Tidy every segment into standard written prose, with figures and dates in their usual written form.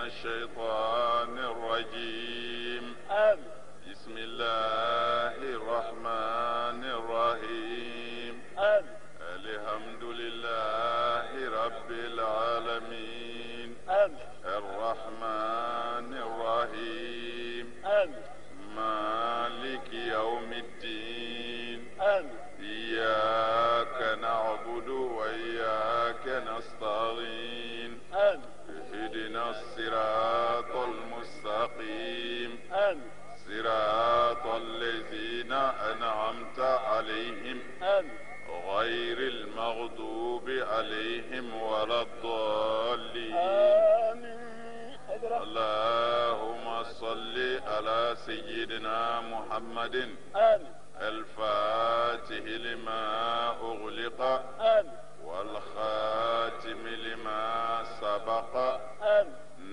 الشيطان الرجيم. بسم الله الرحمن الرحيم. الحمد لله رب العالمين. الرحمن الرحيم. مالك يوم الدين. إياك نعبد وإياك نستعين. اهدنا الصراط المستقيم. صراط الذين أنعمت عليهم غير المغضوب عليهم ولا الضالين. اللهم صل على سيدنا محمد الفاتح لما أغلق والخاتم لما سبق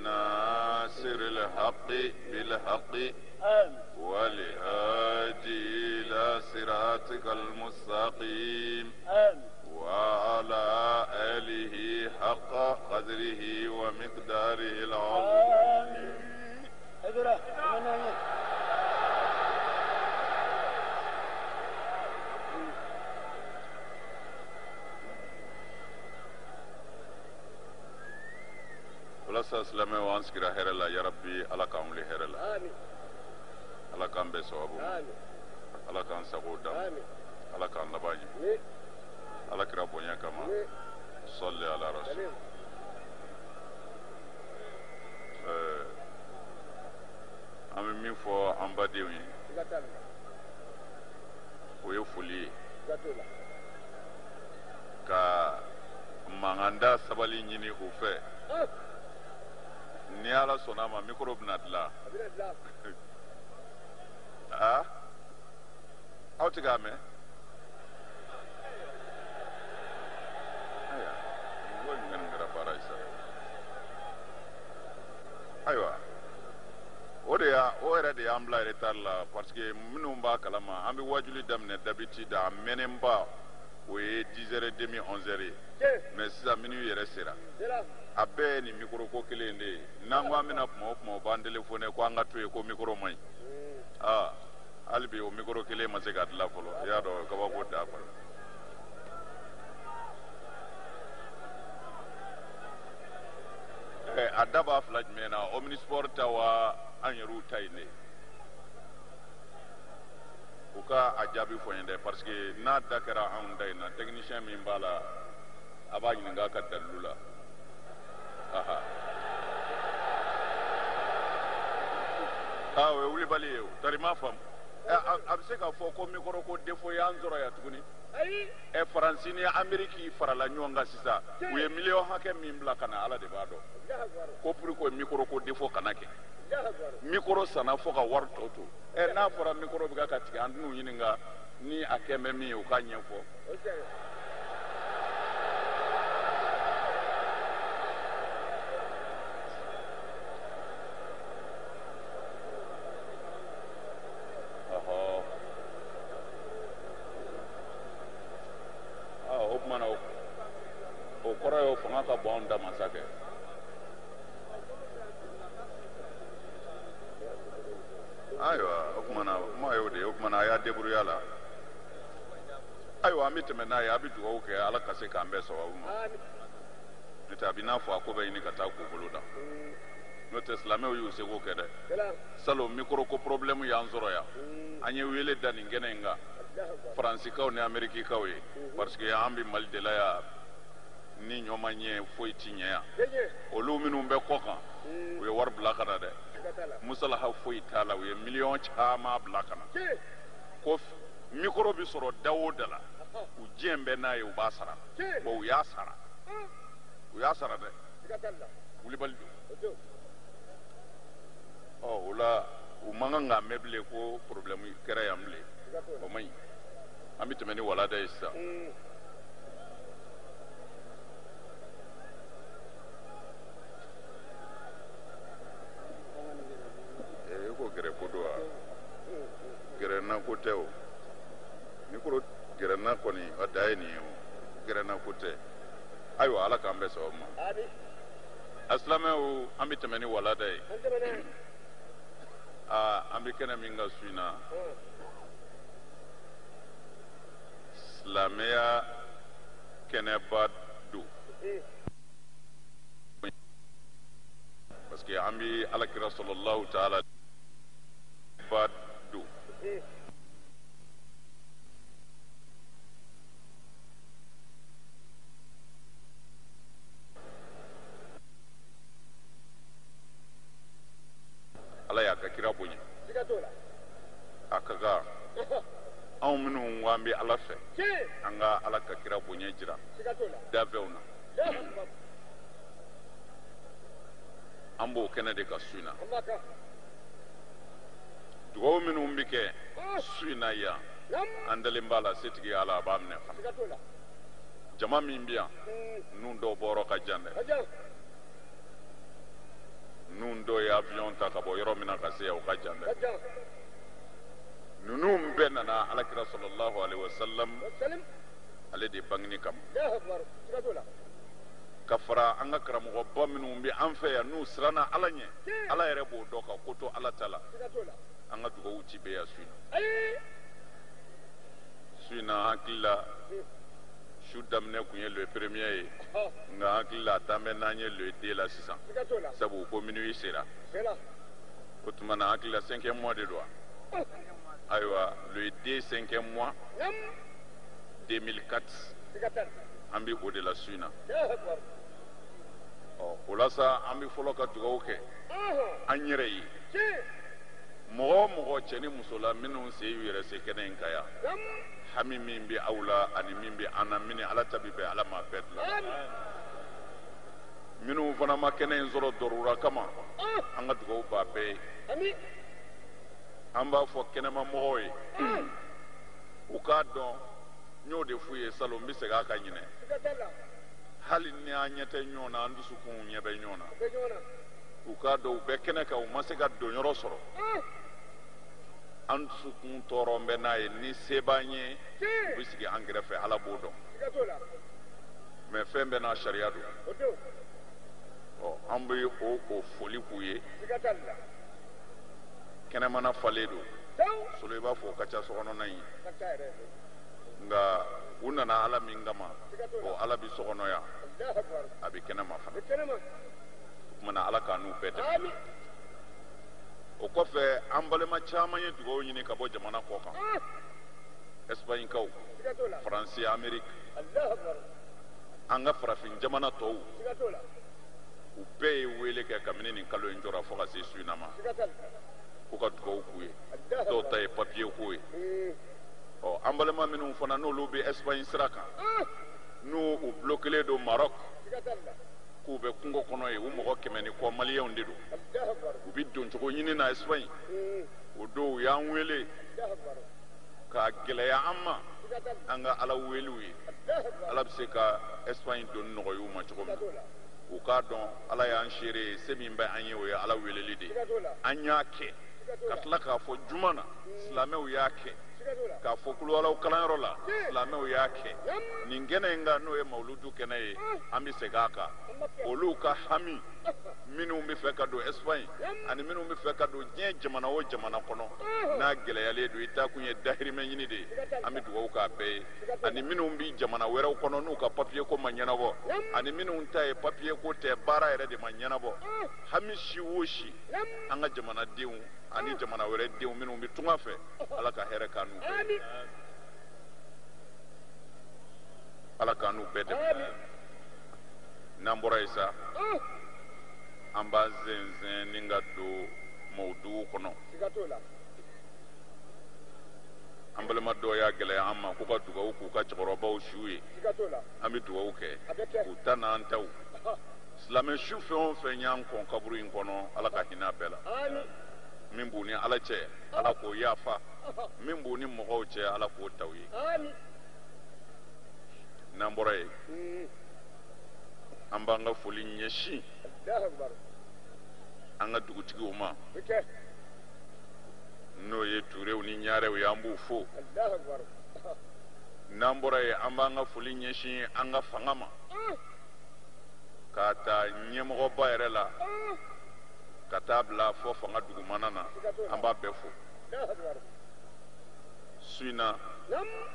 ناصر الحق بالحق والهادي إلى صراطك المستقيم وعلى آله حق قدره ومقداره العظيم. Walasa silamɛ wa an sigira hɛrɛ la yarabi ala k'an wuli hɛrɛ la. Ala k'an bɛɛ sababu ala k'an sago da ala k'an laban ɲɛ ala kira bonya kama salli ala rasul. An bɛ min fɔ an badenw ye o ye foli ye ka manganda sabali ɲini u fɛ. Ni ala sɔnna ma mikoro bɛna dilan aw tɛ k'a mɛn ayiwa o yɛrɛ de y'an bila retard la parce que minnu b'a kalama an bɛ wajuli daminɛ d'habitude a mɛnenba o ye 10h30 11h ye mais sisan minnu yɛrɛ sera a bɛɛ ye nin mikoro ko kelen de ye n'an ko an bɛna kuma o kuma o b'an telefone ko an ka to yen ko mikoro man ɲi hali bi o mikoro kelen ma se ka dilan fɔlɔ i y'a dɔn kabako da kɔnɔ. A da b'a fila jumɛn na omnisport ta wa an yɛrɛw ta ye ne u ka a jaabi fɔ n ye dɛ parce que n'a da kɛra anw da in na technicien min b'a la a b'a ɲininka a ka dalilu la. O ye wulibali ye o tari m'a faamu a bɛ se k'a fɔ ko mikoro ko defo y'an sɔrɔ yan tuguni faransi ni ameriki farala ɲɔgɔn kan sisan u ye miliyɔn hakɛ min bila ka na ala de b'a dɔn ko pour que mikoro ko defo kana kɛ mikoro sanna fo ka wari tɔ to n'a fɔra mikoro bɛ ka tigɛ an t'u ɲininka ni a kɛ bɛ min ye u k'a ɲɛfɔ. O kɔrɔ ye fanga ka bɔ anw da masakɛ. Ayiwa o kumana kuma y'o de ye o kumana a y'a débrouiller la ayiwa an bɛ tɛmɛ n'a ye a bɛ dugawu kɛ ala ka se k'an bɛɛ sababu ma n'o tɛ a bɛ n'a fɔ a ko bɛ ɲini ka taa k'u bolo da n'o tɛ silamɛw y'u seko kɛ dɛ salon mikoro ko problème y'an sɔrɔ yan an ye wele da nin kɛnɛ in kan faransikaw ni amerikikaw ye parce que an bɛ mali de la yan ni ɲɔ ma ɲɛ foyi ti ɲɛ yan olu minnu bɛ kɔ kan u ye wari bila ka na dɛ musalaha foyi t'a la u ye miliyɔn caman bila ka na ko mikoro bɛ sɔrɔ da o da la u diɲɛ bɛɛ n'a ye u b'a sara bon u y'a sara dɛ wulibali don o la u man kan k'a mɛn bilen ko problème kɛra yan bilen o man ɲi an bɛ tɛmɛ ni walanda ye sisan. Ko gɛrɛ ko don wa gɛrɛna ko tɛ o mikoro gɛrɛna kɔni a da ye nin ye o gɛrɛna ko tɛ ayiwa ala k'an bɛɛ sababu ma Aslameu an bɛ tɛmɛ ni walada ye. An bɛ kɛnɛ min ka su in na. Silamɛya kɛnɛba don. Parce que an bɛ Alakira sallallahu ta'ala ba don. Ala y'a ka kira bonya. A ka kan anw minnu ko an bɛ Ala fɛ an ka Ala ka kira bonya jira dafɛnw na. An b'o kɛnɛ de ka su in na. Dugawu minnu bɛ kɛ su in na yan an dalen b'a la setigi Ala a b'a minɛ fana. Jama min bɛ yan nun dɔw bɔyɔrɔ ka jan dɛ. Nun dɔw ye avion ta ka bɔ yɔrɔ min na ka se yan o ka jan dɛ. Ninnu bɛɛ nana Alakira sallallahu alaihi wasallam ale de bangeni kama. Ka fara an ka karamɔgɔba minnu bɛ an fɛ yan n'u siranna Ala ɲɛ Ala yɛrɛ b'o dɔn ka ko to Ala ta la. An ka dugawu ci bɛɛ yan su in na. Su in na hakili la su daminɛ kun ye le premier ye nka hakili la a taa bɛ n'an ye le 2 la sisan sabu ko minuit sera o tuma na hakili la 5e mois de don wa ayiwa le 2 5e mois 2004 an bɛ o de la su in na o la sa an bɛ fɔlɔ ka dugawu kɛ an yɛrɛ ye mɔgɔ o mɔgɔ cɛ ni muso la minnu se y'u yɛrɛ se kɛnɛ in kan yan hami min bɛ aw la ani min bɛ an na min Ala ta bi bɛn Ala ma bɛɛ dilan minnu fana ma kɛnɛ in sɔrɔ dɔrɔra kama an ka dugawu b'a bɛɛ ye an b'a fɔ kɛnɛma mɔgɔw ye u k'a dɔn n y'o de f'u ye salon n bɛ segin a kan ɲinɛ hali ni an ɲɛ tɛ ɲɔgɔn na an dusukun ɲɛ bɛ ɲɔgɔn na u k'a dɔn u bɛ kɛnɛ kan u ma se ka don yɔrɔ sɔrɔ an dusukun tɔɔrɔ bɛ n'a ye ni se b'an ye u bɛ sigi an kɛrɛfɛ Ala b'o dɔn mais fɛn bɛɛ n'a sariya don an bɛ o foli k'u ye kɛnɛmana falen don solo i b'a fɔ o ka ca sokɔnɔna in nka u nana Ala min kama Ala bɛ sokɔnɔ yan a bɛ kɛnɛma fana o tumana Ala k'a n'u bɛɛ dɛmɛ o kɔfɛ an balima caman ye dugawu ɲini ka bɔ jamana kɔ kan Espagnekaw Faransi Ameriki an ka farafin jamana tɔw u bɛɛ ye wele kɛ kabini nin kalo in jɔra fo ka se su in na ma k'u ka dugawu k'u ye dɔw ta ye papiye ko ye an balima minnu fana n'olu bɛ Espagne sira kan n'u u bloquelen don Maroc k'u bɛ kungo kɔnɔ ye u mɔgɔ 100 ni kɔ maliyɛnw de don u bɛ don cogo ɲini na Espagne o don u y'an wele ka gɛlɛya an ma an ka Ala weliw ye Ala bɛ se ka Espagne donni nɔgɔya u ma cogo min na u k'a dɔn Ala y'an seere ye se min bɛ an ye o ye Ala weleli de ye an y'a kɛ ka tila k'a fɔ juma na silamɛw y'a kɛ k'a fɔ kulubalaw kalanyɔrɔ la silamɛw y'a kɛ nin kɛnɛ in kan n'o ye mawuludu kɛnɛ ye an bɛ segin a kan olu ka hami minnu bɛ fɛ ka don Espagne ani minnu bɛ fɛ ka don diɲɛ jamana o jamana kɔnɔ n'a gɛlɛyalen don i taa kun ye dahirimɛ ɲini de ye an bɛ dugawu k'a bɛɛ ye ani minnu bɛ jamana wɛrɛw kɔnɔ n'u ka papiye ko ma ɲɛnabɔ ani minnu ta ye papiye ko tɛ baara yɛrɛ de ma ɲɛnabɔ hami si o si an ka jamanadenw ani jamana wɛrɛ denw minnu bɛ tunga fɛ Ala ka hɛrɛ k'an n'u bɛɛ Ala k'an n'u bɛɛ dɛmɛ n'an bɔra yen sa an b'a zɛnzɛn ni ka don mawudugu kɔnɔ an balima dɔw y'a gɛlɛya an ma k'u ka dugawu k'u ka cɛkɔrɔbaw su ye an bɛ dugawu kɛ k'u ta n'an taw silamɛ su fɛn o fɛn y'an kɔn kaburu in kɔnɔ Ala ka hinɛ a bɛɛ la min b'u ni Ala cɛ Ala k'o yafa min b'u ni mɔgɔw cɛ Ala k'o ta u ye n'an bɔra yen an b'an ka foli ɲɛsin an ka dugutigiw ma n'o ye Turew ni Ɲarew ye an b'u fo n'an bɔra yen an b'an ka foli ɲɛsin an ka fanga ma k'a ta ɲɛ ɲɛmɔgɔba yɛrɛ la ka taa bila fɔ fanga dugumana na an b'a bɛɛ fo su in na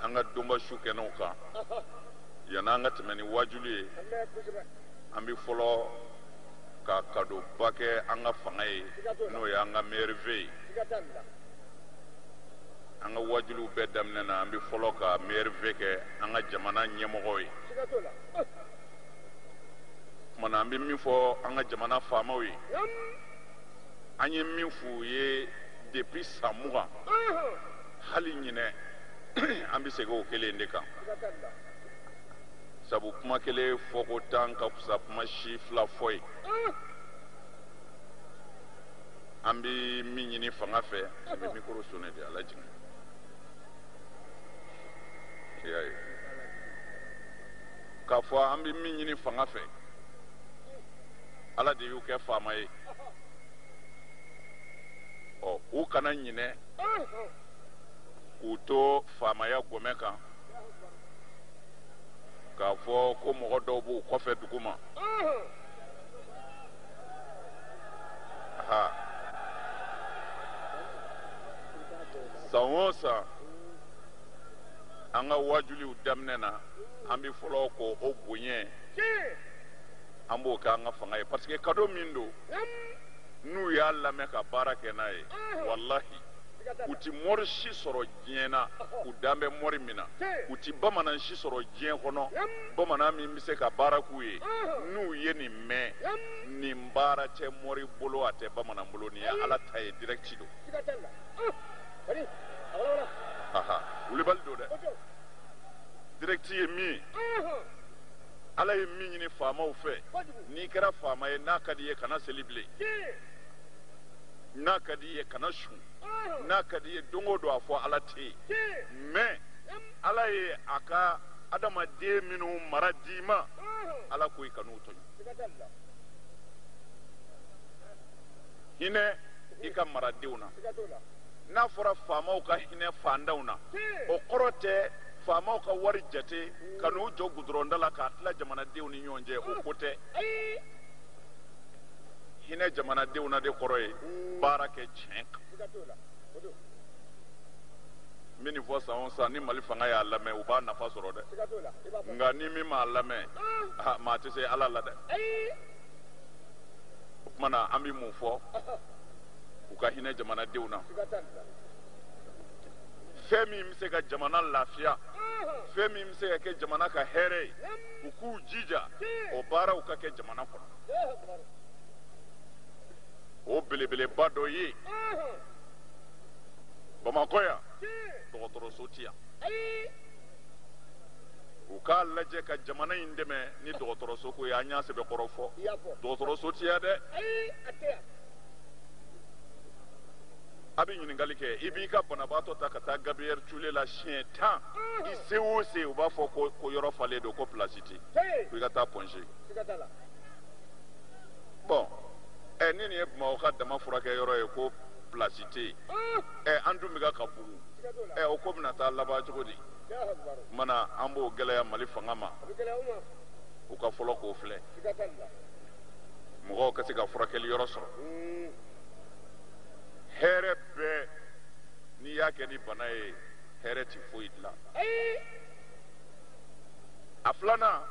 an ka donba su kɛnɛw kan yan'an ka tɛmɛ ni wajulu ye an bɛ fɔlɔ ka kadoba kɛ an ka fanga ye n'o ye an ka maire ve ye an ka wajuluw bɛɛ daminɛ na an bɛ fɔlɔ ka maire ve kɛ an ka jamana ɲɛmɔgɔ ye kumana an bɛ min fɔ an ka jamana faamaw ye an ye min f'u ye depuis san 20 hali ɲinɛ an bɛ segin o kelen de kan sabu kuma kelen fɔko tan ka fisa kuma si fila fɔ ye an bɛ min ɲini fanga fɛ an bɛ mikoro sonné de ala jigin i y'a ye k'a fɔ an bɛ min ɲini fanga fɛ ala de y'u kɛ faama ye u kana ɲinɛ k'u to faamaya gɔmɛ kan k'a fɔ ko mɔgɔ dɔw b'u kɔfɛ dugu ma san o san an ka wajuliw daminɛ na an bɛ fɔlɔ ko o bonya an b'o kɛ an ka fanga ye parce que cadeau min don n'u y'a lamɛn ka baara kɛ n'a ye wallahi u ti mɔri si sɔrɔ diɲɛ na u dan bɛ mɔri min na u ti bamanan si sɔrɔ diɲɛ kɔnɔ bamanan min bɛ se ka baara k'u ye n'u ye nin mɛn nin baara tɛ mɔri bolo a tɛ bamanan bolo nin ye ala ta ye direct don wulibali don dɛ direct ye min ye ala ye min ɲini faamaw fɛ n'i kɛra faama ye n'a ka di ye kana seli bilen n'a ka di ye kana su n'a ka di ye don o don a fɔ ala tɛ yen mais ala ye a ka adamaden minnu mara d'i ma ala ko i kan'u tɔɲɔ hinɛ i ka maradenw na n'a fɔra faamaw ka hinɛ fandanw na o kɔrɔ tɛ faamaw ka wari jate ka n'u jɔ gudɔrɔnda la k'a tila jamanadenw ni ɲɔgɔn cɛ o ko tɛ hinɛ jamanadenw na de kɔrɔ ye baara kɛ tiɲɛ kan n bɛ nin fɔ san o san ni mali fanga y'a lamɛn u b'a nafa sɔrɔ dɛ nka ni min m'a lamɛn maa tɛ se ala la dɛ o tuma na an bɛ mun fɔ u ka hinɛ jamanadenw na fɛn min bɛ se ka jamana lafiya fɛn min bɛ se ka kɛ jamana ka hɛrɛ ye u k'u jija o baaraw ka kɛ jamana kɔnɔ o belebeleba dɔ ye bamakɔ yan dɔgɔtɔrɔso ti yan u k'a lajɛ ka jamana in dɛmɛ ni dɔgɔtɔrɔso ko ye an y'a sɛbɛkɔrɔ fɔ dɔgɔtɔrɔso ti yan dɛ a bɛ ɲininkali kɛ i b'i ka banabaatɔ ta ka taa Gabriel Ture la siɲɛ 10 i se o se u b'a fɔ ko yɔrɔ falen don ko place tɛ ko i ka taa Pɔnze bon ni nin ye Bamakɔ ka dama furakɛ yɔrɔ ye ko place tɛ yen an dun bɛ ka bugu o ko bɛna taa laban cogo di mana an b'o gɛlɛya Mali fanga ma u ka fɔlɔ k'o filɛ mɔgɔw ka se ka furakɛli yɔrɔ sɔrɔ hɛrɛ bɛɛ n'i y'a kɛ ni bana ye hɛrɛ tɛ foyi dilan a filanan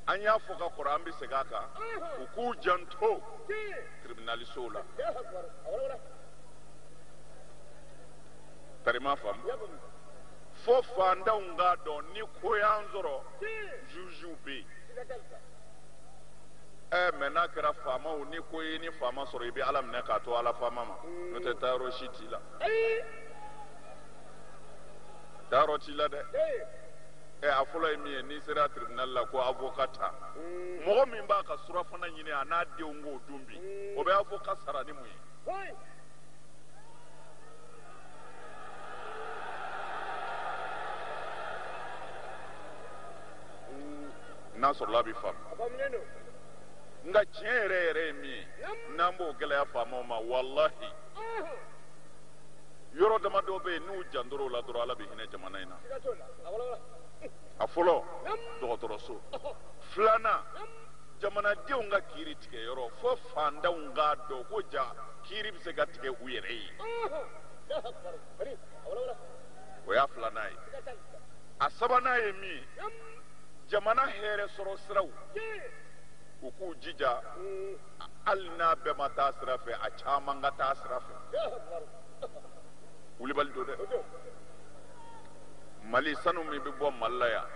an y'a fɔ ka kɔrɔ an bɛ segin a kan u k'u janto tribunalisow la tari ma faamu fo fandanw k'a dɔn ni ko y'an sɔrɔ juges bɛ yen mɛ n'a kɛra faamaw ni ko ye ni faama sɔrɔ i bɛ ala minɛ k'a to ala faama ma n'o tɛ taayɔrɔ si t'i la taayɔrɔ t'i la dɛ a fɔlɔ ye min ye n'i sera tribunal la ko avocat ta mɔgɔ min b'a ka surafana ɲini a n'a denw k'o dun bi o bɛ avocat sara ni mun ye n'a sɔrɔla a bɛ faamu nka tiɲɛ yɛrɛ yɛrɛ ye min ye n'an b'o gɛlɛya faamaw ma walahi yɔrɔ dama dɔw bɛ yen n'u jantor'o la dɔrɔn ala bɛ hinɛ jamana in na a fɔlɔ dɔgɔtɔrɔso filanan jamanadenw ka kiiri tigɛ yɔrɔ fo fandanw k'a dɔn ko ja kiiri bɛ se ka tigɛ u yɛrɛ ye o y'a filanan ye a sabanan ye min ye jamana hɛrɛ sɔrɔ siraw u k'u jija hali n'a bɛɛ ma taa sira fɛ a caman ka taa sira fɛ wulibali don dɛ mali sanu min bɛ bɔ mali la yan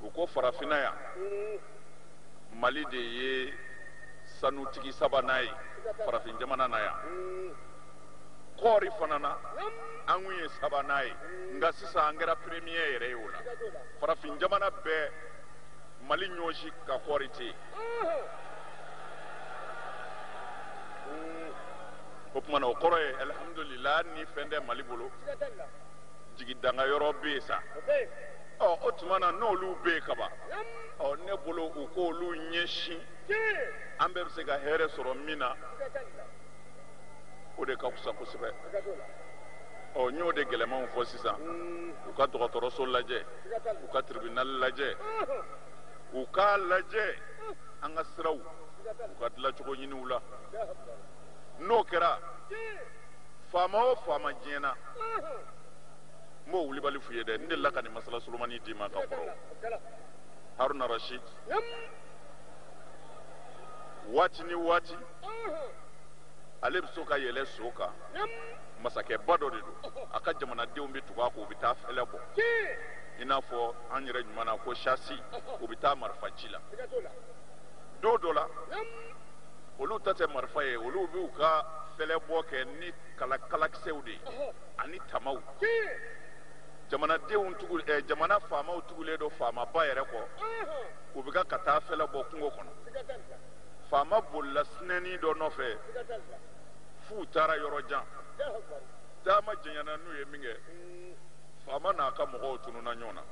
u ko farafinna yan mali de ye sanutigi sabanan ye farafin jamana na yan kɔɔri fana na an kun ye sabanan ye nka sisan an kɛra premier yɛrɛ ye o la farafin jamana bɛɛ mali ɲɔsi ka kɔɔri tɛ yen o tuma na o kɔrɔ ye alihamudulila ni fɛn tɛ mali bolo jigidangayɔrɔ bɛ yen sa o tuma na n'olu bɛ yen kaban ne bolo u k'olu ɲɛsin an bɛɛ bɛ se ka hɛrɛ sɔrɔ min na o de ka fisa kosɛbɛ n y'o de gɛlɛmanw fɔ sisan u ka dɔgɔtɔrɔso lajɛ u ka tribunal lajɛ u k'a lajɛ an ka siraw u ka dilancogo ɲini u la n'o kɛra faama o faama diɲɛna n b'o wulibali f'u ye dɛ n delila ka nin masala solomani d'i ma ka kɔrɔ haruna rashid waati ni waati ale bɛ so ka yɛlɛ so kan masakɛba dɔ de don a ka jamanadenw bɛ tugu a kɔ u bɛ taa fɛlɛ bɔ i n'a fɔ an yɛrɛ ɲuman na ko chasi u bɛ taa marifa ci la don dɔ la olu ta tɛ marifa ye olu b'u ka fɛlɛ bɔ kɛ ni kalakisɛw de ye ani tamaw jamanadenw tugu jamana faamaw tugulen don faamaba yɛrɛ kɔ u bɛ ka taa fɛlɛ bɔ kungo kɔnɔ faama bolila sinɛni dɔ nɔfɛ f'u taara yɔrɔ jan taama janyana n'u ye min kɛ faama n'a ka mɔgɔw tununa ɲɔgɔn na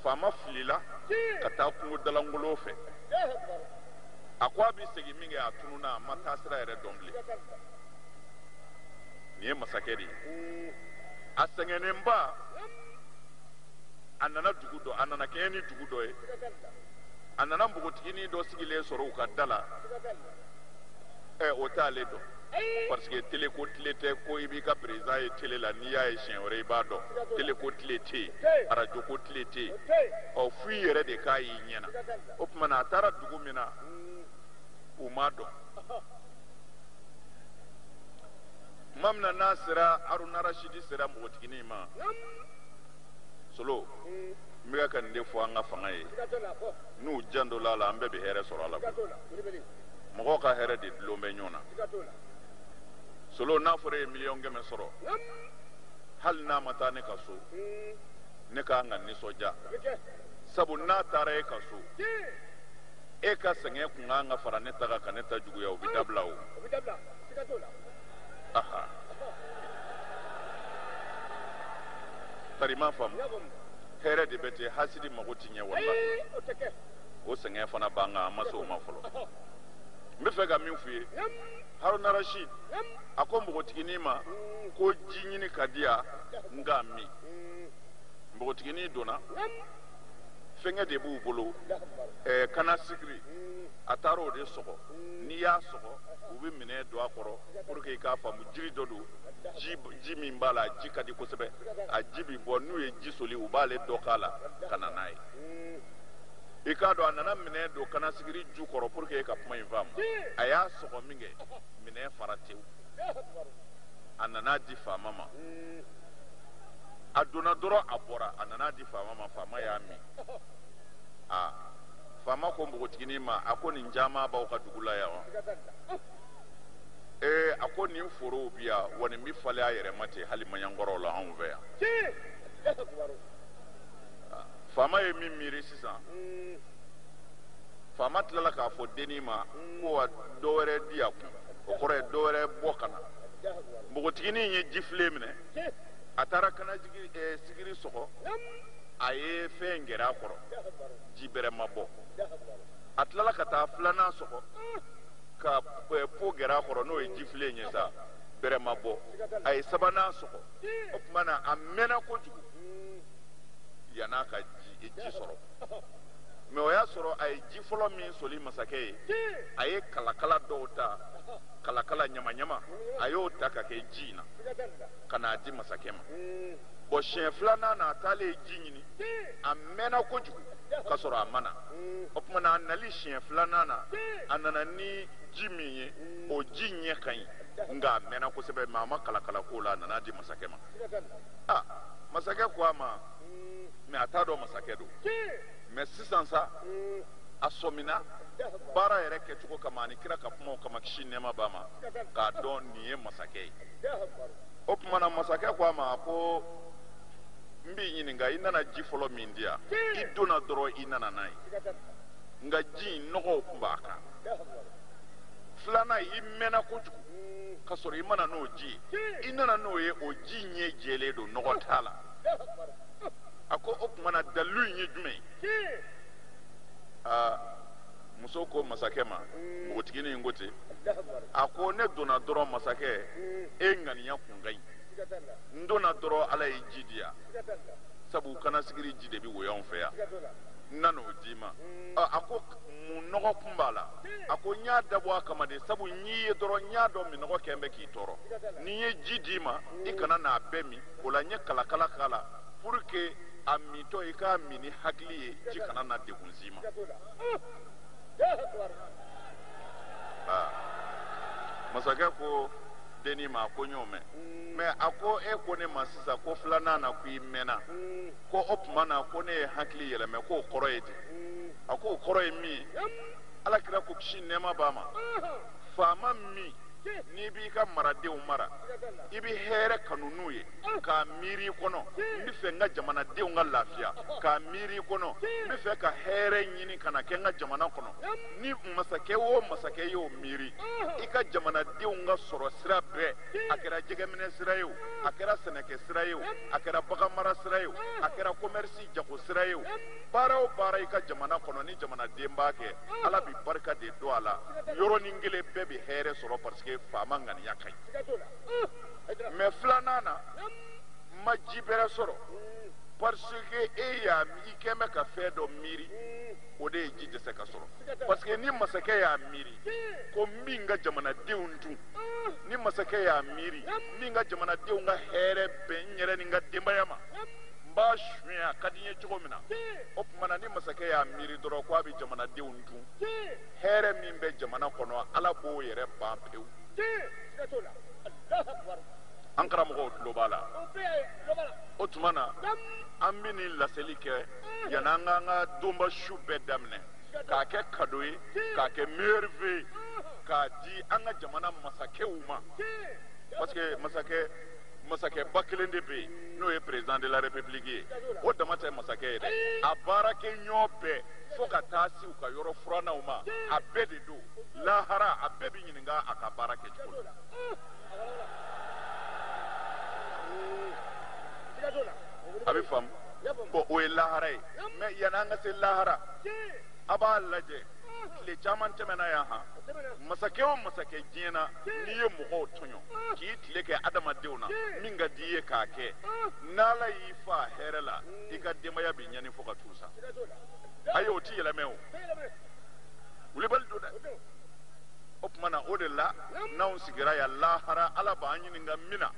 faama filila ka taa kungo dalangolo fɛ a ko a bɛ segin min kɛ a tununa a ma taa sira yɛrɛ dɔn bilen nin ye masakɛ de ye a sɛgɛnnenba a nana dugu dɔ a nana kɛɲɛ ni dugu dɔ ye a nana npogotiginin dɔ sigilen sɔrɔ u ka da la o t'ale dɔn parce que télé ko tile tɛ ko i b'i ka président ye télé la n'i y'a ye siɲɛ wɛrɛ i b'a dɔn télé ko tile tɛ yen arajo ko tile tɛ yen f'i yɛrɛ de k'a y'i ɲɛna o tuma na a taara dugu min na u m'a dɔn tuma min na n'a sera haruna rashidi sera npogotiginin ma solo n bɛ ka nin de fɔ an ka fanga ye n'u jan dɔ la an bɛɛ bɛ hɛrɛ sɔrɔ a la mɔgɔw ka hɛrɛ de dulon bɛ ɲɔgɔn na solo n'a fɔra ye 100,000 sɔrɔ hali n'a ma taa ne ka so ne k'an ka nisɔndiya sabu n'a taara e ka so e ka sɛgɛn kun k'an ka fara ne ta kan ka ne ta juguya o bɛ dabila o aha tari m'a faamu hɛrɛ de bɛ ten hasidi mago ti ɲɛ walahi o sɛgɛn fana b'an kan an ma se o ma fɔlɔ n bɛ fɛ ka min f'u ye haruna rashid a ko npogotiginin ma ko ji ɲini ka di yan n k'a min npogotiginin donna fɛngɛ de b'u bolo kana sigiri a taara o de sɔgɔ n'i y'a sɔgɔ u bɛ minɛ don a kɔrɔ pour que i k'a faamu jiri dɔ don ji min b'a la ji ka di kosɛbɛ a ji bi bɔ n'u ye ji soli u b'ale dɔ k'a la ka na n'a ye i k'a dɔn a nana minɛ don kana sigiri ju kɔrɔ pour que e ka kuma in faamu a y'a sɔgɔ min kɛ minɛ fara tewu a nana di faama ma a donna dɔrɔn a bɔra a nana di faama ma faama y'a min faama ko npogotiginin ma a ko nin caman b'aw ka dugu la yan wa a ko nin forow bi yan wa nin bɛ falen a yɛrɛ ma ten hali maɲankɔrɔw la anw fɛ yan faama ye min miiri sisan faama tilala k'a fɔ dennin ma ko wa dɔ wɛrɛ di a kun o kɔrɔ ye dɔ wɛrɛ bɔ ka na npogotiginin ye jifilen minɛ a taara kana sigiri sɔgɔ a ye fɛn gɛrɛ a kɔrɔ ji bɛrɛ ma bɔ a tilala ka taa filanan sɔgɔ ka po gɛrɛ a kɔrɔ n'o ye jifilen ye sa bɛrɛ ma bɔ a ye sabanan sɔgɔ o tuma na a mɛnna kojugu yana ka ji sɔrɔ mɛ o y'a sɔrɔ a ye ji fɔlɔ min soli masakɛ ye a ye kalakala dɔw ta kalakala ɲama-ɲama a y'o ta ka kɛ ji in na ka n'a di masakɛ ma bɔn siɲɛ filanan na a taalen ji ɲini a mɛnna kojugu ka sɔrɔ a ma na o tuma na a nali siɲɛ filanan na a nana ni ji min ye o ji ɲɛ ka ɲi nka a mɛnna kosɛbɛ mɛ a ma kalakala k'o la a nana di masakɛ ma masakɛ ko a ma mɛ a t'a dɔn masakɛ don mɛ sisan sa a sɔmina baara yɛrɛ kɛcogo kama ani kira ka kumaw kama kisi nɛɛma b'a ma k'a dɔn nin ye masakɛ ye o tuma na masakɛ ko a ma ko n b'i ɲininka i nana ji fɔlɔ min di yan i donna dɔrɔn i nana n'a ye nka ji in nɔgɔw tun b'a kan filanan i mɛnna kojugu ka sɔrɔ i mana n'o ji ye i nana n'o ye o ji ɲɛ jɛlen don nɔgɔ t'a la a ko o tuma na dalilu in ye jumɛn ye muso ko masakɛ ma npogotiginin in ko ten a ko ne donna dɔrɔn masakɛ e ŋaniya kun ka ɲi n donna dɔrɔn ala ye ji di yan sabu kana sigiri ji de bɛ woyo anw fɛ yan n nana o d'i ma a ko mun nɔgɔ kun b'a la a ko n y'a dabɔ a kama de sabu n y'i ye dɔrɔn n y'a dɔn minɔgɔ kɛn bɛ k'i tɔɔrɔ ni n ye ji d'i ma i kana n'a bɛɛ min o la n ye kalakala k'a la pour que a mitɔ i k'a min ni hakili ye ji kana na degun s'i ma masakɛ ko dennin ma a ko n y'o mɛn mɛ a ko e ko ne ma sisan ko filanan na ko i mɛnna ko o tuma na ko ne ye hakili yɛlɛmɛ k'o kɔrɔ ye di a ko o kɔrɔ ye min ye alakira ko kisi nɛɛma b'a ma faama min n'i b'i ka maradenw mara i bɛ hɛrɛ kanu n'u ye k'a miiri i kɔnɔ n bɛ fɛ n ka jamanadenw ka lafiya k'a miiri i kɔnɔ n bɛ fɛ ka hɛrɛ ɲini ka na kɛ n ka jamana kɔnɔ ni masakɛ o masakɛ y'o miiri i ka jamanadenw ka sɔrɔ sira bɛɛ a kɛra jɛgɛminɛ sira ye o a kɛra sɛnɛkɛ sira ye o a kɛra baganmara sira ye o a kɛra commerce jago sira ye o baara o baara i ka jamana kɔnɔ ni jamanaden b'a kɛ ala bɛ barika de don a la yɔrɔnin kelen bɛɛ bɛ hɛrɛ sɔrɔ parce que faama ŋaniya ka ɲi mɛ filanan na ma ji bɛrɛ sɔrɔ parce que e y'a i kɛn bɛ ka fɛn dɔ miiri o de ye ji dɛsɛ ka sɔrɔ parce que ni masakɛ y'a miiri ko min ka jamanadenw dun ni masakɛ y'a miiri min ka jamanadenw ka hɛrɛ bɛn n yɛrɛ ni n ka denbaya ma n b'a suɲɛ a ka di n ye cogo min na o tuma na ni masakɛ y'a miiri dɔrɔn ko a bɛ jamanadenw dun hɛrɛ min bɛ jamana kɔnɔ ala b'o yɛrɛ ban pewu an karamɔgɔw tulo b'a la o tuma na an bɛ nin laseli kɛ yanni an k'an ka donba su bɛɛ daminɛ k'a kɛ kado ye k'a kɛ meilleur vœu ye k'a di an ka jamana masakɛw ma parce que masakɛba kelen de bɛ yen n'o ye président de la république ye o dama tɛ masakɛ ye dɛ a baarakɛɲɔgɔn bɛɛ fo ka taa se u ka yɔrɔ furannaw ma a bɛɛ de don lahara a bɛɛ bɛ ɲininka a ka baara kɛcogo la a bɛ faamu bon o ye lahara ye mɛ yanni an ka se lahara a b'a lajɛ tile caman tɛmɛna yan han masakɛ o masakɛ diɲɛ na n'i ye mɔgɔw tɔɲɔ k'i tile kɛ adamadenw na min ka di i ye k'a kɛ n'ala y'i fa hɛrɛ la i ka denbaya bɛ ɲɛni fo ka t'u sa ayi o tɛ yɛlɛmɛ o wulibali don dɛ o tuma na o de la n'anw sigira yan lahara ala b'an ɲininka min na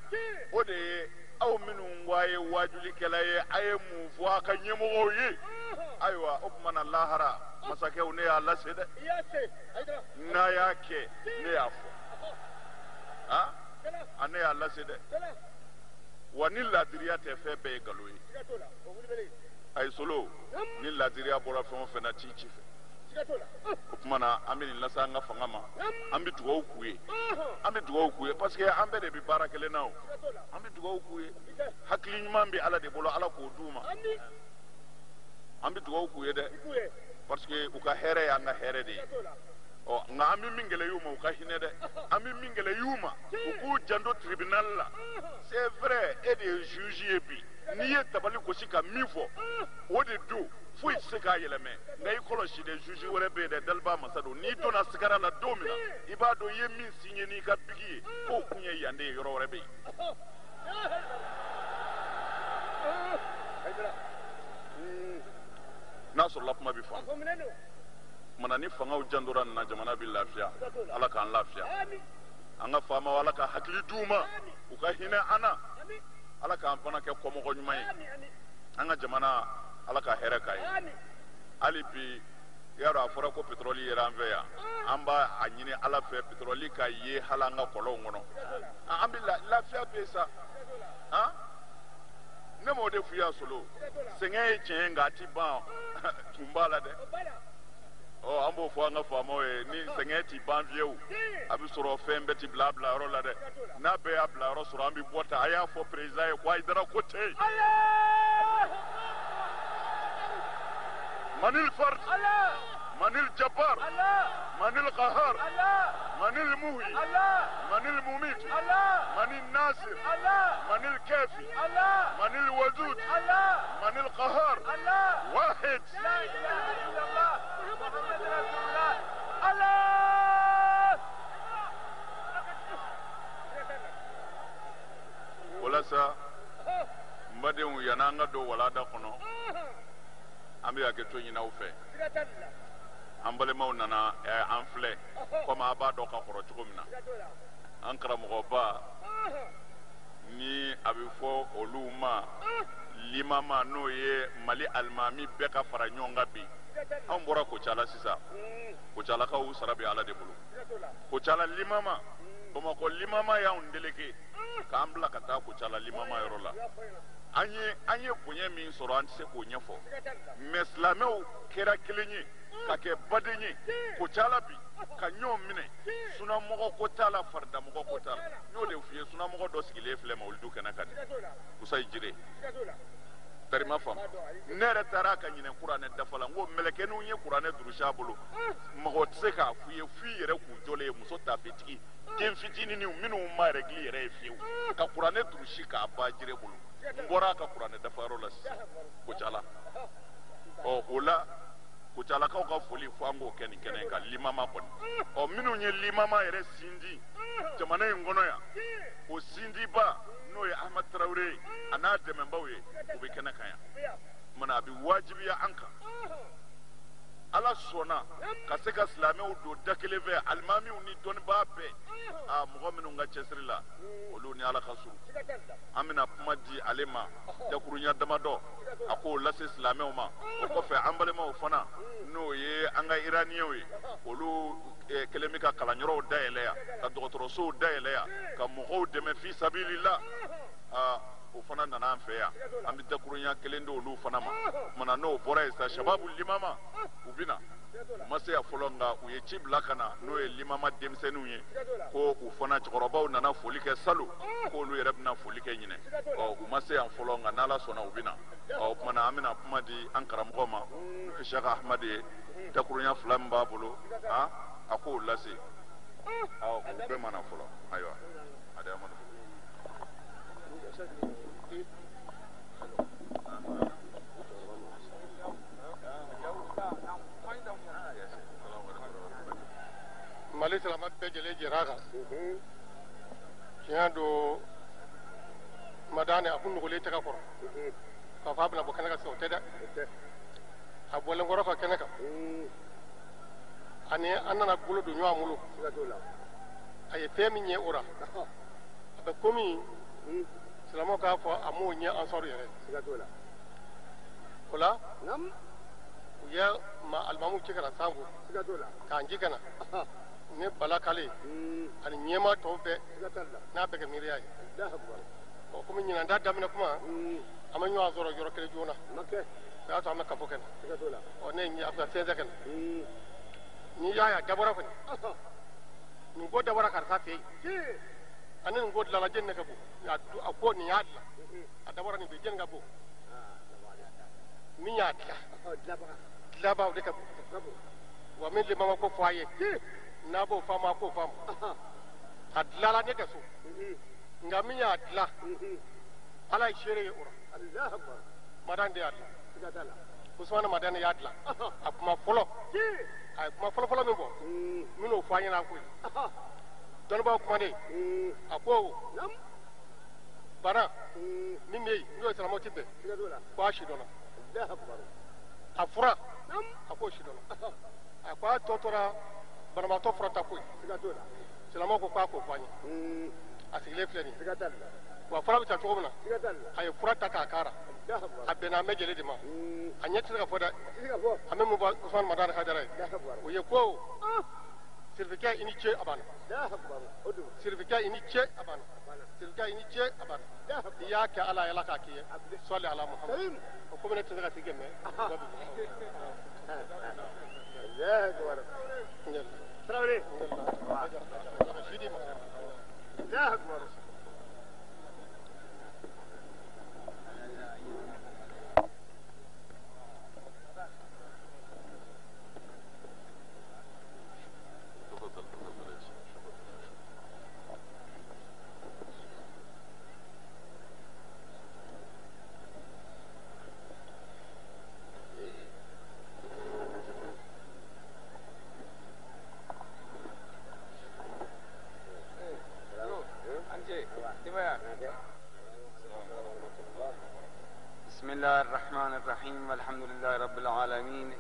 o de ye aw minnu ko a ye waajulikɛla ye a ye mun fɔ a ka ɲɛmɔgɔw ye ayiwa o tuma na lahara masakɛw ne y'a lase dɛ n'a y'a kɛ ne y'a fɔ a ne y'a lase dɛ wa ni laadiriya tɛ fɛn bɛɛ ye nkalon ye ayi solo ni laadiriya bɔra fɛn o fɛn na t'i ci fɛ o tuma na an bɛ nin lase an ka fanga ma an bɛ dugawu k'u ye an bɛ dugawu k'u ye parce que an bɛɛ de bɛ baara kelen na o an bɛ dugawu k'u ye hakili ɲuman bɛ ala de bolo ala k'o d'u ma an bɛ dugawu k'u ye dɛ parce que u ka hɛrɛ y'an ka hɛrɛ de ye nka an bɛ min gɛlɛya u ma u ka hinɛ dɛ an bɛ min gɛlɛya u ma u k'u janto tribunal la c'est vrai e de ye juge ye bi n'i ye tabali gosi ka min fɔ o de don foyi tɛ se k'a yɛlɛmɛ nka i kɔlɔsi dɛ juge wɛrɛ bɛ yen dɛ daliba masa don n'i donna sigara la don min na i b'a dɔn i ye min signé n'i ka bigi ye k'o kun ye yan de ye yɔrɔ wɛrɛ bɛ yen n'a sɔrɔla kuma bɛ faamu mana ni fangaw jandora nin na jamana bɛ lafiya ala k'an lafiya an ka faamaw ala ka hakili d'u ma u ka hinɛ an na ala k'an fana kɛ kɔmɔgɔ ɲuman ye an ka jamana ala ka hɛrɛ k'a ye hali bi yarɔ a fɔra ko pétrole yera an fɛ yan an b'a a ɲini ala fɛ pétrole ka ye hali an ka kɔlɔnw kɔnɔ an bɛ lafiya bɛ yen sa ne m'o de f'i ye solo sɛgɛn ye tiɲɛ ye nka a ti ban tun b'a la dɛ an b'o fɔ an ka faamaw ye ni sɛgɛn ti ban fiyewu a bɛ sɔrɔ fɛn bɛɛ ti bila yɔrɔ la dɛ n'a bɛɛ y'a bila yɔrɔ sɔrɔ an bɛ bɔ tan a y'a fɔ président ye ko Hayidara ko tɛ yen manil fard manil jabbar manil qahar manil muhi manil mumit manil nasir manil kafi manil wadud manil qahar واحد لا إله إلا الله محمد رسول الله الله ولسا مبادئ ينانغ دو ولا دقنو أمي أكتو يناوفي an balimaw nana an filɛ komi a b'a dɔn ka kɔrɔ cogo min na an karamɔgɔba ni a bɛ fɔ olu ma limama n'o ye mali alimami bɛɛ ka fara ɲɔgɔn kan bi anw bɔra Kucala sisan Kucalakaw sara bɛ ala de bolo Kucala limama Bamakɔ limama y'anw délégué k'an bila ka taa Kucala limama yɔrɔ la an ye bonya min sɔrɔ an tɛ se k'o ɲɛfɔ mais silamɛw kɛra kelen ye ka kɛ baden ye Kucala bi ka ɲɔgɔn minɛ sunamɔgɔ ko t'a la faridamɔgɔ ko t'a la n y'o de f'i ye sunamɔgɔ dɔ sigilen filɛ Mawuludu kɛnɛ kan Kusayi Jire tari ma faamu ne yɛrɛ taara a ka ɲinɛ kuranɛ dafa la n ko mɛlɛkɛninw ye kuranɛ durusi a bolo mɔgɔ tɛ se k'a f'i ye f'i yɛrɛ k'u jɔlen ye muso taafetigi den fitininw minnu ma rɛgili yɛrɛ ye fiyewu ka kuranɛ durusi k'a ba Jire bolo n bɔra a ka kuranɛ dafayɔrɔ la sisan Kucala o la Kucalakaw ka foli fo an k'o kɛ nin kɛnɛ kan limama kɔni minnu ye limama yɛrɛ sindi jamana in kɔnɔ yan o sindiba n'o ye Ahmad Traoré a n'a dɛmɛbaaw ye o bɛ kɛnɛ kan yan mana a bɛ wajibiya an kan ala sɔnna ka se ka silamɛw don da kelen fɛ alimamiw ni dɔnnibaa bɛɛ mɔgɔ minnu ka cɛsiri la olu ni ala ka surun an bɛna kuma di ale ma dakuruɲa damadɔ a k'o lase silamɛw ma o kɔfɛ an balimaw fana n'o ye an ka iraniyɛnw ye olu kelen bɛ ka kalanyɔrɔw dayɛlɛ yan ka dɔgɔtɔrɔsow dayɛlɛ yan ka mɔgɔw dɛmɛ fi sabilillah o fana nana an fɛ yan an bɛ dakuruɲa kelen di olu fana ma mana n'o bɔra yen sa shababu limama u bɛna u ma se yan fɔlɔ nka u ye ci bila ka na n'o ye limama denmisɛnninw ye ko u fana cɛkɔrɔbaw nana foli kɛ salon k'olu yɛrɛ bɛna foli kɛ ɲinɛ u ma se yan fɔlɔ nka n'ala sɔnna u bɛna o kumana an bɛna kuma di an karamɔgɔ ma Sheikh Ahmad ye dakuruɲa fila min b'a bolo a k'o lase u bɛɛ mana fɔlɔ ayiwa Mali silamɛ bɛɛ lajɛlen jɛra a kan tiɲɛ don madani a kun nugulen tɛgɛ kɔrɔ k'a fɔ a bɛna bɔ kɛnɛ kan sisan o tɛ dɛ a bɔlen kɔrɔ ka kɛnɛ kan ani an nana bolo don ɲɔgɔn bolo a ye fɛn min ɲɛ o la a bɛ komi silamɛw k'a fɔ a m'o ɲɛ an sɔrɔ yɛrɛ o la u ye alimamuw ci ka na sanfɛ k'an ji ka na ne Bala Kale ani ɲɛma tɔw bɛɛ n'a bɛɛ kɛ miiriya ye komi ɲinan da daminɛ kuma an bɛ ɲɔgɔn sɔrɔ yɔrɔ kelen joona o y'a to an bɛ kafo kɛ na ne a bɛ sɛnsɛn kɛ na n'i y'a ye a dabɔra kɔni nin ko dabɔra karisa fɛ yen ani nin ko dilanna jɛni ne ka bon a ko nin y'a dilan a dabɔra nin fɛ jɛni ka bon min y'a dilan dilanbaaw de ka bon wa min limama ko fɔ a ye n'a b'o faamu a k'o faamu a dilanna ne ka so nka min y'a dilan ala ye seere ye o la madani de y'a dilan Usmane Madani y'a dilan a kuma fɔlɔ a ye kuma fɔlɔfɔlɔ min bɔ min n'o fɔ an ɲɛna an ko ye dɔnnibaaw kumaden a ko bana min bɛ yen n'o ye silamɛw tɛ bɛn ko a si dɔnna afura ako shidono akwa totora barama to fura takoi silama ko kwa ko fani asigile fleni wa fura bita to mona ay fura ta ka kara abena mejele dima anyeti ka foda amemu ba Usman Madar Hadara o ye ko sirvika ini ce abana sirvika ini ce abana sirvika ini ce abana ya ka ala ya laka ki salli ala muhammad ko mena tsaga tige me ya akbar trawri ya akbar بسم الله الرحمن الرحيم والحمد لله رب العالمين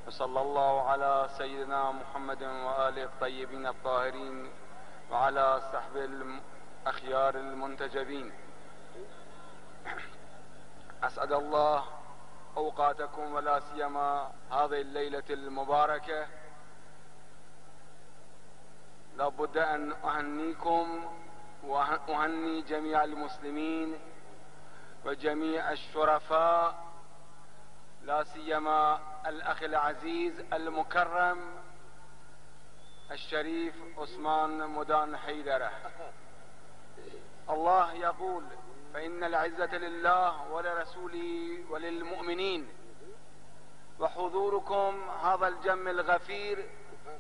وصلى الله على سيدنا محمد وآله الطيبين الطاهرين وعلى صحبه الأخيار المنتجبين. أسعد الله أوقاتكم ولا سيما هذه الليلة المباركة. لابد أن أهنيكم وأهني جميع المسلمين وجميع الشرفاء، لا سيما الأخ العزيز المكرم الشريف عثمان مدان حيدرة. الله يقول: فإن العزة لله ولرسوله وللمؤمنين. وحضوركم هذا الجم الغفير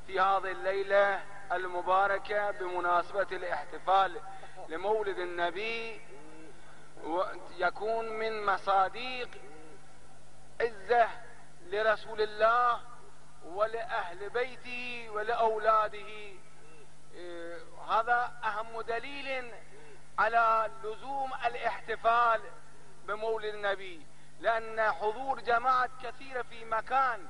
في هذه الليلة المباركة بمناسبة الاحتفال لمولد النبي يكون من مصادق عزة لرسول الله ولأهل بيته ولأولاده. هذا أهم دليل على لزوم الاحتفال بمولد النبي، لأن حضور جماعات كثيرة في مكان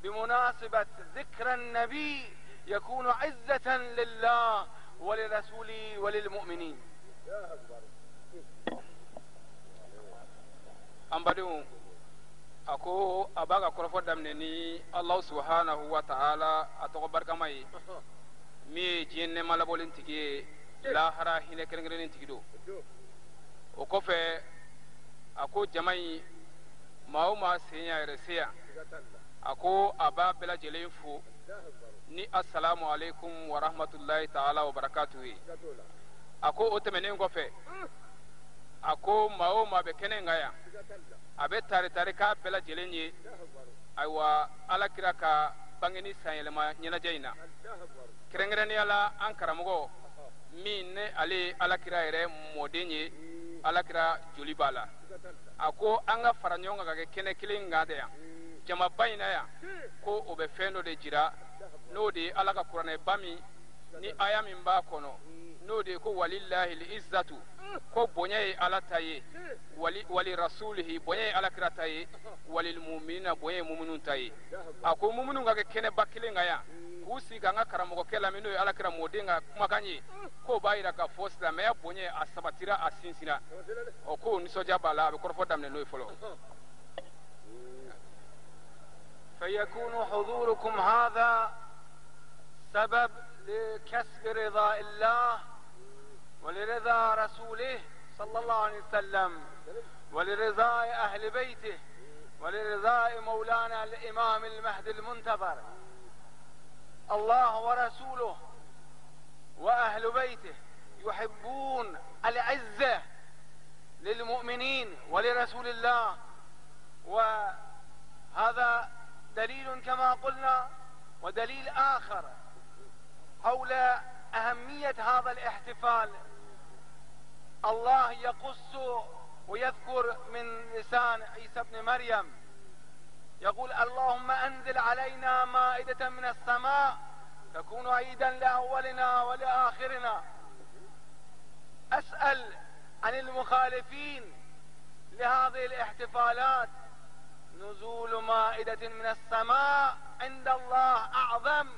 بمناسبة ذكر النبي يكون عزة لله ولرسوله وللمؤمنين. أمبدو أكو أباغا كرفو دمني الله سبحانه وتعالى أتوقع بركمي مي جين مالبولين تيجي لا هرا هنا كرنجرين تيجي وكوفي أكو جماعي ما سينيا يرسيا أكو أبا بلا جلين فو ni assalamu alaikum wa rahmatullahi ta'ala wa barakatuhu. Ako otemene ngofe ako mao ma be kenen ngaya abe tare ka bela jelenye aywa ala kira ka bangeni sayelema nyina jaina kirengere ala an karamogo min ne ale ala kira ere modenye ala kira julibala ako anga faranyonga ga kene kilinga de ya jama bayina ya ko obe fendo de jira no de ala ka qur'ane bami ni aya min ba kono no de ko walillahi al-izzatu ko bonye ala taye wali rasulihi bonye ala krataye walil mu'minina bonye mu'minun taye ako mu'minun ga kene bakile ngaya kusi ga karamo ko kela mino ala kra modinga kuma kanye ko bayira ka fosla me bonye asabatira asinsina o ko ni soja bala be korfo damne no folo. فيكون حضوركم هذا سبب لكسب رضا الله ولرضا رسوله صلى الله عليه وسلم ولرضا أهل بيته ولرضا مولانا الإمام المهدي المنتظر. الله ورسوله وأهل بيته يحبون العزة للمؤمنين ولرسول الله، وهذا دليل كما قلنا. ودليل آخر حول أهمية هذا الاحتفال، الله يقص ويذكر من لسان عيسى بن مريم يقول: اللهم أنزل علينا مائدة من السماء تكون عيدا لأولنا ولآخرنا. أسأل عن المخالفين لهذه الاحتفالات نزول مائدة من السماء عند الله أعظم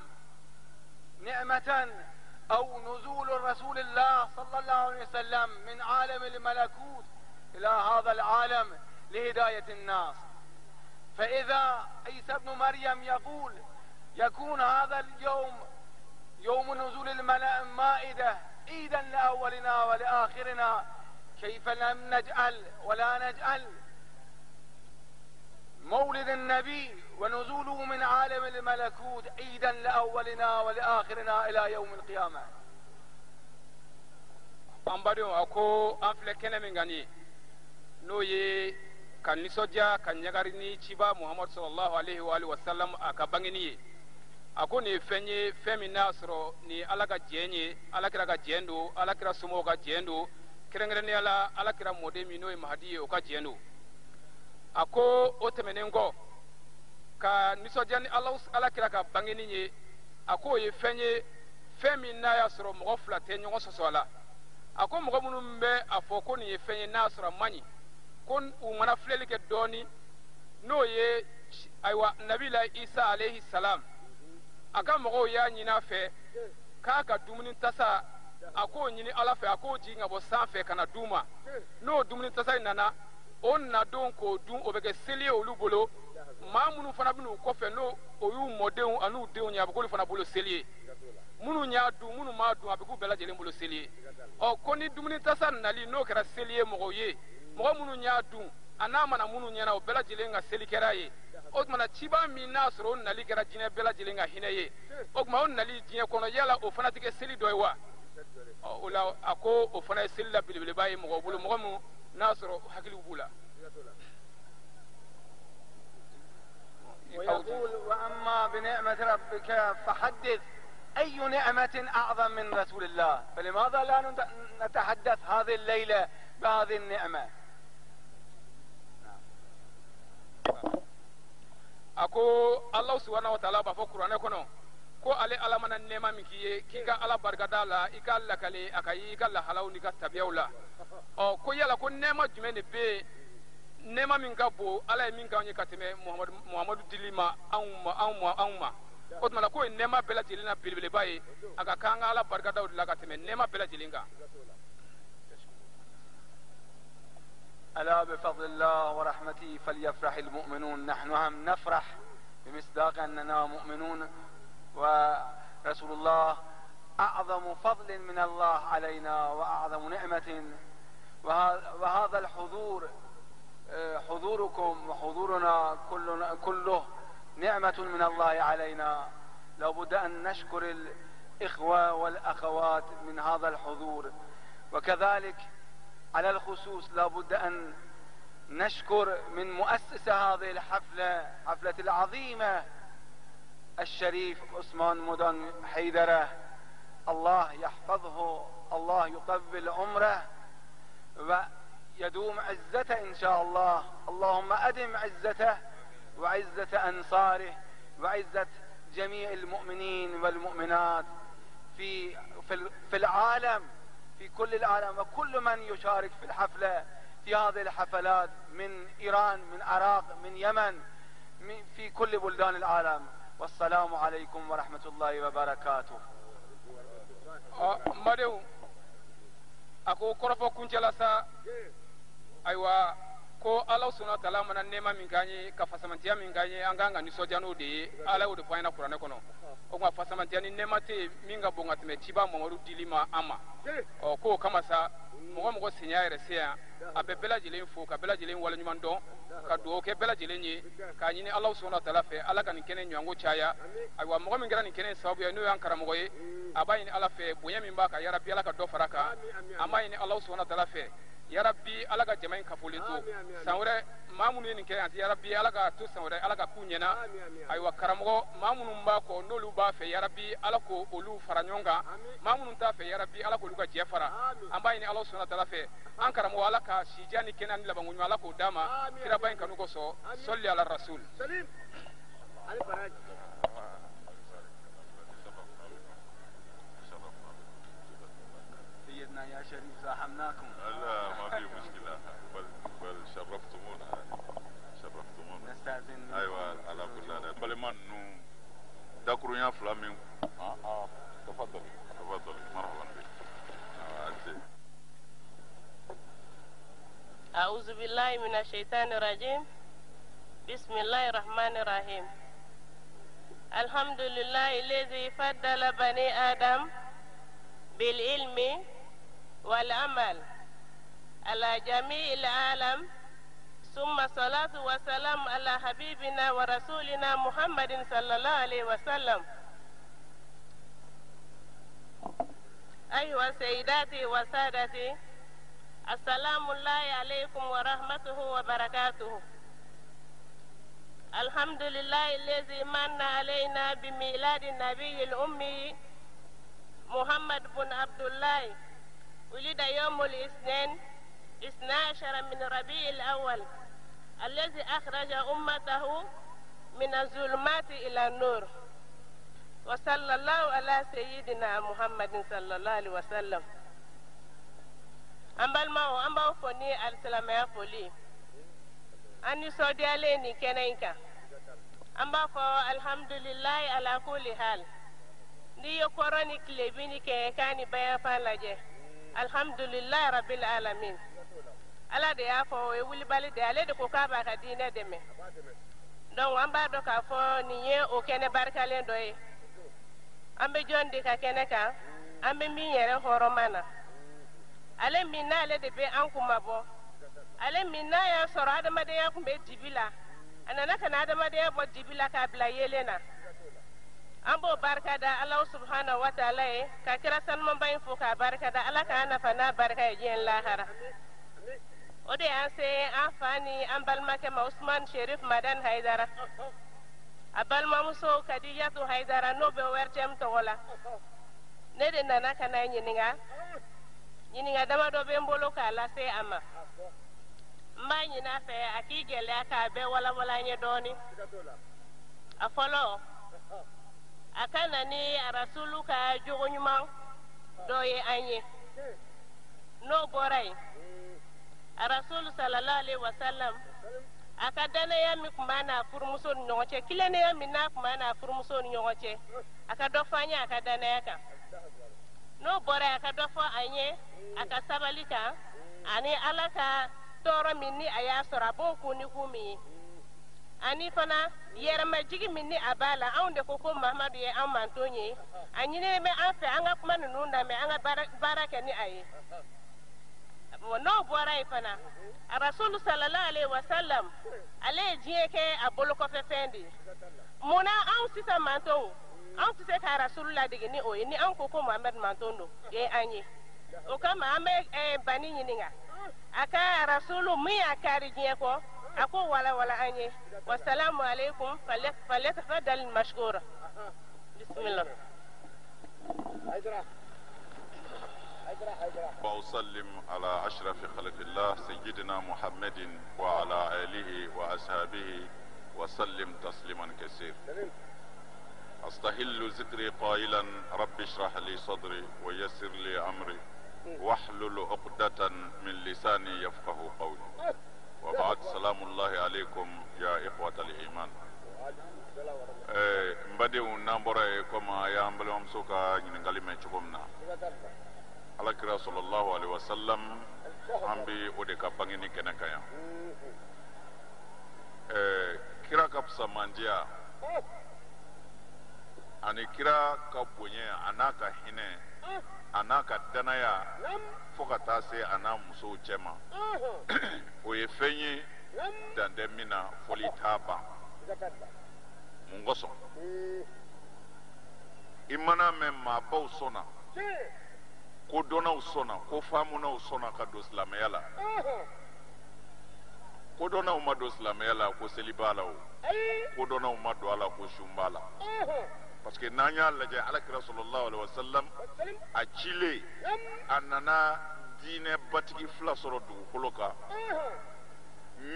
نعمة، أو نزول رسول الله صلى الله عليه وسلم من عالم الملكوت إلى هذا العالم لهداية الناس. فإذا عيسى ابن مريم يقول يكون هذا اليوم يوم نزول المائدة عيدا لأولنا ولآخرنا، كيف لم نجعل ولا نجعل مولد النبي ونزوله من عالم الملكوت عيدا لأولنا ولآخرنا إلى يوم القيامة. ambado ako afle kene mingani no ye kan nisoja kan nyagari ni chiba Muhammad sallallahu alaihi wa alihi wasallam akabangini ako ni fenye femi nasro ni alaka jenye alakira ga jendo alakira sumo ga jendo kirengere ni alakira modemi no mahdi o ka jendo ako otemenengo ka nisoja ni alakira ka bangini ni ako ye fenye femi na yasro mo flate nyongo sosola ako mo munum be afoko ni fenye nasra mani kon umana flelike doni no ye aywa nabila Isa alayhi salam aka mo ya nyina fe ka dumuni tasa ako nyini ala fe ako ji ngabo sanfe kana duma no dumuni tasa nana on na don ko dum obege selie olubolo mamunu fana binu ko fe no oyu modeu anu deun nya bokoli fana bolo selie munu nya du munu ma du abiku bela jele bolo selie o koni dumuni tasa nali no kera selie mo ye mo munu nya du anama na munu nya na o bela jele nga seli kera ye o mana chiba mi nasro nali kera jine bela jele nga hineye o ma on nali jine kono yala o fana tike seli doywa o la ako o fana seli la bilibile baye mo bolo mo mu nasro hakili bula. ويقول وأما بنعمة ربك فحدث، أي نعمة أعظم من رسول الله؟ فلماذا لا نتحدث هذه الليلة بهذه النعمة؟ ako Allah subhanahu wa ta'ala ba fo Qur'an kono ko ale alamana nema mikiye kika ala bargada la ikalla kale akayi ikalla halaw ni ka tabiyawla o ko yala ko nema jumene be nema min ka bo ala min ka onye kateme Muhammadu dilima anma o tuma ko nema bela jilina bilbile baye aga kanga ala bargada la kateme nema bela jilinga. ألا بفضل الله ورحمته فليفرح المؤمنون. نحن هم نفرح بمصداق أننا مؤمنون، ورسول الله أعظم فضل من الله علينا وأعظم نعمة. وهذا الحضور حضوركم وحضورنا كله نعمة من الله علينا. لابد أن نشكر الإخوة والأخوات من هذا الحضور، وكذلك على الخصوص لابد أن نشكر من مؤسس هذه الحفلة، حفلة العظيمة، الشريف عثمان مدن حيدرة. الله يحفظه، الله يطول عمره ويدوم عزته إن شاء الله. اللهم أدم عزته وعزة أنصاره وعزة جميع المؤمنين والمؤمنات في العالم، في كل العالم، وكل من يشارك في الحفلة في هذه الحفلات من إيران، من العراق، من يمن، في كل بلدان العالم. والسلام عليكم ورحمة الله وبركاته. مدو ako korofo kunjala sa aywa ko Allah subhanahu wa ta'ala mana nema min ganye ka fasamantiya min ganye anganga ni sojano de ala o de fayna qur'ana kono o ma fasamantiya ni nema te minga bonga teme tiba Muhammadu dilima ama o ko kama sa mo sinya yere sia abe bela jilen fo ka bela jilen wala nyuman don ka do ke bela jilen ni ka nyini Allah subhanahu wa ta'ala fe ala kan kene nyango chaya aywa mo min gran kene sababu ya no yankara mo ye abayini ala fe bonya min ba ka ya rabbi ala ka do faraka amayini Allah subhanahu wa ta'ala fe ya rabbi ala ka jamain kafulinto sanwre mamunu ni ke anti ya rabbi ala ka to sanwre ala ka kunyena aywa karamo mamunu ba ko nolu ba fe ya rabbi ala ko olu faranyonga mamunu ta fe ya rabbi ala ko luka jefara ambayini Allah subhanahu wa ta'ala fe an karamo ala ka shijani kenan labangunyo ala ko dama kira bayin kanu ko so salli ala rasul salim ali faraj. سيدنا يا شريف زاحمناكم. لا ما في مشكلة، بل شرفتمونا. nu dakurunya fila min tafadhali marhaban bik أعوذ بالله من الشيطان الرجيم بسم الله الرحمن الرحيم الحمد لله الذي فضل بني آدم بالعلم والعمل على جميع العالم ثم صلاة وسلام على حبيبنا ورسولنا محمد صلى الله عليه وسلم أيها سيداتي وسادتي السلام الله عليكم ورحمته وبركاته الحمد لله الذي من علينا بميلاد النبي الأمي محمد بن عبد الله ولد يوم الاثنين 12 من ربيع الأول الذي أخرج أمته من الظلمات إلى النور وصلى الله على سيدنا محمد صلى الله عليه وسلم أمبال فني السلام فولي أني سودي عليني كنينكا أمبا فو الحمد لله على كل حال ni yokoroni klebini ke kani baya falaje alhamdulillah rabbil alamin ala de afo e wuli bali de ale de ko ka ba ka dine de me donc amba do ka fo ni ye o kene barkalen do e ambe jondi ka kene ka ambe mi yere horomana ale minna ale de be an kuma bo ale minna ya soro adama de ya kumbe dibila anana kana adama de ya bo dibila ka bla yelena ambo barkada Allah subhanahu wa ta'ala e ka kira salman bayin fo ka barkada Allah ka ana fana barka yin lahara ode an se afani ambal make ma Usman Sherif Madan Haidara abal ma muso Khadijatu Haidara no be wertem to wala ne de nana kana nyininga dama do be mbolo ka la se ama mba nyina fe akigele aka be wala nye doni afolo akana ni rasulu ka jogo nyuma doye anye no boray rasul sallallahu alaihi wasallam akadana ya mi kumana furmuso nyoche kilene ya mina kumana furmuso nyoche akadofanya akadana yaka no boray akadofo anye akasabalika ani alaka toro minni ayasora boku ni kumi ani fana yerma jigi minni abala aunde koko Muhammadu ye an mantonye anyine me afa anga kuma nunda me anga baraka ni ayi no bora ifana rasul sallallahu alaihi wasallam ale jieke abolo ko fefendi mona an sisa manton an sisa ka rasulullah digi ni oyi ni an koko Muhammad mantondo ye anyi o kama ame bani nyininga aka rasulu mi akari jieko أكو ولا أني والسلام عليكم فليتفضل المشكورة بسم الله وأسلم على أشرف خلق الله سيدنا محمد وعلى آله وأصحابه وسلم تسليما كثير أستهل ذكري قائلا رب اشرح لي صدري ويسر لي أمري واحلل عقدة من لساني يفقه قولي وبعد سلام الله عليكم يا إخوة الإيمان mbadiu nambore koma ya ambalam soka nyingali me chukomna ala kira sallallahu alaihi wasallam ambi ode ka bangini kenakaya kira kapsa mandia ani kira ka bonye anaka hine anaka danaya foka tase ana muso chema o ye fenye dande mina foli taba mungoso imana me mabau sona ko dona usona ko famuna usona ka do islamiyala ko dona umado islamiyala ko selibala ko dona umado ala ko shumbala parce que nanya laje alakira sallallahu alaihi wasallam a chile anana dine batigi fla soro du koloka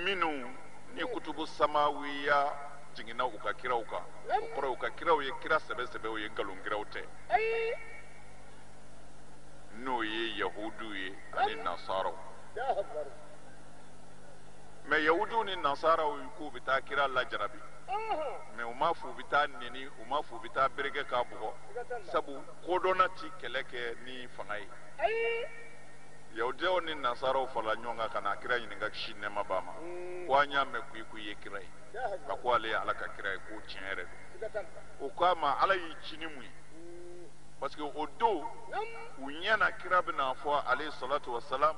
minu ni kutubu samawiya jingina uka kira uka ukoro uka kira uye kira sebe uye ngalungira ute no ye yahudu ye ani nasara me yahudu ni nasara uye ku bita kira la jarabi mais u m'a fɔ u bɛ taa neni u m'a fɔ u bɛ taa bereke k'a bugɔ sabu kodɔnna ti kɛlɛ kɛ ni fanga ye yahudiyaw ni nasaraw farala ɲɔgɔn kan ka na kira ɲininka kisi nɛɛma b'a ma ko an y'a mɛn k'i ye kira ye a ko ale ye ala ka kira ye ko tiɲɛ yɛrɛ don o k'a ma ala y'i ci ni mun ye parce que o don u ɲɛna kira bɛna fɔ alayhi salatu wasalam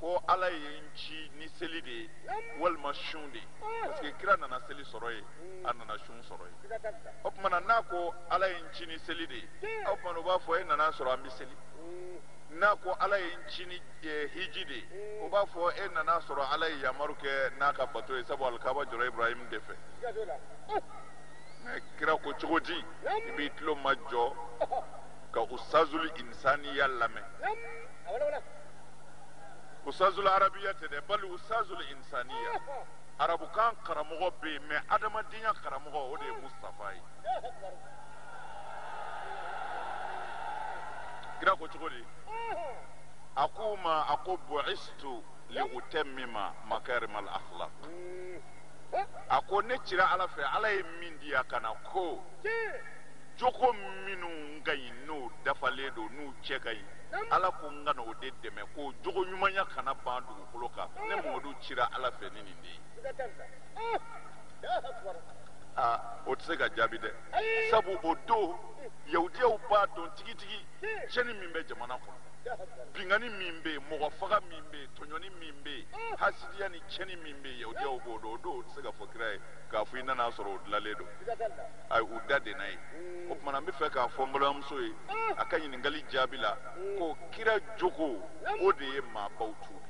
ko ala ye n ci ni seli de ye walima sun de ye parce que kira nana seli sɔrɔ ye a nana sun sɔrɔ ye o tuma na n'a ko ala ye n ci ni seli de ye o tuma na u b'a fɔ e nana sɔrɔ an bɛ seli n'a ko ala ye n ci ni hiji de ye o b'a fɔ e nana sɔrɔ ala ye yamaru kɛ n'a ka bato ye sabu alikaba jɔra ibrahim de fɛ mais kira ko cogo di i b'i tulo ma jɔ ka usazul insaniya lamɛn usazul arabiya tɛ dɛ bali usazul insaniya arabukan karamɔgɔ bɛ yen mais adamadenya karamɔgɔ o de ye mustafa ye kira ko cogo di a ko ma a ko bu'istu li utammima makarim al akhlaq a ko ne cira ala fɛ ala ye min di a kana ko jogo minnu ka ɲi n'o dafalen don n'u cɛ ka ɲi ala ko n kana o de dɛmɛ ko jogo ɲumanya kana ban dugukolo kan ne mamadu cira ala fɛ ni nin de ye o tɛ se ka jaabi dɛ sabu o don yahudiyaw b'a dɔn tigitigi cɛni min bɛ jamana kɔnɔ bingani min bɛ yen mɔgɔ faga min bɛ yen tɔɲɔni min bɛ yen hasidiya ni cɛni min bɛ yen yahudiyaw b'o dɔn o don o tɛ se ka fɔ kira ye k'a fɔ i nana sɔrɔ o dilanlen don ayi u da de n'a ye o tuma na n bɛ fɛ k'a fɔ n balimamuso ye a ka ɲininkali jaabi la ko kira jogo o de ye maabaw tuubi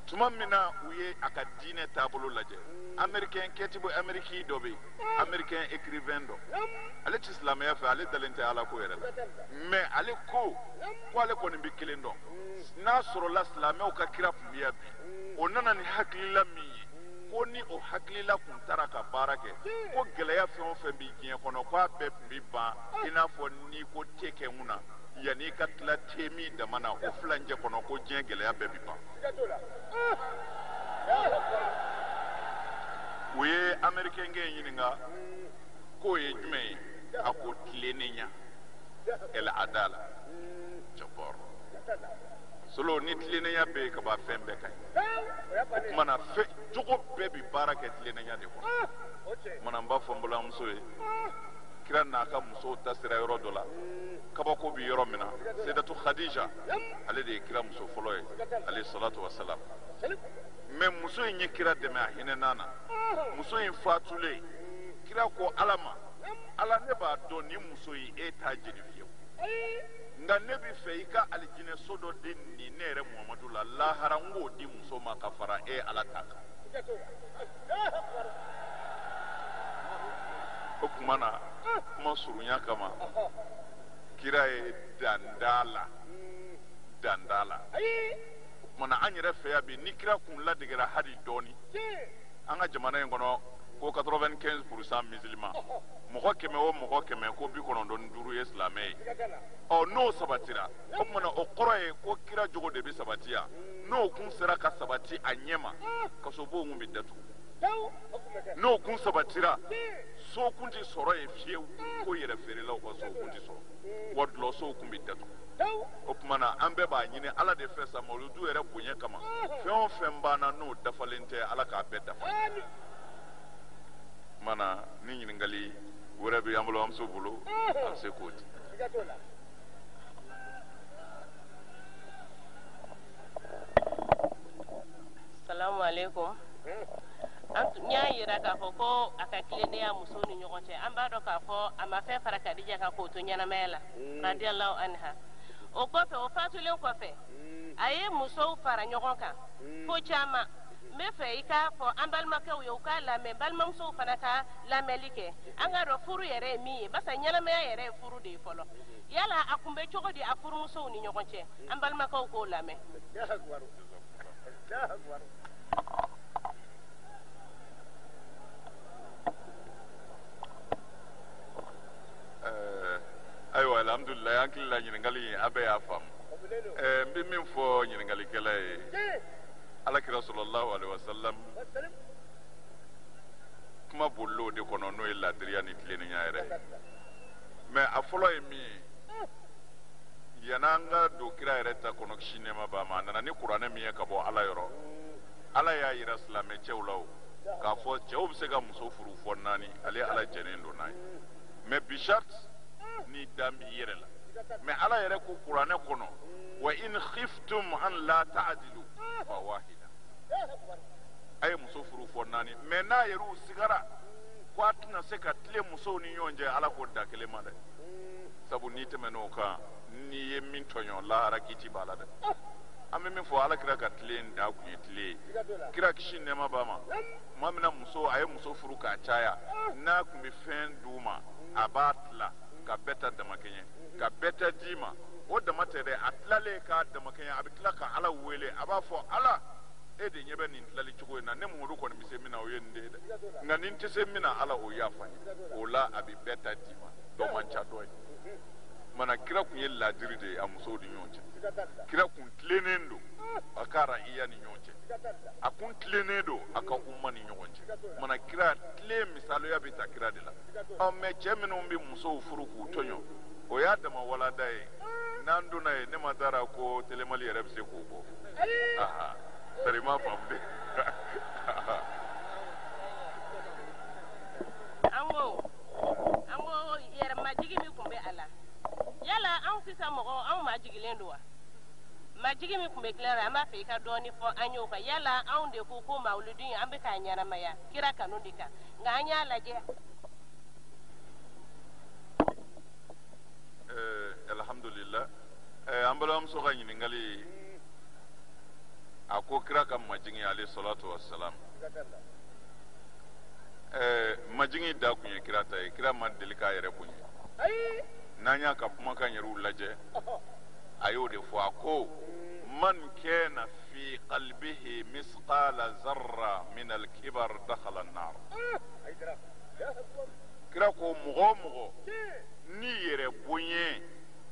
tuma min na u ye a ka diinɛ taabolo lajɛ américain kɛtibo américain dɔ bɛ yen américain écrivain dɔ ale tɛ silamɛya fɛ ale dalen tɛ ala ko yɛrɛ la mais ale ko ale kɔni bɛ kelen dɔn n'a sɔrɔla silamɛw ka kira tun bɛ yan bi o nana ni hakilila min ye ko ni o hakilila tun taara ka baara kɛ ko gɛlɛya fɛn o fɛn bɛ diɲɛ kɔnɔ k'a bɛɛ tun bɛ ban i n'a fɔ n'i ko te kɛ mun na yanni i ka tila te min dama na o filancɛ kɔnɔ ko diɲɛ gɛlɛya bɛɛ bɛ ban u ye américain kɛ ɲininka k'o ye jumɛn ye a ko tilennenya el adala jabbar solo ni tilennenya bɛ yen ka ban fɛn bɛɛ ka ɲi o tuma na jogo bɛɛ bɛ baara kɛ tilennenya de kɔnɔ o tuma na n b'a fɔ n balimamuso ye kira n'a ka musow ta sera yɔrɔ dɔ la kabako bɛ yɔrɔ min na sedatu khadija ale de ye kira muso fɔlɔ ye alayhi salatu wasalam mais muso in ye kira dɛmɛ a hinɛna na muso in fatulen kira ko ala ma ala ne b'a dɔn ni muso in e t'a jeni fiyewu nka ne bɛ fɛ i ka alijinɛ so dɔ di nin ne yɛrɛ muhamadu la lahara n k'o di muso ma ka fara e ala ta kan o tuma na kuma surunya kama kira ye dandala o tuma na an yɛrɛ fɛ yan bi ni kira kun ladegera hali dɔɔni an ka jamana in kɔnɔ ko 95% musulman mɔgɔ kɛmɛ o mɔgɔ kɛmɛ ko 95 ye silamɛ ye n'o sabatira o tuma na o kɔrɔ ye ko kira jogo de bɛ sabati yan n'o kun sera ka sabati a ɲɛ ma kasobow kun bɛ datugu n'o kun sabatira so kun tɛ sɔrɔ yen fiyewu ko yɛrɛ feerelaw ka so kun tɛ sɔrɔ wa dulɔsow kun bɛ datugu o tuma na an bɛɛ b'a ɲini ala de fɛ sa mawuludu yɛrɛ bonya kama fɛn o fɛn banna n'o dafalen tɛ ala k'a bɛɛ dafa mana ni ɲininkali wɛrɛ bɛ an balimamuso bolo a bɛ se k'o di. Salamu alaikum. An y'a yira k'a fɔ ko a ka tilennenya musow ni ɲɔgɔn cɛ an b'a dɔn k'a fɔ a ma fɛn fara Kadija kan k'o to ɲɛnamaya la radiyallahu anha o kɔfɛ o fatulen kɔfɛ a ye musow fara ɲɔgɔn kan ko caman n bɛ fɛ i k'a fɔ an balimakɛw ye u k'a lamɛn balimamusow fana ka lamɛnli kɛ an k'a dɔn furu yɛrɛ ye min ye barisa ɲɛnamaya yɛrɛ ye furu de ye fɔlɔ yala a kun bɛ cogo di a furumusow ni ɲɔgɔn cɛ an balimakɛw k'o lamɛn. ayiwa alhamdulilayi an hakili la ɲininkali a bɛɛ y'a faamu n bɛ min fɔ ɲininkalikɛla ye alakira sallallahu alaihi wasallam kuma bollo de kono no illa diriya ni tleninya yere me a folo e mi yananga do kira yere ta kono shinema ba ma nana ni qur'ana mi ka bo ala yoro ala ya yira islame chewlaw ka fo chew se ga muso furu fo nani ale ala jenen do nay me bishat ni dambi yere la me ala yere ko qur'ana kono wa in khiftum an la ta'dilu fa wahida ay muso furu fo nani me na yeru sigara ko atna se ka tle muso ni yonje ala ko da kele made sabu ni temeno ka ni yemin tonyo la harakiti balade amme min fo ala kira ka tle nda ku tle kira kishin ne ma bama mamina muso ay muso furu ka chaya na ku mi fen duma abatla ka beta da makenye ka beta dima o da matere atlale ka da makenye abitla ka ala wele aba fo ala ede nyebe ni tlali chugo na ne mu ko ni mise mina o yende na nin tese mina ala o yafani o la abi beta dima do mancha doy mana kira kun ye ladiri de amuso di nyonche kira kun tlenendo akara iya ni nyonche akun tlenedo aka umma ni nyonche mana kira tle misalo ya bita kira de la o me chemino mbi muso furu ku tonyo o ya dama wala dai nandu na ne madara ko telemali yere bse ko bo aha tari ma famde ango yere majigi mi kumbe ala yala an sisa mogo an majigilen do wa majigi mi kumbe clara ama fe ka doni fo anyo ka yala an de ko mauludin an be ka nyana maya kira kanu dika nga anya laje alhamdulillah ambalam so ganyi ngali ako kira kam majigi alayhi salatu wassalam majigi da kunye kira tay kira man delika yere kunye nanya ka kuma kan yaru laje ayo de fo ako man kana fi qalbihi misqala zarra min al-kibar dakhala an-nar kira ko mugo ni yere bonye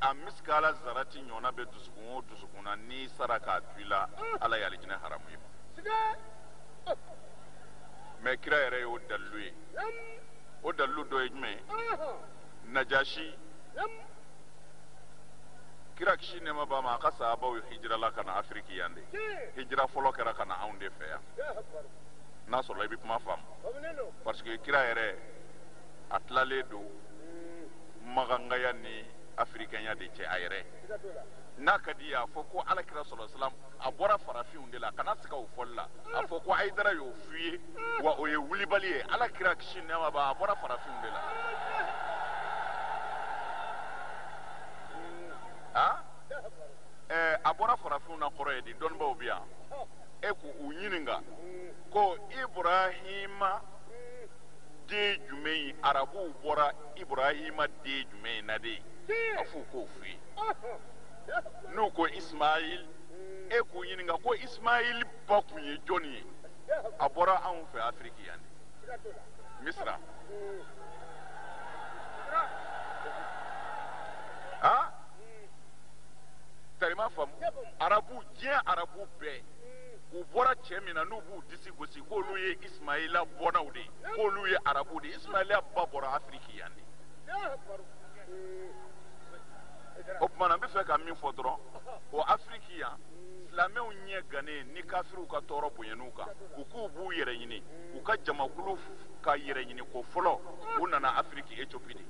a miskala zarati nyona be dusukuna ni saraka tuila ala ya aljina haramu yi me kira yere yo dallu o dallu do ejme najashi kira kishi ne ma ba ma ka sahaba hijra la kana afriki yande hijra folo kera kana aunde fe ya na so la bi kuma fam parce que kira yere atlale do maganga ya ni africain ya de che ayre na kadiya fo ko ala kira sallallahu alaihi wasallam abora farafi unde la kana sika o folla afo ko aidara yo fuye wa o ye wuli baliye ala kira kishi ne ma ba abora farafi unde la abora farafin na koro yedi don ba obiya ku unyininga ko ibrahima de jumei arabu bora ibrahima de jumei na de afu ko fi no ko ismail ku unyininga ko ismail ba ku ye joni abora an fe afrikian misra tarima fam arabu jien arabu be u bora chemina no bu disi gosi ko lu ye ismaila bona ude ko lu ye arabu de ismaila ba bora afriki yandi o mana be fe ka min fodro o afriki ya islamé o nye gane ni kafiru ka toro bonyenuka ku bu yere nyini u ka jamakulu ka yere nyini ko folo unana afriki ethiopie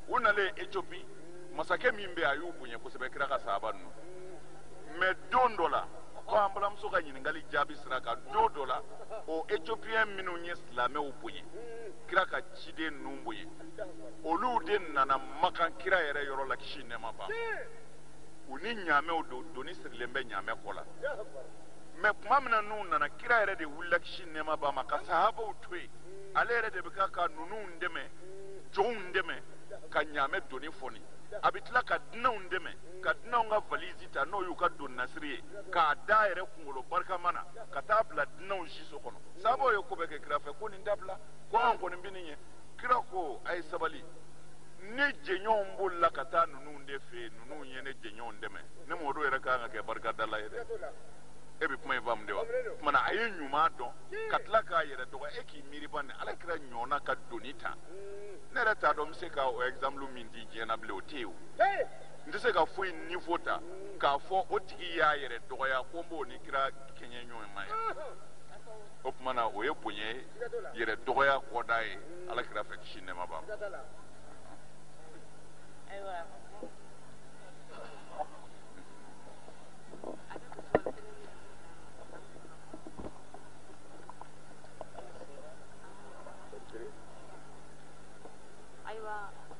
unale ethiopie masake mimbe ayubu nye kusebe kira ka sahaba nu me dondola ko ambala msoka nyini ngali jabi siraka dodola o ethiopian minu nye islamé o bunye kira ka chide numbuye olu de nana makan kira yere yoro la kishi ne maba uni nyame o do ni sirlembe nyame kola me kuma mina nu nana kira yere de wulla kishi ne maba maka sahaba o twe ale yere de bika ka nunu ndeme joun ndeme ka nyame doni foni abitla ka dinaw ndeme ka dinaw nga valise ta no yu ka don nasriye ka daire kungolo barka mana ka tabla dinaw jiso kono sabo yo ko be ke grafe ko ni ndabla ko an ko ni bininye kira ko ay sabali ne jenyon mbulla ka ta nunu nde fe nunu yene jenyon ndeme ne modo yere ka nga ke barka dala yede e bɛ kuma in faamu de wa kumana a ye ɲuman dɔn ka tila k'a yɛrɛ dɔgɔ e k'i miiri ba ni ala kira ɲɔgɔnna ka doni ta ne yɛrɛ t'a dɔn n bɛ se ka o exemple min di diɲɛ na bilen o tɛ yen o n tɛ se ka foyi niveau ta k'a fɔ o tigi y'a yɛrɛ dɔgɔya ko n b'o ni kira kɛɲɛ ɲɔgɔn ma ye o tuma na o ye bonya ye yɛrɛ dɔgɔya kɔda ye ala kira fɛ kisi nɛɛma b'a ma.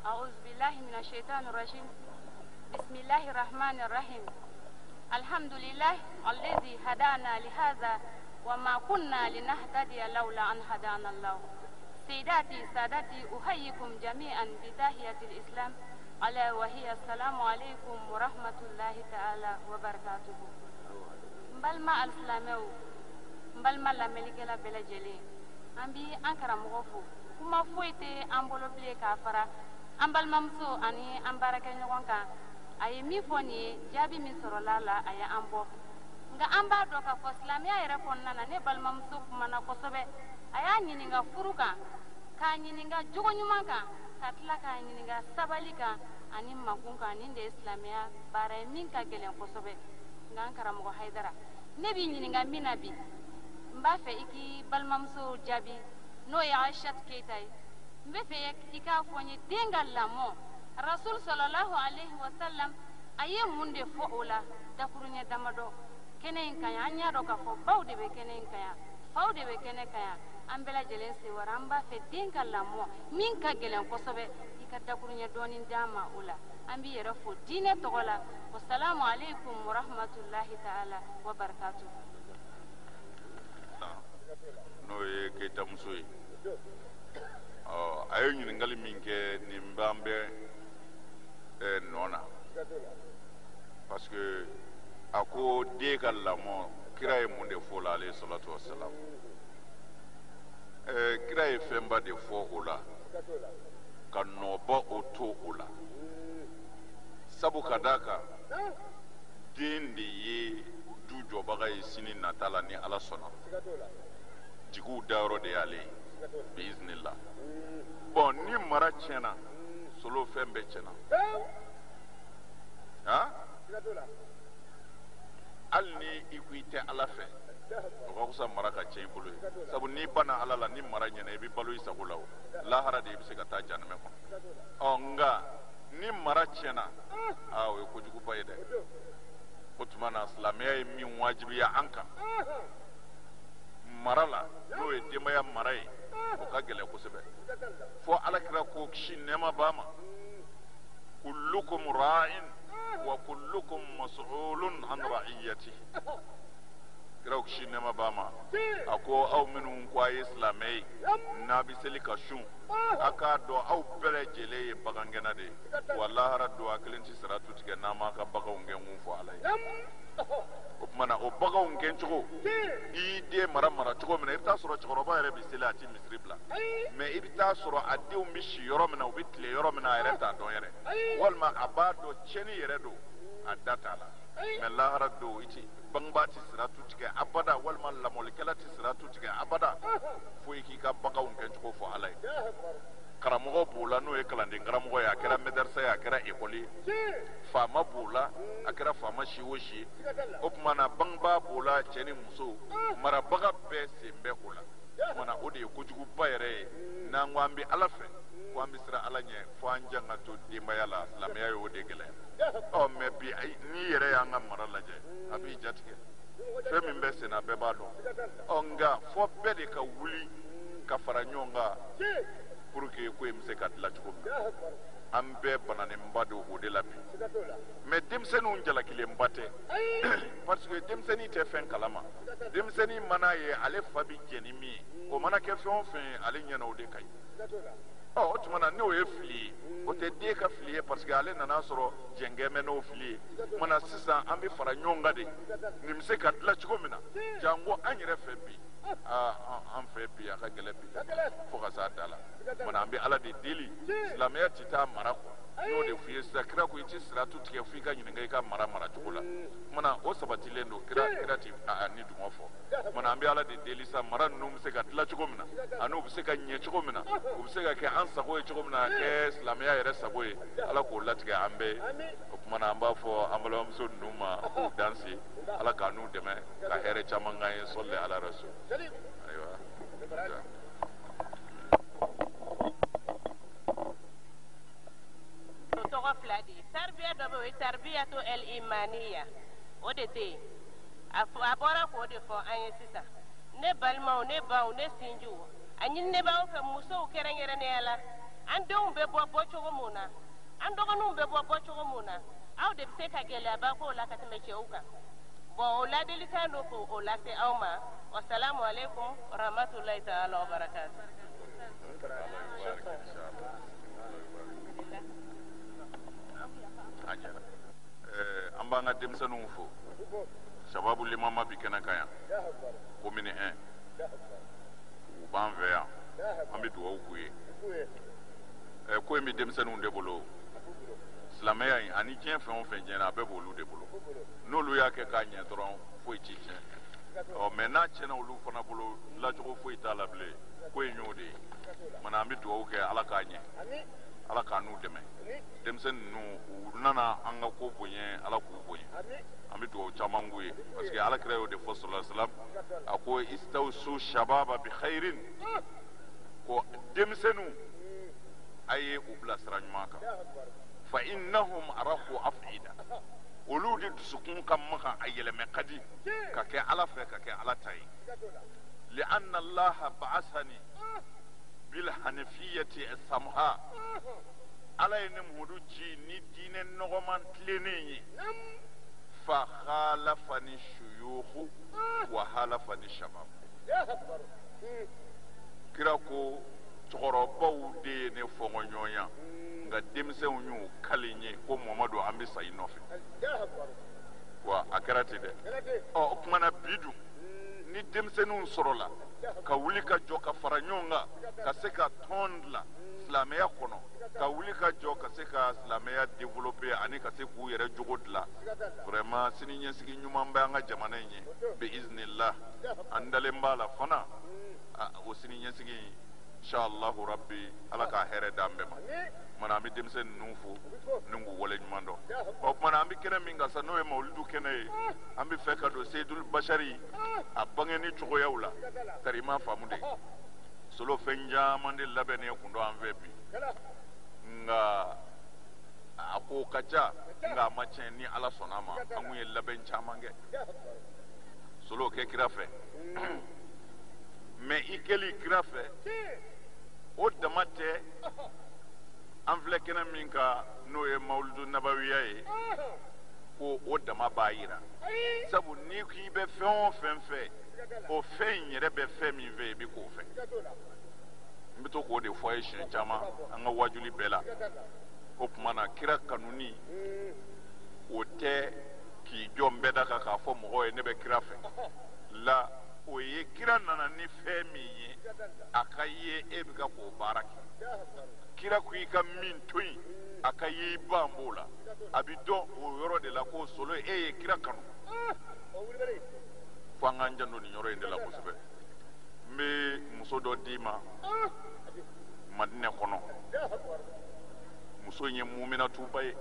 أعوذ بالله من الشيطان الرجيم بسم الله الرحمن الرحيم الحمد لله الذي هدانا لهذا وما كنا لنهتدي لولا أن هدانا الله سيداتي سادتي أحييكم جميعا بتحية الإسلام ألا وهي السلام عليكم ورحمة الله تعالى وبركاته مبالما الإسلامي مبالما لملكة بلجلي أمبي أنكر مغفو كما فويتي أمبولو بلي كافرة an balimamuso ani an baarakɛ ɲɔgɔn kan a ye min fɔ nin ye jaabi min sɔrɔla la a ye an bɔ nka an b'a dɔn k'a fɔ silamɛya yɛrɛ kɔnɔna na ne balimamuso kumana kosɛbɛ a y'a ɲininka furu kan k'a ɲininka jogo ɲuman kan ka tila k'a ɲininka sabali kan ani makun kan nin de ye silamɛya baara ye min ka gɛlɛn kosɛbɛ nka an karamɔgɔ hayidara ne b'i ɲininka min na bi n b'a fɛ i k'i balimamuso jaabi n'o ye aishatu keyita ye n bɛ fɛ i k'a fɔ n ye den ka lamɔ rasul sallallahu alaihi wasallam a ye mun de fɔ o la dakuruɲɛ damadɔ kɛnɛ in kan yan an y'a dɔn k'a fɔ baw de bɛ kɛnɛ in kan yan faw de bɛ kɛnɛ kan yan an bɛɛ lajɛlen sewara an b'a fɛ den ka lamɔ min ka gɛlɛn kosɛbɛ i ka dakuruɲɛ dɔɔni d'an ma o la an b'i yɛrɛ fo diinɛ tɔgɔ la wasalamu alaikum warahmatulahi taala wa barakatuh. n'o ye Keyita muso ye a ye ɲininkali min kɛ nin b'an bɛɛ nɔ na parce que a ko den ka lamɔ kira ye mun de fɔ la alayhi salatu wasalam kira ye fɛnba de fɔ o la ka nɔbɔ o to o la sabu ka d'a kan den de ye du jɔbaga ye sini nata la ni ala sɔnna jigiw dayɔrɔ de y'ale ye biiznillah bon ni mara tiɲɛna solo fɛn bɛɛ tiɲɛna hali ni i ko i tɛ ala fɛ o ka fisa mara ka tiɲɛ i bolo ye sabu n'i banna ala la ni mara ɲɛna i bɛ balo i sago la o lahara de i bɛ se ka taa janɛmɛ kɔnɔ nka ni mara tiɲɛna o ye kojuguba ye dɛ o tuma na silamɛya ye min wajibiya an kan mara la n'o ye denbaya mara ye o ka gɛlɛn kosɛbɛ fɔ alakira ko kisi nɛɛma b'a ma kullukum ra'in wa kullukum mas'ulun an ra'iyatihi kira kisi nɛɛma b'a ma a ko aw minnu ko a ye silamɛ ye n'a bɛ seli ka sun a k'a dɔn aw bɛɛ lajɛlen ye bagangɛnna de ye wa lahara don a kelen tɛ sara tu tigɛ n'a m'a ka baganw gɛn kun fɔ ala ye o tuma na o baganw gɛn cogo i den mara cogo min na i bɛ taa sɔrɔ cɛkɔrɔba yɛrɛ bɛ seli a tɛ misiri bila mɛ i bɛ taa sɔrɔ a denw bɛ si yɔrɔ min na u bɛ tile yɔrɔ min na a yɛrɛ t'a dɔn yɛrɛ walima a b'a dɔn tiɲɛni yɛrɛ don a da t'a la mɛ lahara don i tɛ bangebaa tɛ sira tu tigɛ abada walima lamɔlikɛla tɛ sira tu tigɛ abada fo i k'i ka baganw gɛn cogo fɔ ala ye karamɔgɔ b'o la n'o ye kalanden karamɔgɔ ye a kɛra mɛdɛrɛsa ye a kɛra ekɔli ye faama b'o la a kɛra faama si o si ye o tuma na bangebaa b'o la cɛ ni muso marabaga bɛɛ sen bɛ o la o tuma na o de ye kojuguba yɛrɛ ye n'an ko an bɛ ala fɛ ko an bɛ siran ala ɲɛ fo an jan ka to denbaya la silamɛya ye o de gɛlɛya mɛ bi n'i yɛrɛ y'an ka mara lajɛ a b'i jatigɛ fɛn min bɛ sen na bɛɛ b'a dɔn nka fɔ bɛɛ de ka wuli ka fara ɲɔgɔn kan pour que ko in bɛ se ka dilan cogo min na an bɛɛ bananenba de o de la bi mɛ denmisɛnninw jalakilenba tɛ parce que denmisɛnnin tɛ fɛn kalama denmisɛnnin mana ye ale fa bɛ jɛ ni min ye o mana kɛ fɛn o fɛn ye ale ɲɛna o de ka ɲi o tuma na n'o ye fili ye o tɛ den ka fili ye parce que ale nana sɔrɔ jɛngɛ mɛ n'o fili ye o tuma na sisan an bɛ fara ɲɔgɔn kan de nin bɛ se ka dilan cogo min na janko an yɛrɛ fɛ bi an fɛ bi a ka gɛlɛn bi fo ka s'a da la o tuma na an bɛ ala de deli silamɛya tɛ taa mara kɔ n'o de f'i ye sisan kira ko i ti sira tu tigɛ f'i ka ɲininka i ka mara cogo la mana o sabatilen don kira ti ni dungɔ fɔ mana an bɛ ala de deli sa mara ninnu bɛ se ka dilan cogo min na ani u bɛ se ka ɲɛ cogo min na u bɛ se ka kɛ an sago ye cogo min na kɛ silamɛya yɛrɛ sago ye ala k'o latigɛ an bɛɛ o kumana an b'a fɔ an balimamuso ninnu ma k'u danse ala k'a n'u dɛmɛ ka hɛrɛ caman k'an ye sɔli ala rasul ayiwa tɔgɔ fila de tarbiya dɔ bɛ o ye tarbiyatu el imaniya o de tɛ yen a bɔra k'o de fɔ an ye sisan ne balimaw ne baw ne sinjiw a ɲini ne b'aw fɛ musow kɛrɛnkɛrɛnnenya la an denw bɛ bɔ cogo min na an dɔgɔninw bɛ bɔ cogo min na aw de bɛ se ka gɛlɛyaba k'o la ka tɛmɛ cɛw kan bon o ladilikan don k'o lase aw ma wasalamu aleykum warahmatulahi taala wa barakatuh. an b'an ka denmisɛnninw fo sababu limama bi kɛnɛ kan yan komini 1 u b'an fɛ yan an bɛ dugawu k'u ye ko in bɛ denmisɛnninw de bolo silamɛya in ani diɲɛ fɛn o fɛn diɲɛna a bɛɛ b'olu de bolo n'olu y'a kɛ k'a ɲɛ dɔrɔn foyi ti tiɲɛ mɛ n'a tiɲɛna olu fana bolo dilancogo foyi t'a la bilen ko in y'o de ye mana an bɛ dugawu kɛ ala k'a ɲɛ ala k'a n'u dɛmɛ denmisɛnnin ninnu u nana an ka ko bonya ala k'u bonya an bɛ dugawu caman k'u ye parce que ala kira y'o de fɔ sallallahu alaihi wasallam a ko istawsu shababa bi khairin ko denmisɛnninw a ye u bila sira ɲuman kan fa innahum arahu afida olu de dusukun ka makan a yɛlɛmɛ ka di ka kɛ ala fɛ ka kɛ ala ta ye li'anna allaha ba'athani bil hanifiyati samha ala ye ne mudu ci ni diinɛ nɔgɔman tilennen ye fa khalafani shuyukhu wa halafani shabab kira ko cɛkɔrɔbaw de ye ne fɔŋɔɲɔgɔnya nka denmisɛnw y'u kali n ye ko mamadu an bɛ sa i nɔfɛ wa a kɛra ten dɛ o kumana bi dun ni denmisɛnninw sɔrɔla ka wuli ka jɔ ka fara ɲɔgɔn kan ka se ka tɔn dilan silamɛya kɔnɔ ka wuli ka jɔ ka se ka silamɛya développer ani ka se k'u yɛrɛ jogo dilan vraiment sini ɲɛsigi ɲuman bɛ an ka jamana in ye bi iznillah an dalen b'a la fana o sini ɲɛsigi inshallahu rabbi ala ka hɛrɛ d'an bɛɛ ma mana an bɛ denmisɛnnin ninnu fo ni k'u wale ɲuman dɔn o kumana an bɛ kɛnɛ min kan sa n'o ye mawulidu kɛnɛ ye an bɛ fɛ ka don seyidul bashari a bangeni cogoyaw la kari i m'a faamu de solo fɛn caman de labɛnnen kun don an fɛ bi nka a ko ka ca nka a ma tiɲɛ ni ala sɔnna a ma an kun ye labɛn caman kɛ solo kɛ kira fɛ mɛ i kɛli kira fɛ o dama tɛ an filɛ kɛnɛ min kan n'o ye mawulidu nabawiya ye ko o dama b'a yira sabu n'i k'i bɛ fɛn o fɛn fɛ o fɛn in yɛrɛ bɛ fɛn min fɛ i bɛ k'o fɛ n bɛ to k'o de fɔ a ye siɲɛ caman an ka wajuli bɛɛ la o tuma na kira kanuni o tɛ k'i jɔ n bɛɛ da kan k'a fɔ mɔgɔw ye ne bɛ kira fɛ la o ye kira nana ni fɛn min ye a ka ye e bɛ ka k'o baara kɛ kira ko i ka min to yen a ka ye i ban b'o la a bɛ dɔn o yɔrɔ de la ko solo e ye kira kanu fo an k'an janto nin yɔrɔ in de la kosɛbɛ n bɛ muso dɔ d'i ma madinɛ kɔnɔ muso in ye muminatuba ye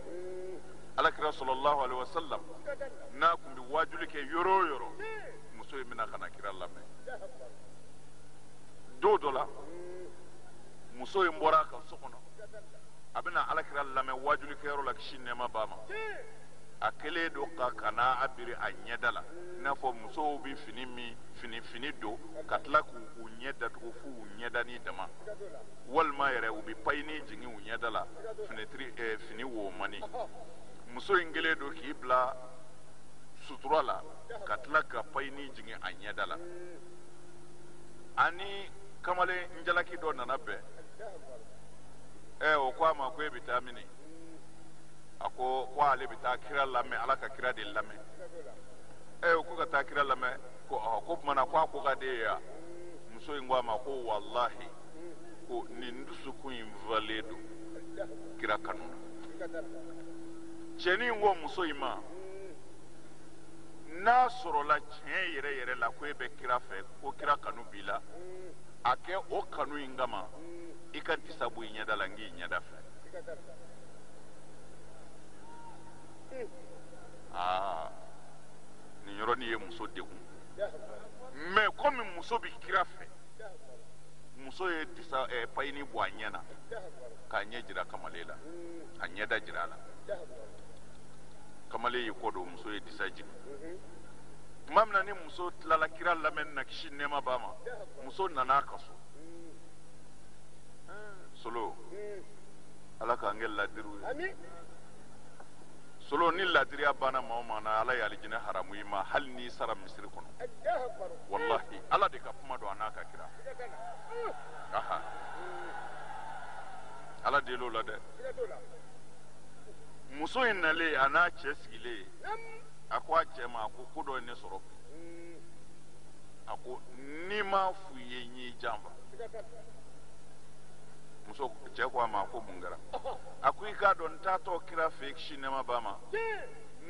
alakira sallallahu alaihi wasallam n'a tun bɛ wajuli kɛ yɔrɔ o yɔrɔ muso in bɛna ka na kira lamɛn don dɔ la muso in bɔra a ka so kɔnɔ a bɛna alakira lamɛn wajuli kɛyɔrɔ la kisi nɛɛma b'a ma a kɛlen don ka kana a biri a ɲɛda la i n'a fɔ musow bɛ fini don ka tila k'u ɲɛ datugu f'u ɲɛda ni dama walima yɛrɛ u bɛ payini jigin u ɲɛda la fini womani muso in kɛlen don k'i bila sutura la ka tila ka payini jigin a ɲɛda la ani kamalen njalaki dɔ nana bɛn o ko a ma ko e bɛ taa mini a ko ale bɛ taa kira lamɛn ala ka kira de lamɛn ko ka taa kira lamɛn ko tumana ko a ko ka di e ye ya muso in ko a ma ko walahi ko nin dusukun in valen don kira kanu na cɛnin ko muso in ma n'a sɔrɔla tiɲɛ yɛrɛ yɛrɛ la ko e bɛ kira fɛ ko kira kanu b'i la a kɛ o kanu in kama i ka disa bɔ i ɲɛda la n k'i ɲɛda fɛ nin yɔrɔnin ye muso degun mais komi muso bɛ kira fɛ muso ye disa payini bɔ a ɲɛ na k'a ɲɛ jira kamalen la a ɲɛda jira a la kamalen y'i kɔ don muso ye disa jigin tuma min na ni muso tilala kira lamɛnni na kisi nɛɛma b'a ma muso nana a ka so solo ala k'an kɛ ladiriw ye solo ni ladiriya banna maa o maa na ala ye alijinɛ haramu i ma hali n'i sara misiri kɔnɔ wallahi ala de ka kuma don a n'a ka kira ala del'o la dɛ muso in nalen a n'a cɛ sigilen a ko a cɛ ma a ko ko dɔ ye ne sɔrɔ a ko n'i m'a f'u ye n y'i janfa muso cɛ ko a ma a ko mun kɛra a ko i k'a dɔn n taatɔ kira fɛ kisi nɛɛma b'a ma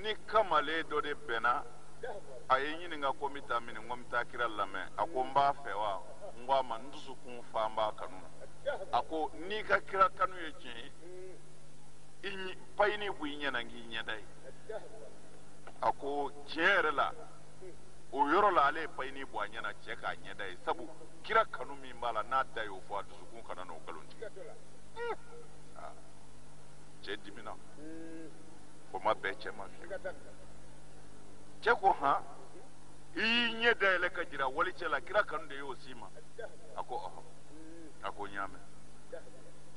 ni kamalen dɔ de bɛnna a ye n ɲininka ko n bɛ taa min ko n bɛ taa kira lamɛn a ko n b'a fɛ wa n ko a ma n dusukun fa n b'a kanu a ko n'i ka kira kanu ye tiɲɛ ye payini bɔ i ɲɛ na n k'i ɲɛda ye a ko tiɲɛ yɛrɛ la o yɔrɔ la ale ye payini bɔ a ɲɛ na cɛ k'a ɲɛda ye sabu kira kanu min b'a la n'a da y'o fɔ a dusukun kana n'o nkalon tigɛ cɛ dimina o ma bɛɛ cɛ ma fiye cɛ ko han i y'i ɲɛ dayɛlɛ ka jira walicɛ la kira kanu de y'o s'i ma a ko ɔhɔ a ko n y'a mɛn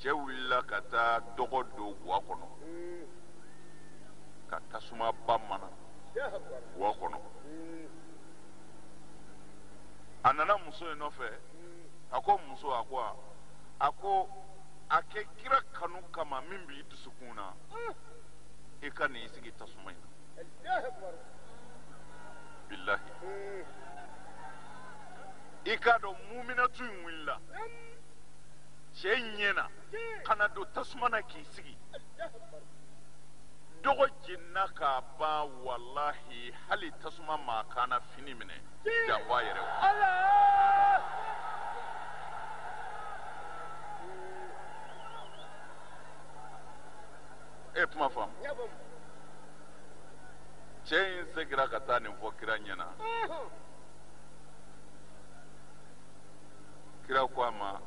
cɛ wulila ka taa dɔgɔ don guwa kɔnɔ ka tasuma ba mana guwa kɔnɔ a nana muso in nɔfɛ a ko muso a ko a kɛ kira kanu kama min b'i dusukun na i ka n'i sigi tasuma in na bilahi i k'a dɔn muminatu in wulila cɛ ɲɛna ka na don tasuma na k'i sigi dɔgɔ jenina k'a ban walahi hali tasuma maa kana fini minɛ janfa yɛrɛ e kuma faamu cɛ in segira ka taa nin fɔ kira ɲɛna kira ko a ma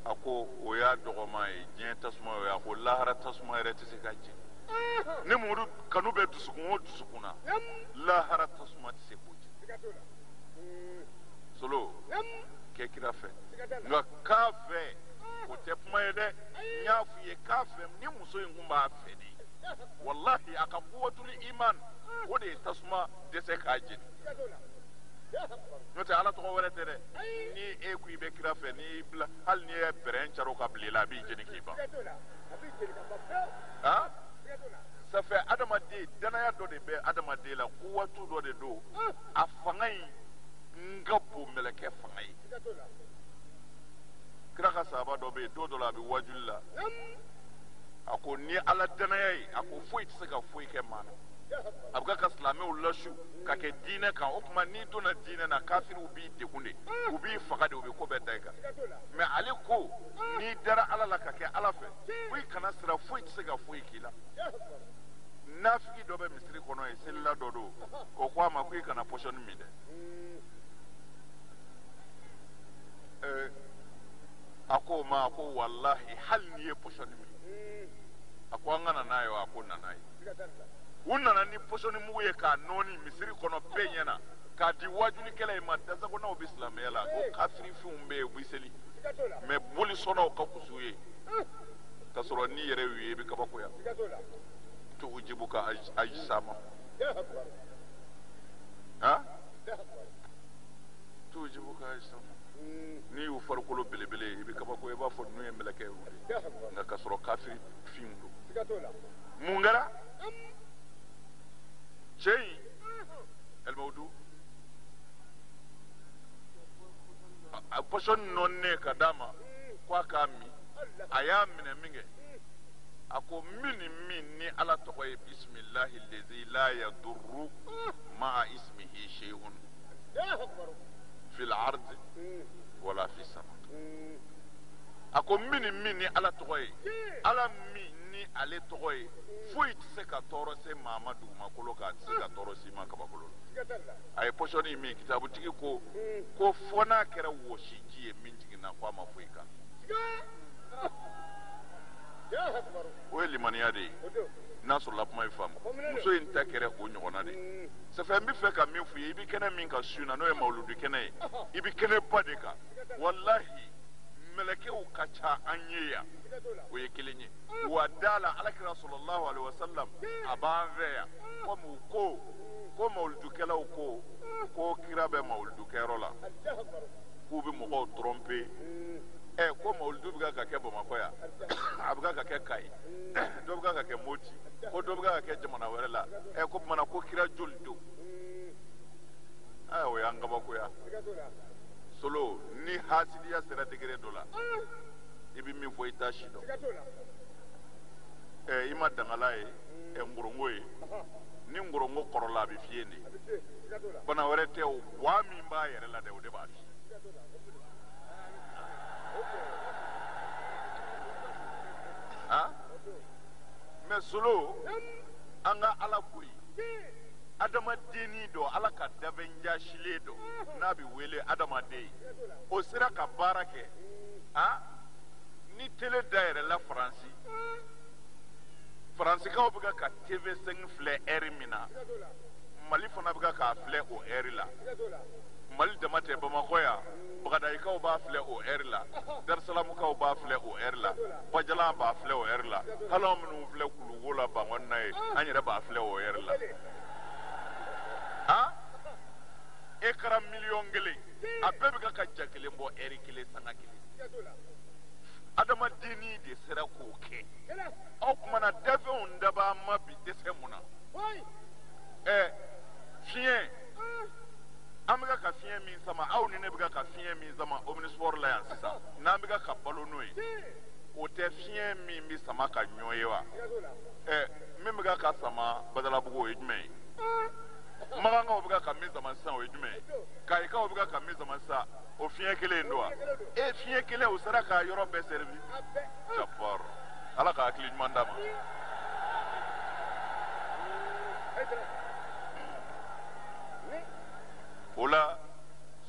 a ko o y'a dɔgɔma ye diɲɛ tasuma ye a ko lahara tasuma yɛrɛ tɛ se ka jeni ni muru kanu bɛ dusukun o dusukun na lahara tasuma tɛ se k'o jeni solo kɛ kira fɛ nka k'a fɛ o tɛ kuma ye dɛ n y'a f'i ye k'a fɛ ni muso in kun b'a fɛ de wallahi a ka kuwatul iman o de ye tasuma dɛsɛ k'a jeni n'o tɛ ala tɔgɔ wɛrɛ tɛ dɛ ni e ko i bɛ kira fɛ ni bila hali ni ye bɛrɛn caro ka bila i la a b'i jeni k'i ban safɛ adamaden danaya dɔ de bɛ adamaden la kuwatu dɔ de don a fanga in ka bon mɛlɛkɛ fanga ye kira ka sahaba dɔ bɛ yen don dɔ la a bɛ wajuli la a ko ni ala danaya ye a ko foyi tɛ se ka foyi kɛ maa na a bɛ ka silamɛw lasu ka kɛ diinɛ kan o tuma n'i donna diinɛ na kafiriw b'i degun de u b'i faga de u bɛ ko bɛɛ da i kan mɛ ale ko n'i dara ala la ka kɛ ala fɛ foyi kana sira foyi tɛ se ka foyi k'i la nafigi dɔ bɛ misiri kɔnɔ yen selila dɔ don o ko a ma ko i kana pɔsɔni min dɛ a ko o ma a ko walahi hali n'i ye pɔsɔni min a ko an kana n'a ye wa a ko nana ye u nana ni pɔsɔni mugu ye k'a nɔɔni misiri kɔnɔ bɛɛ ɲɛna k'a di wajulikɛla ye ma dasagonaw bɛ silamɛya la ko kafirifinw bɛ yen u bɛ seli mɛ bolisɔnnaw ka kusu ye k'a sɔrɔ n'i yɛrɛ y'u ye i bɛ kabakoya tujibu ka ajisama tujibu ka ajisama n'i y'u farikolo belebele ye i bɛ kabakoya i b'a fɔ ninnu ye mɛlɛkɛ ye nka k'a sɔrɔ kafirifinw don mun kɛra cɛ in alimawudu a pɔsɔni nɔnnen ka d'a ma ko a k'a min a y'a minɛ min kɛ ako min ni ala tɔgɔ ye bisimilahi lezi la yadurru ma'a ismihi shay'un fil ardi wala fi sama. Ako min ni ala tɔgɔ ye ala min ni ale tɔgɔ ye foyi tɛ se ka tɔɔrɔ se maa ma dugumakolo kan a tɛ se ka tɔɔrɔ se ma kabakolo la. A ye pɔsɔni min kitabutigi ko fɔ n'a kɛra wɔsi ji ye min jiginna ko a ma foyi kan. O ye limaniya de ye n'a sɔrɔla kuma ye faamu. Muso in ta kɛra o ɲɔgɔnna de ye. Safɛ n bɛ fɛ ka min f'i ye i bɛ kɛnɛ min kan su in na n'o ye mawuludi kɛnɛ ye i bɛ kɛnɛ ba de kan walahi mɛlɛkɛw ka ca an ye yan o ye kelen ye wa da la alakira sallallahu alaihi wasallam a b'an fɛ yan komi ko mawuludukɛlaw ko kira bɛ mawuludukɛyɔrɔ la k'u bɛ mɔgɔw tromper ko mawuludu bɛ ka kɛ bamakɔ yan a bɛ ka kɛ kayi dɔ bɛ ka kɛ moti ko dɔ bɛ ka kɛ jamana wɛrɛ la ko tumana ko kira joli don o y'an kabakoya solo ni hasidiya sera degré dɔ la i bɛ min fɔ i t'a si dɔn i ma dangala ye ngorongo ye ni ngorongo kɔrɔla a bɛ fiyɛ de bana wɛrɛ tɛ o wa min b'a yɛrɛ la dɛ o de b'a fiyɛ. Mais solo an ka ala koyi adamadenni dɔ ala ka dabɛnjasilen dɔ n'a bɛ wele adamaden o sera ka baara kɛ ni télé dayɛlɛla faransikaw bɛ ka TV5 filɛ heure min na mali fana bɛ k'a filɛ o heure la mali dama tɛ bamakɔ yan bagadayikaw b'a filɛ o heure la darisalamukaw b'a filɛ o heure la bajalan b'a filɛ o heure la hali anw minnu filɛ kuluwo la bangɔnina ye an yɛrɛ b'a filɛ o heure la ekara miliyɔn kelen a bɛɛ bɛ ka ja kelen bɔ heure kelen sanga kelen adamadenni de sera k'o kɛ aw kumana dafɛnw daba ma bi dɛsɛ mun na fiɲɛ an bɛ ka fiɲɛ min sama aw ni ne bɛ ka fiɲɛ min sama omnisport la yan sisan n'an bɛ ka balo n'o ye o tɛ fiɲɛ min bɛ sama ka ɲɔ ye wa min bɛ ka sama badalabugu o ye jumɛn ye magankaw bɛ ka min sama sisan o ye jumɛn ye kayikaw bɛ ka min sama sisan o fiɲɛ kelen don wa fiɲɛ kelen o sera ka yɔrɔ bɛɛ servi jafar ala ka hakili ɲuman d'a ma. O la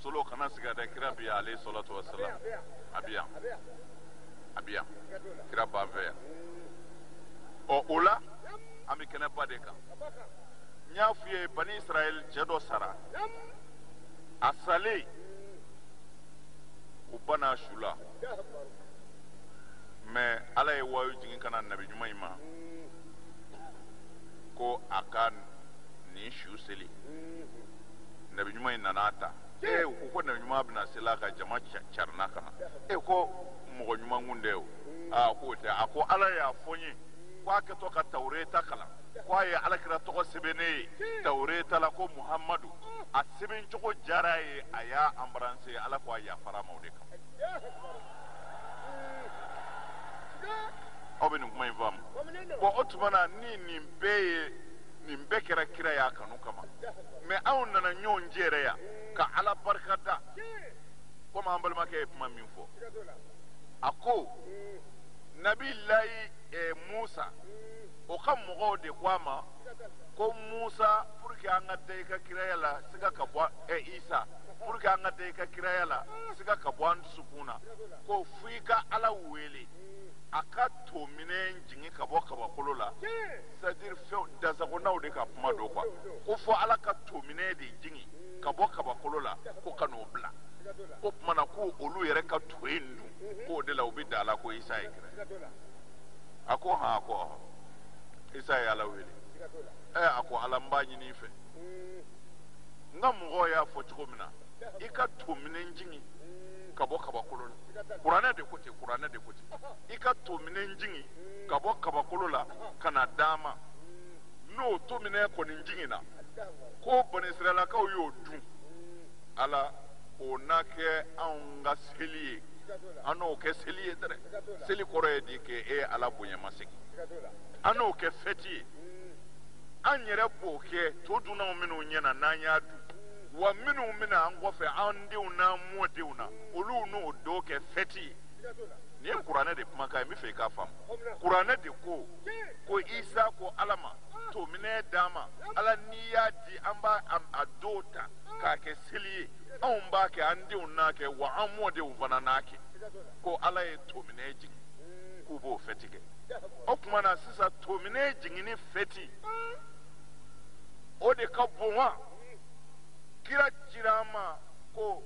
solo kana siga dɛ kira bi alayhi salatu wassalam a bi yan kira b'an fɛ yan o la an bɛ kɛnɛba de kan n y'a f'i ye bani israel cɛ dɔ sara a salen u bana su la mais ala ye wayu jigin kana nabi ɲuman in ma ko a ka nin su seli nabi ɲuman in nana ta u ko nabi ɲuman bɛna seli a ka jama carina ka na ko mɔgɔ ɲuman kun tɛ o k'o tɛ a ko ala y'a fɔ n ye ko a kɛtɔ ka tawureta kalan ko a ye alakira tɔgɔ sɛbɛn ne ye tawureta la ko muhamadu a sɛbɛn cogo diyara a ye a y'a embrasser ala ko a yafara ma o de kan aw bɛ nin kuma in faamu bon o tuma na ni nin bɛɛ kɛra kira y'a kanu kama mais anw nana ɲɔgɔn jɛ yɛrɛ yan ka ala barika da komi an balimakɛ ye kuma min fɔ a ko nabilayi musa o ka mɔgɔw de ko a ma ko musa pour que an ka da i ka kiraya la siga ka bɔ isa pour que an ka da i ka kiraya la siga ka bɔ an dusukun na ko f'i ka ala wele a ka to minɛn jigin ka bɔ kabakolo la c'est-à-dire fɛnw dasagonaw de ka kuma don quoi ko fɔ ala ka to minɛn de jigin ka bɔ kabakolo la ko ka n'o bila ko tumana ko olu yɛrɛ ka to yen dun k'o de la u bɛ da la ko isa ye kira a ko a ko isa ye ala wele a ko ala n b'a ɲini i fɛ n ka mɔgɔw y'a fɔ cogo min na i ka to minɛn jigin ka bɔ kabakolo la kuranɛ de ko ten i ka to minɛn jigin ka bɔ kabakolo la ka na d'an ma n'o to minɛn kɔni jiginna ko bani israɛlakaw y'o dun ala o n'a kɛ anw ka seli ye an n'o kɛ seli ye dɛrɛ seli kɔrɔ ye di kɛ e ye ala bonyamasegin an n'o kɛ fɛti ye an yɛrɛ b'o kɛ to dunanw minnu ɲɛna n'an y'a dun wa minnu bɛna an kɔfɛ an denw n'an mɔdenw na olu n'o do kɛ fɛti ye nin ye kuranɛ de kumakan ye n bɛ fɛ i k'a faamu kuranɛ de ko isa ko ala ma to minɛ d'a ma ala n'i y'a di an b'a a do ta k'a kɛ seli ye anw b'a kɛ an denw n'a kɛ wa an mɔdenw fana n'a kɛ ko ala ye to minɛ jigin k'u b'o fɛti kɛ o tuma na sisan to minɛ jiginni fɛti o de ka bon wa kira jira an ma ko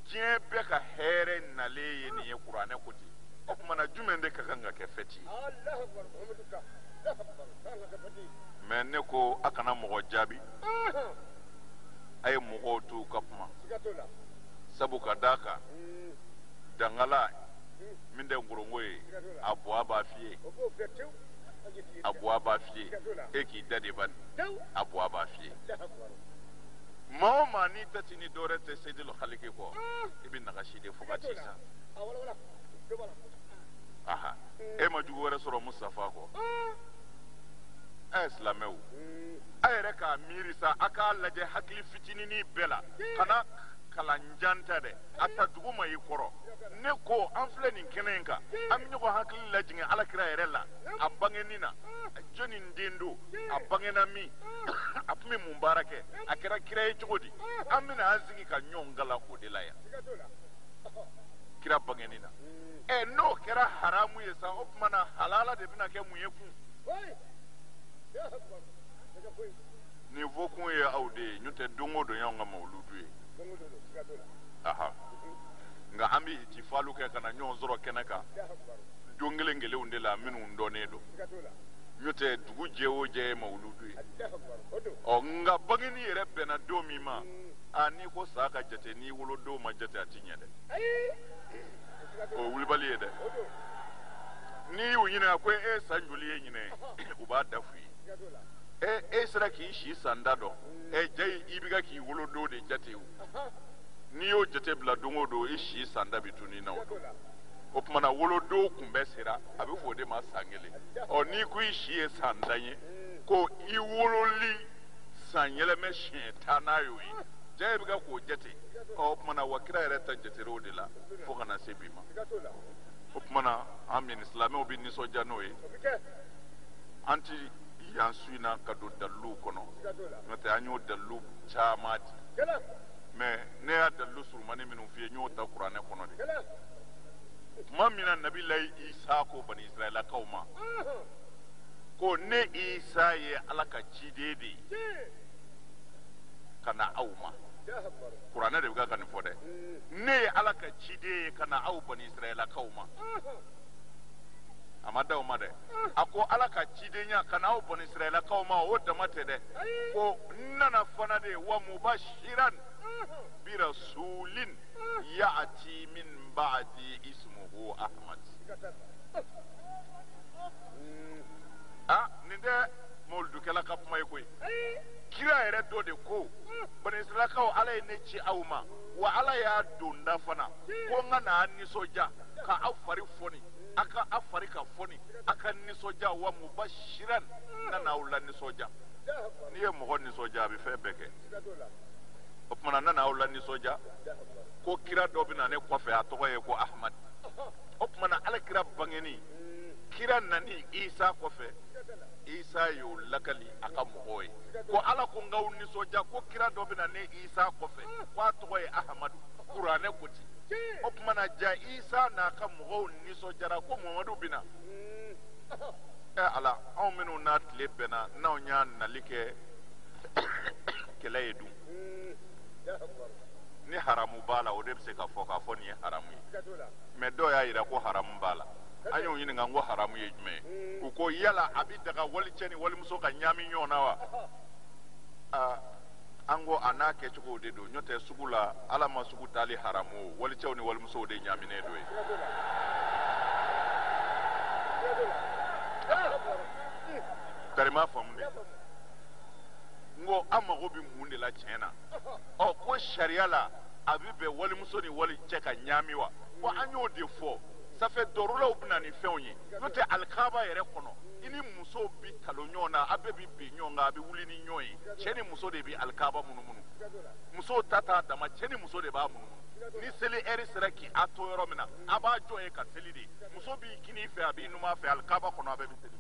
diɲɛ bɛɛ ka hɛrɛ nalen ye nin ye kuranɛ ko ten o tuma na jumɛn de ka kan ka kɛ fɛti ye mɛ ne ko a kana mɔgɔ jaabi a ye mɔgɔw to u ka kuma sabu ka d'a kan dangala min tɛ nkorongo ye a buwa b'a f'i ye a buwa b'a f'i ye e k'i da de bani a buwa b'a f'i ye maa o maa n'i ta ti ni dɔwɛrɛ tɛ seyidil haliki kɔ i bɛ nagasi de fo ka t'i sa aha e ma jugu wɛrɛ sɔrɔ musafa kɔ a ye silamɛw a yɛrɛ k'a miiri sa a k'a lajɛ hakili fitininin bɛɛ la kana kalanjan tɛ dɛ a ta dugu ma i kɔrɔ ne ko an filɛ nin kɛnɛ in kan an bɛ ɲɔgɔn hakili lajigin alakira yɛrɛ la a bangenni na jɔnni den don a bangena min a tun bɛ mun baara kɛ a kɛra kira ye cogo di an bɛna an sigi ka ɲɔgɔn gala o de la yan kira bangenni na n'o kɛra haramu ye sa o tuma na halala de bɛna kɛ mun ye kun nin fɔ kun ye aw de ye n'o tɛ don o don y'anw ka mawuludu ye aha nka an bɛ itifalu kɛ ka na ɲɔgɔn sɔrɔ kɛnɛ kan don kelen kelenw de la minnu dɔnnen don n'o tɛ dugu jɛ o jɛ ye mawuludu ye nka bangenni yɛrɛ bɛnna don min ma n'i ko sa ka jate n'i wolodon ma jate a ti ɲɛ dɛ o wulibali ye dɛ n'i y'u ɲininka ko e san joli ye ɲinɛ u b'a da f'u ye e sera k'i si san da dɔn jayi i bɛ ka k'i wolodon de jate o n'i y'o jate bila don o don i si san da bi tuni na o tuma na wolodon kunbɛn sera a bɛ fɔ o de ma san kelen n'i ko i si ye san dan ye ko i wololi san yɛlɛmɛ siɲɛ 10 n'a y'o ye jayi bɛ ka k'o jate o tuma na wa kira yɛrɛ ta jatera o de la fo ka na se bi ma o tuma na an min silamɛw bɛ nisɔndiya n'o ye an ti yan su in na ka don daliluw kɔnɔ n'o tɛ an y'o dalilu caman di mɛ ne y'a dalilu surumani minnu f'i ye n y'o ta kuranɛ kɔnɔ de tuma min na nabilayi isa ko bani israɛlakaw ma ko ne isa ye ala ka ciden de ye ka na aw ma kuranɛ de bɛ ka nin fɔ dɛ ne ye ala ka ciden ye ka na aw bani israɛlakaw ma a ma da o ma dɛ a ko ala ka cidenya ka na aw bani israɛlakaw ma o dama tɛ dɛ ko n nana fana de wa mubashiran bi rasulin ya'ti min ba'di ismuhu ahmad nin tɛ mawuludukɛla ka kuma ye koyi kira yɛrɛ dɔ de ko bani israɛlakaw ala ye ne ci aw ma wa ala y'a don da fana ko n ka n'a nisɔndiya ka aw fari fɔni a ka a fari ka fɔni a ka nisɔndiya wa mubashiran n ka n'aw la nisɔndiya n'i ye mɔgɔ nisɔndiya a bɛ fɛn bɛɛ kɛ o tuma na n n'aw la nisɔndiya ko kira dɔ bɛ na ne kɔfɛ a tɔgɔ ye ko ahmad o tuma na ala kira bangenni kira nani isa kɔfɛ isa y'o lakali a ka mɔgɔw ye ko ala ko n k'aw nisɔndiya ko kira dɔ bɛ na ne isa kɔfɛ ko a tɔgɔ ye ahamadu kuranɛ ko ten o tuma na ja isa n'a ka mɔgɔw nisɔndiyara ko mamadu bɛ na ala anw minnu n'a tile bɛnna n'anw y'a nali kɛ kɛlɛ ye dun ni haramu b'a la o de bɛ se ka fɔ k'a fɔ nin ye haramu ye mɛ dɔw y'a jira ko haramu b'a la an y'o ɲininka n ko haramu ye jumɛn ye u ko yala a bɛ daga walicɛ ni walimuso ka ɲaami ɲɔgɔn na wa an ko a n'a kɛcogo de don n'o tɛ sugu la ala ma sugu taali haramu o walicɛw ni walimusow de ɲaaminen don ye tari m'a faamu de n ko an mago bɛ mun de la tiɲɛ na ko sariya la a bɛ bɛn walimuso ni walicɛ ka ɲaami wa wa an y'o de fɔ ça fait dɔrɔlaw bɛna ni fɛnw ye n'o tɛ alikaba yɛrɛ kɔnɔ i ni muso bi talo ɲɔgɔn na a bɛɛ bi bin ɲɔgɔn kan a bɛ wuli ni ɲɔgɔn ye cɛ ni muso de bi alikaba munumunu musow ta t'a dama cɛ ni muso de b'a munumunu ni seli ɛri sera k'i a to yɔrɔ min na a b'a jɔ ye ka seli de muso b'i kini fɛ a b'i numan fɛ alikaba kɔnɔ a bɛɛ bi seli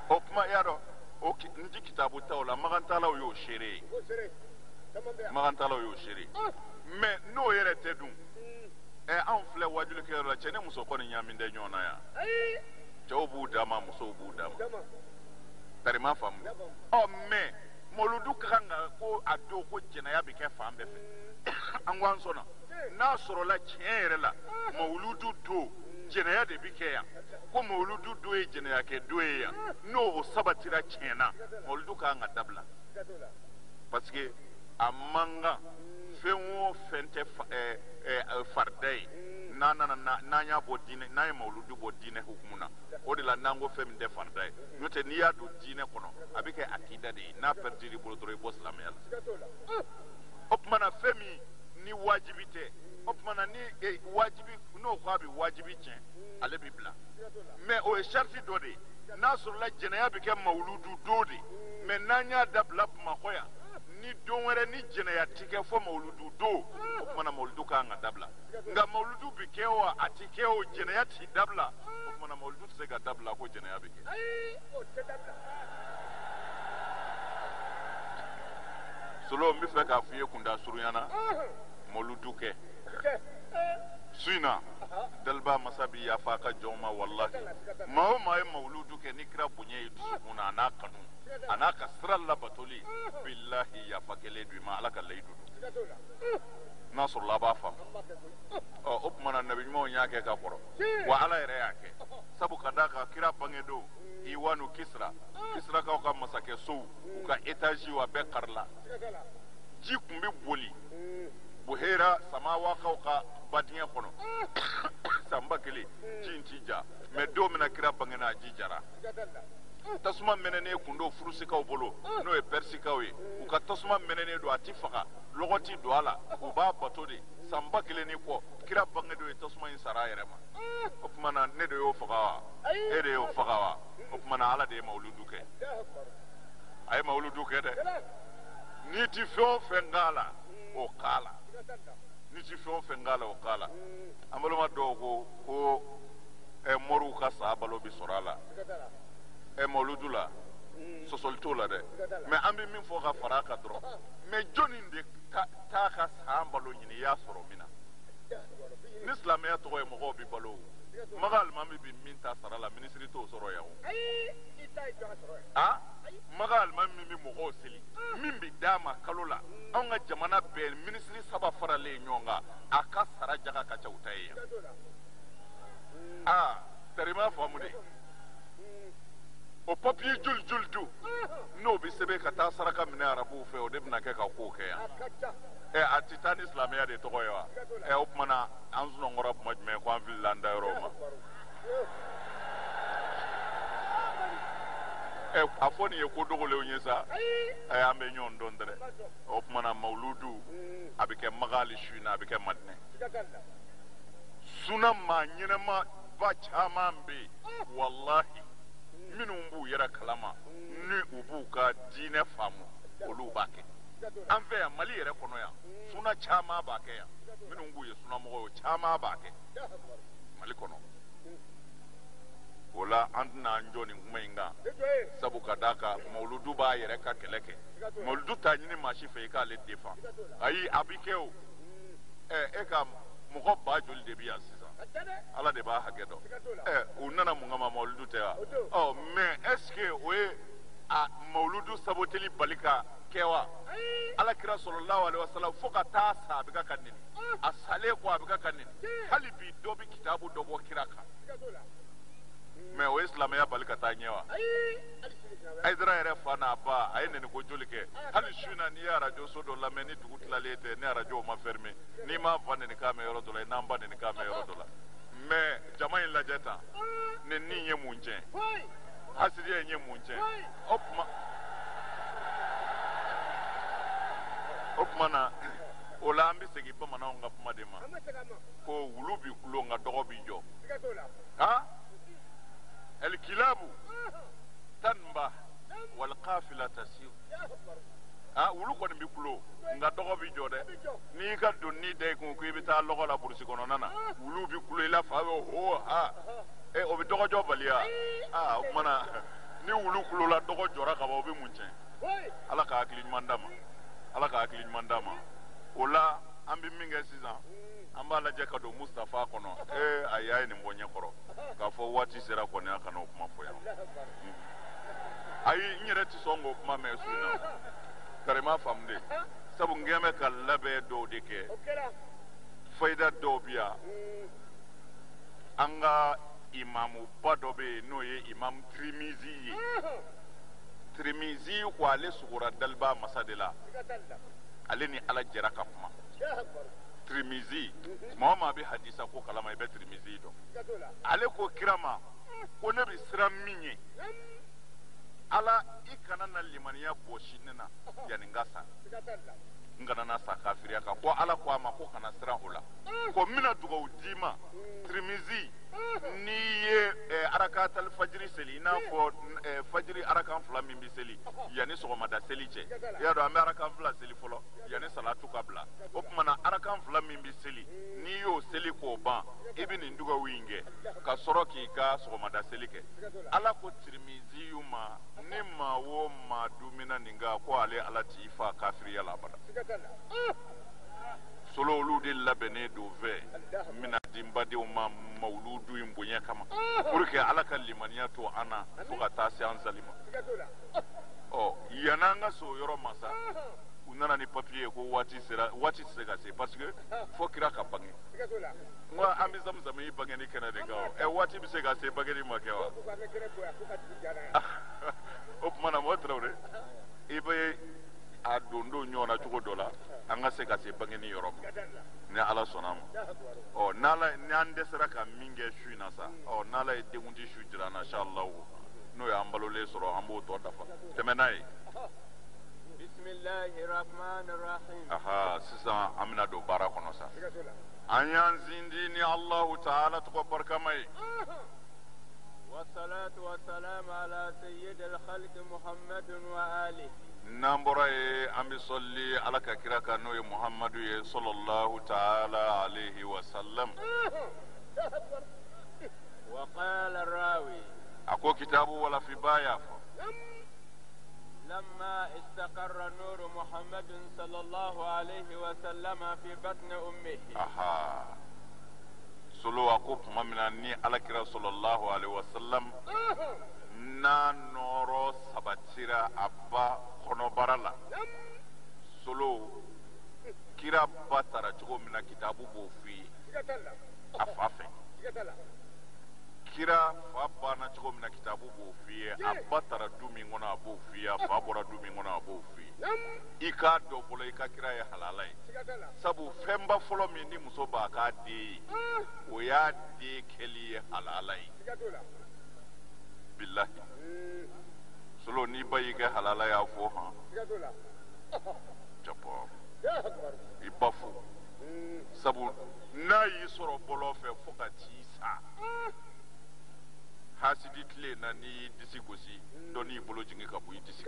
o kuma i y'a dɔn o n ji kitabu taw la magantalaw y'o seere ye magantalaw y'o seere ye mais n'o yɛrɛ tɛ dun anw filɛ wajulikɛyɔrɔ la cɛ ni muso kɔni ɲaamin tɛ ɲɔgɔn na yan cɛw b'u dama musow b'u dama tarima faamu mais mawuludu ka kan ka ko a don ko jɛnɛya bɛ kɛ fan bɛɛ fɛ an ko an sɔnna n'a sɔrɔla tiɲɛ yɛrɛ la mawuludu don jɛnɛya de bi kɛ yan ko mawuludu don ye jɛnɛya kɛ don ye yan n'o sabatira tiɲɛna mawuludu ka kan ka dabila parce que a man kan fɛn o fɛn tɛ farida ye n'an y'a bɔ diinɛ n'an ye mawuludu bɔ diinɛ hukumu na o de la n'an ko fɛn min tɛ farida ye n'o tɛ n'i y'a don diinɛ kɔnɔ a bɛ kɛ akida de ye n'a pɛrɛdir'i bolo dɔrɔn i bɔ silamɛya la o tuma na fɛn min ni wajibi tɛ o tuma na ni wajibi n'o ko a bɛ wajibi tiɲɛ ale bɛ bila mais o ye sariti dɔ de ye n'a sɔrɔla jɛnɛya bɛ kɛ mawuludu don de mais n'an y'a dabila bamakɔ yan ni don wɛrɛ ni jɛnɛya ti kɛ fɔ mawuludu don o tuma na mawuludu ka kan ka dabila nka mawuludu bɛ kɛ o a ti kɛ o jɛnɛya ti dabila o tuma na mawuludu tɛ se ka dabila ko jɛnɛya bɛ kɛ solo n bɛ fɛ k'a fɔ i ye kunda surunyana mawuludu kɛ su in na daliba masa bi yafa a ka jɔnw ma walahi maa o maa ye mawuludu kɛ ni kira bonya ye dusukun na a n'a kanu a n'a ka sira labatoli bilahi yafa kɛlen don i ma ala ka layidu don n'a sɔrɔla a b'a faamu o tuma na nabi ɲumanw y'a kɛ ka kɔrɔ wa ala yɛrɛ y'a kɛ sabu ka d'a kan kira bangedon iwanu kisirakaw ka masakɛsow u ka etaziw a bɛɛ karila ji tun bɛ boli buhera samawakaw ka badiɲɛ kɔnɔ sanba kelen ji in ti ja mais don min na kira bangena a ji jara tasuma mɛnɛnen kun do furusikaw bolo n'o ye pɛrisikaw ye u ka tasuma mɛnɛnen don a ti faga lɔgɔ ti don a la u b'a bato de sanba kelen ni kɔ kira bangedon ye tasuma in sara a yɛrɛ ma o tuma na ne de y'o faga wa e de y'o faga wa o tuma na ala de ye mawuludu kɛ a ye mawuludu kɛ dɛ n'i ti fɛn o fɛn k'a la o k'a la n'i ti fɛn o fɛn k'a la o k'a la an balima dɔw ko moriw ka sa balo bi sɔrɔ a la mawuludu la sɔsɔli t'o la dɛ mais an bɛ min fɔ ka fara a kan dɔrɔn mais jɔnni de t'a ka san balo ɲini i y'a sɔrɔ min na ni silamɛya tɔgɔ ye mɔgɔw bɛ balo o maga alimami bɛ min ta sara la minisiri t'o sɔrɔ yan o maga alimami min bɛ mɔgɔw seli min bɛ d'a ma kalo la anw ka jamana bɛɛ minisiri saba faralen ɲɔgɔn kan a ka sara jaga ka ca u ta ye yan tarima faamu de o papiye joli joli do n'o bɛ sɛbɛn ka taa saraka minɛ arabuw fɛ o de bɛna kɛ ka kow kɛ yan a ti taa ni silamɛya de tɔgɔ ye wa o tuma na an sunɔgɔra tuma jumɛn ko an filila an da yɔrɔw ma a fɔ nin ye ko dogolenw ye sa an bɛ ɲɔgɔn dɔn dɛrɛ o tuma na mawuludu a bɛ kɛ magali su in na a bɛ kɛ madinɛ suna maa ɲɛnɛma ba caman bɛ yen walahi minnu b'u yɛrɛ kalama ni u b'u ka diinɛ faamu olu b'a kɛ an fɛ yan mali yɛrɛ kɔnɔ yan suna caman b'a kɛ yan minnu k'u ye sunamɔgɔw ye caman b'a kɛ mali kɔnɔ o la an tɛna an jɔ nin kuma in kan sabu ka d'a kan mawuludu b'a yɛrɛ ka kɛlɛ kɛ mawuludu t'a ɲini maa si fɛ i k'ale defan ayi a bɛ kɛ o e ka mɔgɔ ba joli de bɛ yan sisan ala de b'a hakɛ dɔn u nana mun kama mawuludu tɛ wa mais est ce que o ye mawuludu saboteli bali ka kɛ wa ala kira sɔlɔlahu alaihi wasallam fo ka taa sa a bɛ ka nɛni a salen kɔ a bɛ ka nɛni hali bi dɔ bɛ kitabu dɔ bɔ kira kan mais o ye silamɛya bali ka taa ɲɛ wa ayidara yɛrɛ fa n'a ba a ye nɛni ko joli kɛ hali su in na n'i ye arajo so dɔ lamɛn ni dugu tilalen tɛ ni arajo ma fermer n'i m'a fa nɛni k'a mɛn yɔrɔ dɔ la i n'an ba nɛni k'a mɛn yɔrɔ dɔ la mais jama in lajɛ tan nɛni ye mun tiɲɛ hasidiya in ye mun tiɲɛ o tuma na o la an bɛ segin bamananw ka kuma de ma ko wulu bi kulo nka dɔgɔ bi jɔ ha الكلاب تنبه والقافلة تسير wulu kɔni bi kulo nka dɔgɔ bi jɔ dɛ n'i ka donni da i kun ko i bɛ taa lɔgɔ la burusi kɔnɔna na wulu bi kulo i la fa bɛ ho ha o bɛ dɔgɔ jɔ baliya o kumana ni wulu kulo la dɔgɔ jɔra ka ban o bɛ mun tiɲɛ ala ka hakili ɲuman d'a ma ala ka hakili ɲuman d'a ma o la an bɛ min kɛ sisan an b'a lajɛ ka don Mustafa kɔnɔ a y'a ye nin bɔ ɲɛkɔrɔ k'a fɔ waati sera kɔni a kana o kuma fɔ yan ayi n yɛrɛ tɛ sɔn k'o kuma mɛn su in na karima faamu de sabu n kɛn bɛ ka labɛn dɔw de kɛ fayida dɔw bi yan an ka imamuba dɔ bɛ yen n'o ye imamu Tirimizi ye Tirimizi ko ale sugora Daliba masa de la ale ni ala jɛra ka kuma Tirimizi maa o maa bɛ hadisa ko kalama i bɛ Tirimizi dɔn ale ko kira ma ko ne bɛ siran min ye ala i kana na limaniya bɔsi ne na yanni n ka sa n kana na sa kafiriya kan ko ala ko a ma ko kana siran o la ko n bɛna dugawu d'i ma Tirimizi n'i ye arakatal fajiri seli i n'a fɔ fajiri arakan fila min bɛ seli yanni sɔgɔmada seli cɛ i y'a dɔn an bɛ arakan fila seli fɔlɔ yanni salatu ka bila o tuma na arakan fila min bɛ seli n'i y'o seli k'o ban i bɛ nin dugawu in kɛ ka sɔrɔ k'i ka sɔgɔmada seli kɛ ala ko Tirimizi y'u ma ni maa o maa dumina nin kan ko ale ala t'i fa kafiriya la abada solo olu de labɛnnen don fɛ n bɛna di n badenw ma mawuludu in bonya kama pour que ala ka limaniya to an na fo ka taa se an zali ma yan'an ka so yɔrɔ ma sa u nana ni papiye ye ko waati sera waati tɛ se ka se parce que fo kira ka bange n ko an bɛ Zamzam i bangeni kɛnɛ de kan waati bɛ se ka se bangeni ma kɛ wa o tuma na mɔgɔ Tarawele i bɛ a don ɲɔgɔn na cogo dɔ la an ka se ka se bangeni yɔrɔ ma ni ala sɔnna a ma n'an dɛsɛra ka min kɛ su in na sa n'ala ye denkundi su jira an na inshallah n'o y'an balolen sɔrɔ an b'o tɔ dafa tɛmɛ n'a ye Bismillahirrahmanirrahim. Sisan an bɛna don baara kɔnɔ sa an y'an sindi ni Allahu Ta'ala tɔgɔ barikama ye والصلاة والسلام على سيد الخلق محمد وآله. n'an bɔra ye an bɛ sɔli ala ka kira kan n'o ye Muhammadu ye sallallahu ta'ala alayhi wa sallam. وقال الراوي a ko kitabu wala fi baya fɔ لما استقر نور محمد صلى الله عليه وسلم في بطن أمه. solo a ko tuma min na ni alakira sallallahu alaihi wa sallam n'a nɔrɔ sabatira a ba kɔnɔbara la solo kira ba tara cogo min na kitabu b'o f'i ye a fa fɛ kira fa banna cogo min na kitabu b'o f'i ye a ba tara du min kɔnɔ a b'o f'i ye a fa bɔra du min kɔnɔ a b'o f'i ye i k'a dɔn fɔlɔ i ka kira ye halala ye sabu fɛnba fɔlɔ min ni muso b'a k'a den ye o y'a den kɛli ye halala ye bilahi solo n'i ba y'i kɛ halala y'a fɔ jabɔ i ba fo sabu n'a y'i sɔrɔ bɔlɔ fɛ fo ka t'i sa hasidi tile na n'i y'i disi gosi dɔ n'i bolo jigin ka bɔ i disi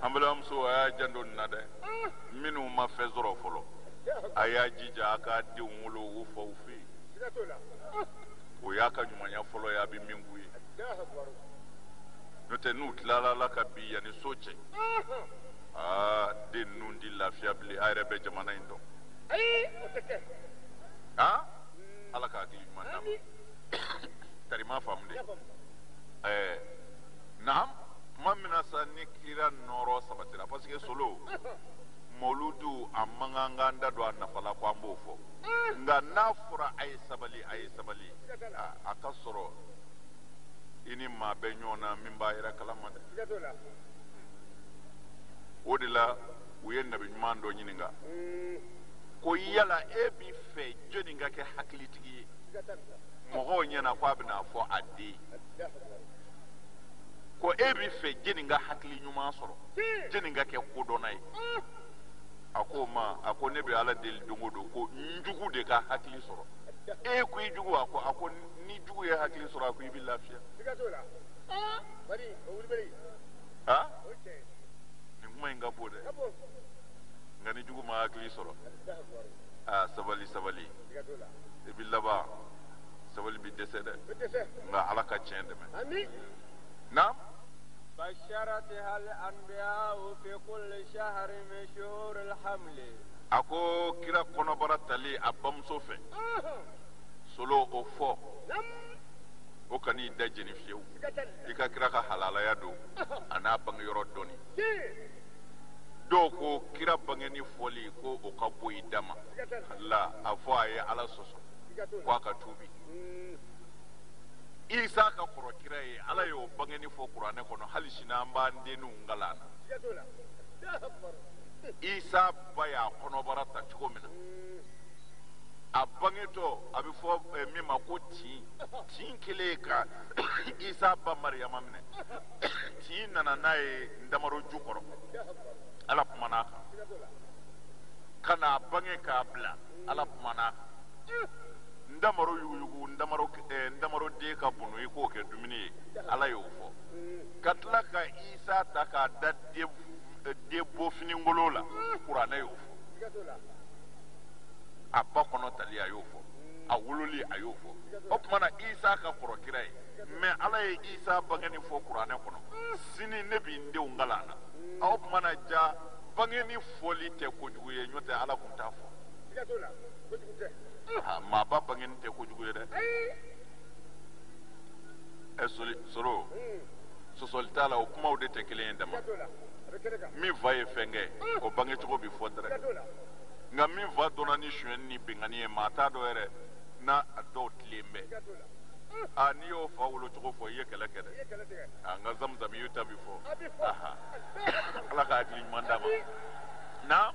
an balimamuso a y'a janto nin na dɛ minnu ma fɛn sɔrɔ fɔlɔ a y'a jija a k'a denw wolo u faw fɛ yen o y'a ka ɲumanya fɔlɔ ye a bɛ min k'u ye n'o tɛ n'u tilala la ka bi yanni so cɛ den ninnu di lafiya bilen a yɛrɛ bɛ jamana in dɔn ala ka hakili ɲuman d'a ma tarima faamu de naam tuma min na sa ni kira nɔrɔ sabatira parce que solo mawludu a man kan k'an da don a nafa la ko an b'o fɔ nka n'a fɔra a ye sabali a ka sɔrɔ i ni maa bɛ ɲɔgɔn na min b'a yɛrɛ kalama dɛ o de la u ye nabi ɲuman dɔ ɲininka ko yala e b'i fɛ jɔnni ka kɛ hakilitigi ye mɔgɔw ɲɛna ko a bɛna fɔ a den ko e bi fɛ jeni ka hakili ɲuman sɔrɔ jeni ka kɛ kodɔnna ye a ko ma a ko ne bɛ ala deli don o don ko n jugu de ka hakili sɔrɔ e ko i jugu a ko ni jugu ye hakili sɔrɔ a ko i bɛ lafiya ha nin kuma in ka bon dɛ nka ni jugu ma hakili sɔrɔ sabali i bɛ laban sabali bɛ dɛsɛ dɛ nka ala ka tiɲɛ dɛmɛ نعم بشرتها الأنبياء في كل شهر من شهور الحمل أكو كرا كونبرا تالي أبام سوفي سولو أوفو o kani da jeni fiyewu i ka kira ka halalaya don a n'a bange yɔrɔ dɔni dɔw ko kira bangeni fɔli ko o ka bɔ i dama la a fɔ a ye ala sɔsɔ ko a ka tuubi isa ka kɔrɔ kira ye ala y'o bangeni fɔ kuranɛ kɔnɔ hali sini an b'an denninw ngala na isa ba y'a kɔnɔbara ta cogo min na a bangetɔ a bɛ fɔ min ma ko tin kelen ka isa ba mariyama minɛ tin nana n'a ye ndamaro ju kɔrɔ ala kumana a kan ka n'a bange k'a bila ala kumana a kan ndamaro yuguyugu ndamaro den ka bunu i k'o kɛ dumuni ye ala y'o fɔ ka tila ka isa ta k'a da den bofiningolo la kuranɛ y'o fɔ a ba kɔnɔ tali a y'o fɔ a wololi a y'o fɔ o tuma na isa ka kɔrɔ kira ye mɛ ala ye isa bangeni fɔ kuranɛ kɔnɔ sini ne b'i n denw kalan na o tuma na ja bangeni fɔli tɛ kojugu ye ɲɔ tɛ ala kun t'a fɔ maa ba bangeni tɛ kojugu ye dɛ soro sɔsɔli t'a la o kumaw de tɛ kelen ye dama min fa ye fɛn kɛ o bangecogo bi fɔ dɛrɛ nka min fa dɔnna ni sonyɛni ni bengani ye maa t'a dɔn yɛrɛ n'a dɔw tilen bɛ n'i y'o fa wolocogo fɔ i ye kɛlɛ kɛ dɛ nka zamzam i y'o ta bi fɔ ala ka hakili ɲuman d'a ma na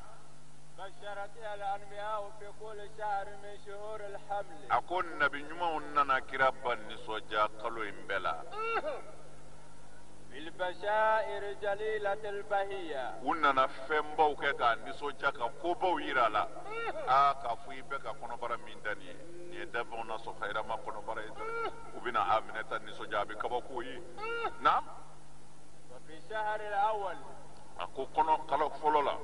بشرتها الأنبياء في كل شهر من شهور الحمل أكون نبي نيوما نانا كرابا نسوجا قالوا إمبلا بالبشائر جليلة البهية وننا فمبو كتا نسوجا كوبو يرالا كفوي بكا كونبرا من داني يدفعنا سخيرا ما كونبرا يدر وبنا آمنة نسوجا بكبوكوي نعم وفي الشهر الأول أكو قالوا فلولا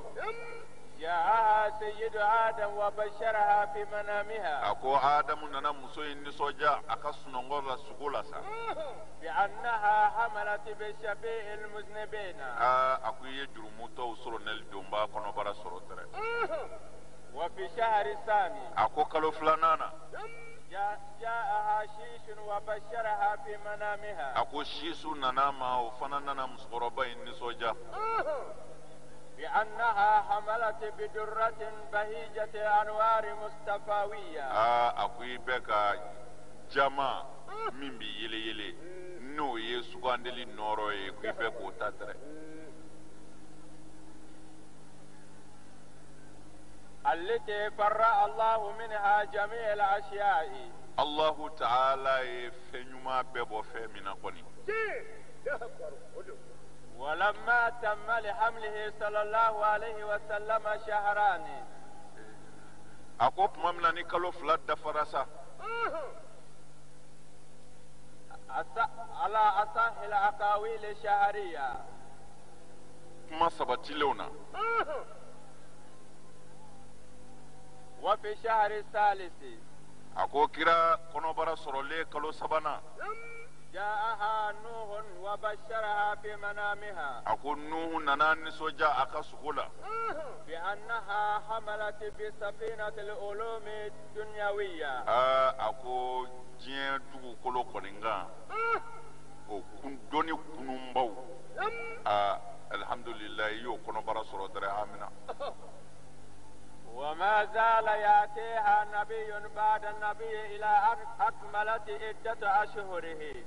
جاءها سيد آدم وبشرها في منامها أكو آدم ننا مسوين نسوجا أكسنغور لا سقولا سا بأنها حملت بشبيه المذنبين أكو يجرموتو سرونل دومبا كونبرا سروتر وفي شهر الثاني أكو كالو فلانانا جاءها شيش وبشرها في منامها أكو شيسو ننا ما وفنانا مسقربين نسوجا بأنها حملت بدرة بهيجة أنوار مصطفاوية أكوي بك جما من بي يلي يلي نو يسوغان دلي نورو يكوي بك وتاتر التي فرع الله منها جميع الأشياء الله تعالى يفنيما بيبو فمنا قني ولما تم لحمله صلى الله عليه وسلم شهران أقوب ممنا نكالو فلات دفرسا على أصح الأقاويل الشهرية ما سبتي لونا وفي الشهر الثالث أقو كرا كنوبرا سرولي كالو سبانا جاءها نوح وبشرها في منامها أقول نوح ننان سوجا أكسولا بأنها حملت بسفينة العلوم الدنيوية أقول جين دوغو كولو كولينغا أو كندوني كنومباو الحمد لله يو كنو برا سورة دري آمنا وما زال يأتيها نبي بعد النبي إلى أن أكملت عدة أشهره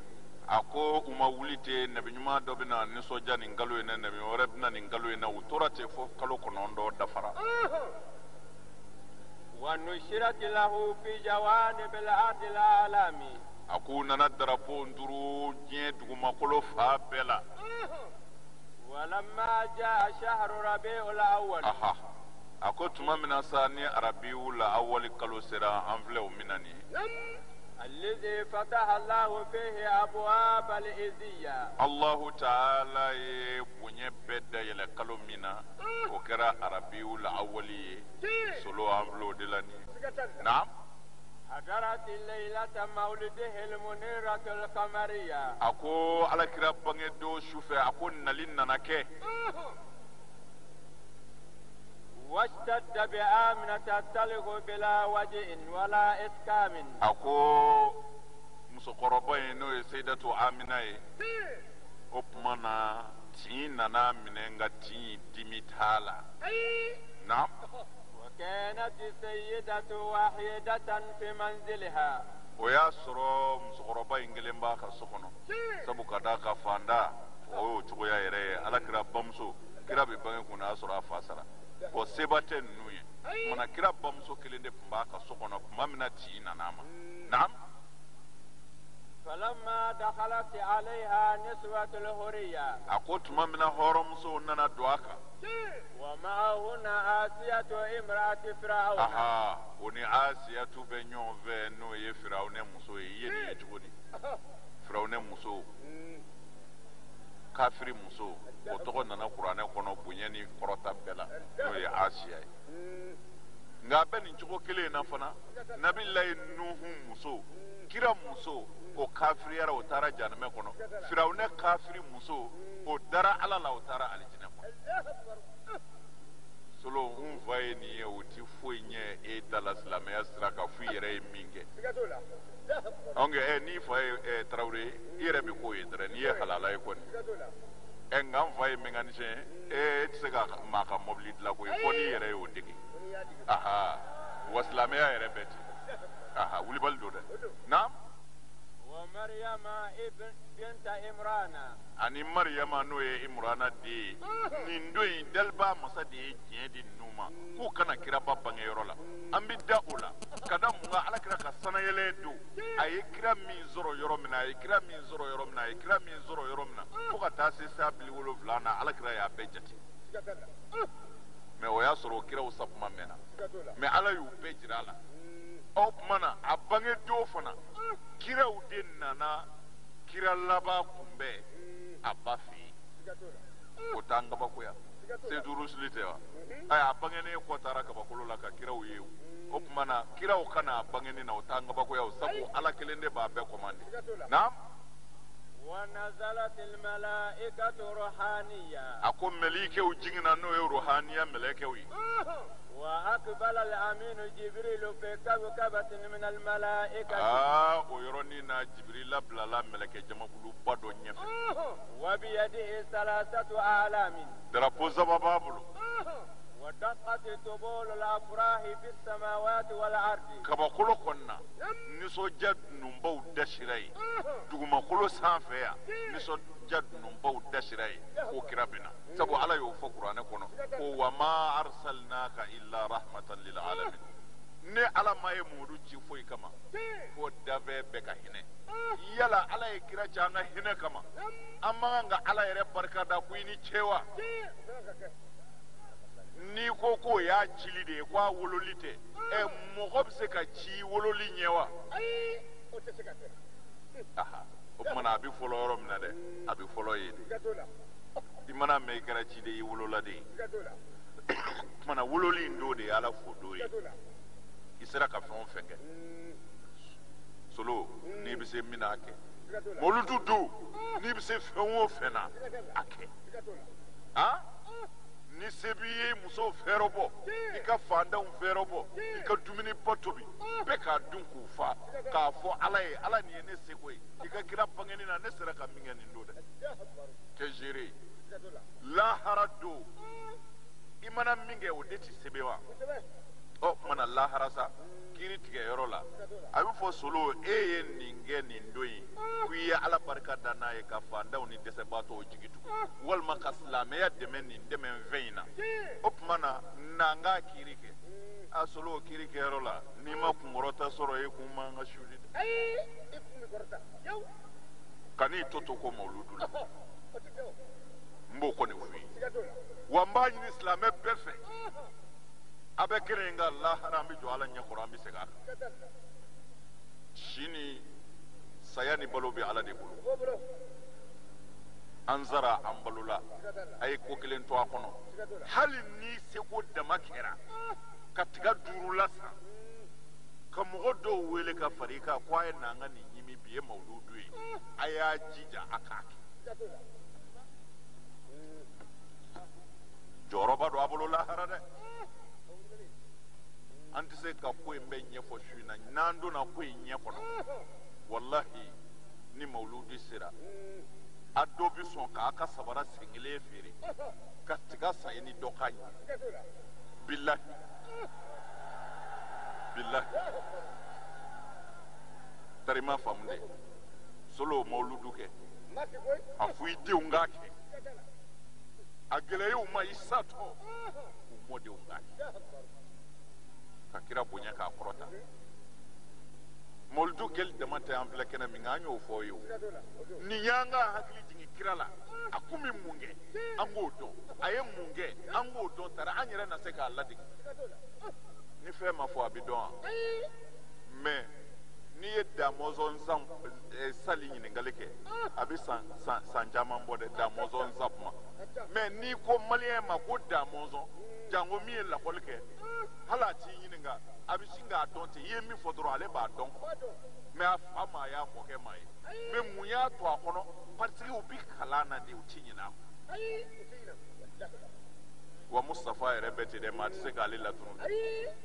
ako uma wulite nabi nyuma do bina ni soja ni ngalo ina nabi wore bina ni ngalo ina utorate fo kalo konondo dafara wa nushirat lahu fi jawanib al-ard al-alami aku nana darapo nduru diɲɛ dugumakolo fa bɛɛ la. ولما جاء شهر ربيع الأول ako tuma min na sa ni arabiyu la awali kalo sera an filɛ o min na nin ye. الذي فتح الله فيه أبواب العزية. Allahu Ta'ala ye bonya bɛɛ dayɛlɛ kalo min na o kɛra arabiyu la awali ye solo an filɛ o de la nin ye. Naam. حضرت الليلة مولده المنيرة القمرية. ako alakira bange don sufɛ ako nali nana kɛ. واشتد بآمنة تلغ بلا وجع ولا إسكام. ako musokɔrɔba in n'o ye Seydatu Amina ye o tuma na tin nana minɛ nka tin dimi t'a la. Naam. وكانت السيدة وحيدة في منزلها. o y'a sɔrɔ musokɔrɔba in kelen b'a ka so kɔnɔ sabu ka d'a ka fanda o y'o cogoya yɛrɛ ye alakira bamuso kira bɛ bange kun na a sɔrɔ a fa sara bon seba tɛ ninnu ye kumana kira bamuso kelen de tun b'a ka so kɔnɔ tuma min na tin nana a ma. Naam. فلما دخلت عليها نسوة الهرية. a ko tuma min na hɔrɔnmusow nana don a kan. ومعهن آسية امرأة فرعون. o ni Asiyatu bɛ ɲɔgɔn fɛ n'o ye Firawuna muso ye i ye nin ye cogo di. Firawuna muso kafiri muso o tɔgɔ nana kuranɛ kɔnɔ bonya ni kɔrɔta bɛɛ la n'o ye Asiya ye. nka a bɛ nin cogo kelen in na fana Nabilayi Nuhu muso kira muso o kafiriyara o taara janɛmɛ kɔnɔ Firawuna kafiri muso o dara Ala la o taara alijinɛ kɔnɔ. solo n fa ye nin ye o ti foyi ɲɛ e ta la silamɛya sira kan fo i yɛrɛ ye min kɛ. nka n'i fa ye Tarawele i yɛrɛ bɛ k'o ye dɛrɛ n'i ye halala ye kɔni. nka n fa ye mécanicien e tɛ se ka maa ka mobili dilan koyi fo n'i yɛrɛ ye o dege. wa silamɛya yɛrɛ bɛ ten. wulibali don dɛ. Naam. ومريم بنت إمران. ani Mariyama n'o ye Imrana den ye nin don in daliba masa de ye diɲɛ di ninnu ma k'u kana kiraba bangeyɔrɔ la an bɛ da o la ka da mun kan alakira ka sanayɛlɛ don a ye kira min sɔrɔ yɔrɔ min na a ye kira min sɔrɔ yɔrɔ min na a ye kira min sɔrɔ yɔrɔ min na fo ka taa se saa 70 na alakira y'a bɛɛ jate mɛ o y'a sɔrɔ o kiraw sakuma mɛnna mɛ ala y'u bɛɛ jira a la o tuma na a bange don fana kiraw de nana kira laban kunbɛn a ba fɛ yen o t'an kabakoya Seydou Rusuli tɛ wa a bangenen kɔ taara kabakolo la ka kiraw ye o tuma na kiraw kana a bangeni na o t'an kabakoya o sabu ala kelen de b'a bɛɛ commandé. Naam. ونزلت الملائكة روحانية. a ko mɛlikew jiginna n'o ye ruhaniya mɛlɛkɛw ye. وأقبل الأمين جبريل في كوكبة من الملائكة. o yɔrɔnin na Jibirila bilala mɛlɛkɛ jamakuluba dɔ ɲɛfɛ. وبيده 3 أعلام. darapo saba b'a bolo. ودقت طبول الأفراح في السماوات والأرض. kabakolo kɔnɔna nisɔndiya dununbaw dasira yen dugumakolo sanfɛ yan nisɔndiya dununbaw dasira yen k'o kira bɛna sabu ala y'o fɔ kuranɛ kɔnɔ ko wa ma arsalnaka illa rahmatan lil alamin ne ala ma ye mudu ci foyi kama fo dafɛ bɛɛ ka hinɛ yala ala ye kira ci an ka hinɛ kama an man kan ka ala yɛrɛ barika da ko i ni ce wa n'i ko k'o y'a cili de ye k'a wololi tɛ mɔgɔ bɛ se ka ci wololi ɲɛ wa o tumana a bɛ fɔlɔ yɔrɔ min na dɛ a bɛ fɔlɔ yen de i mana mɛn i kɛra ciden ye i wolola de ye o tumana wololi in don de ye ala fo don ye i sera ka fɛn o fɛn kɛ solo n'i bɛ se min na a kɛ mɔlutu don n'i bɛ se fɛn o fɛn na a kɛ ni se b'i ye musow fɛɛrɛ bɔ i ka fantanw fɛɛrɛ bɔ i ka dumuni ba tobi bɛɛ k'a dun k'u fa k'a fɔ ala ye ala nin ye ne seko ye i ka kira bangeni na ne sera ka min kɛ nin don dɛ kɛ gere lahara don i mana min kɛ o de tɛ sɛbɛn wa ɔ kumana laharasa kiri tigɛ yɔrɔ la a bɛ fɔ solo e ye nin kɛ nin don in k'i ye ala barika da n'a ye ka fantanw ni dɛsɛbaatɔw jigi tugu walima ka silamɛya dɛmɛ nin dɛmɛ fɛn in na o tuma na n'an k'a kiri kɛ a solo o kiri kɛyɔrɔ la n'i ma kunkɔrɔta sɔrɔ e kun man ka suli dɛ kan'i to ko mawuludu la n b'o kɔni f'u ye wa n b'a ɲini silamɛ bɛɛ fɛ a bɛ kelen ka lahara an bɛ jɔ ala ɲɛkɔrɔ an bɛ segin a kan sini saya ni balo bɛ ala de bolo an sara an balola a ye ko kelen to a kɔnɔ hali ni seko dama kɛra ka tiga 5 la san ka mɔgɔ dɔw wele ka fara i kan ko a ye n'an ka nin ɲimi bi ye mawuludu ye a y'a jija a k'a kɛ jɔyɔrɔba don a bolo lahara dɛ an tɛ se ka ko in bɛɛ ɲɛfɔ su in na n'an donna ko in ɲɛ kɔnɔ walahi ni mawuludi sera a dɔ bɛ sɔn k'a ka sabara sen kelen feere ka tiga san ye ni dɔ k'a ɲɛ bilahi bilahi tari ma faamu dɛ solo mawuludu kɛ a fɔ i denw k'a kɛ a gɛlɛyaw ma i satɔ u mɔdenw k'a kɛ ka kira bonya k'a kɔrɔta mawuludu kɛli dama tɛ an filɛ kɛnɛ min kan an y'o fɔ ye o nin y'an ka hakili jigin kira la a kun bɛ mun kɛ an k'o dɔn a ye mun kɛ an k'o dɔn tari an yɛrɛ na se k'a ladege ni fɛn ma fɔ a bɛ dɔn wa mɛ n'i ye damɔzɔn sali ɲininkali kɛ a bɛ san caman bɔ dɛ damɔzɔn sapuma mɛ n'i ko maliyɛn ma ko damɔzɔn jango min ye lakɔli kɛ hali a t'i ɲininka a bɛ sin k'a dɔn ten i ye min fɔ dɔrɔn ale b'a dɔn mɛ a fa ma a y'a mɔkɛ ma ye mɛ mun y'a to a kɔnɔ parce que u bɛ kalan na de u t'i ɲinɛ a kɔ wa mustafa yɛrɛ bɛ ten dɛ maa tɛ se k'ale latunu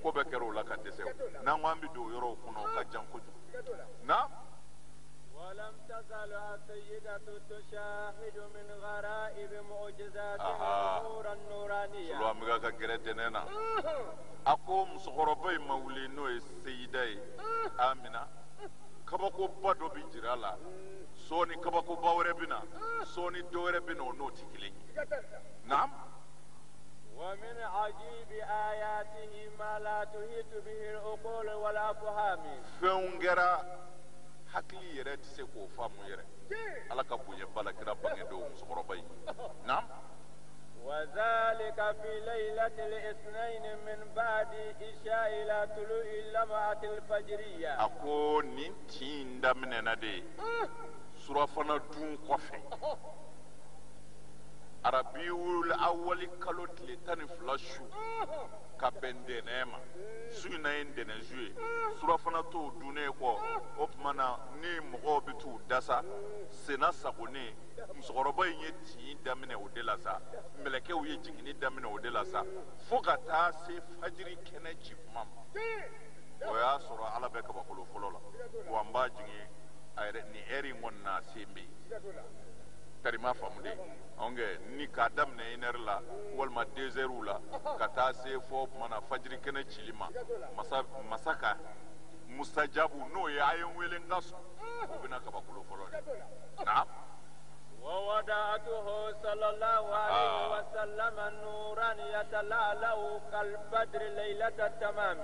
ko bɛɛ kɛra o la ka dɛsɛ n'an ko an bɛ don o yɔrɔw kɔnɔ o ka jan kojugu na ولم تزل السيدة تشاهد من غرائب معجزاتها النور النورانية. سلوا ميغا كغيرة ديننا. أكو مسخربي مولي نوي سيداي آمنة. كباكو بادو بيجرالا. سوني كباكو باوري بنا. سوني دوري بنا ونوتي كلين. نعم. ومن عجيب آياته ما لا تهيت به العقول والأفهام. فونغرا hakili yɛrɛ tɛ se k'o faamu yɛrɛ ala ka bonya bala kira bangedenw musokɔrɔba yi naam وذلك في ليلة الاثنين من بعد إشاء إلى طلوع اللمعة الفجرية. ako nin tin daminɛna de surafana dun kɔfɛ arabiul awwali kalo tile 12 su ka bɛn dɛnɛ ma su in na ye dɛnɛ su ye surafana t'o dunnen kɔ o tuma na ni mɔgɔw bɛ t'u dasa senna sagoni musokɔrɔba in ye tin daminɛ o de la sa mɛlɛkɛw ye jiginni daminɛ o de la sa fo ka taa se fajiri kɛnɛ ci kuma ma o y'a sɔrɔ ala bɛ kabakolo fɔlɔ la wa n b'a jigin a yɛrɛ nin ɛri in kɔni na se bɛ yen tari ma faamu de anw kɛ ni k'a daminɛ 1 heure la walima 2 heures la ka taa se fɔ tuma na fajiri kɛnɛ cili ma masa ka mustajabu n'o ye a ye n wele n ka sɔn o bɛna kabakolo fɔlɔ de naam ووضعته صلى الله عليه وسلم نورا يتلألأ كالبدر ليلة التمام.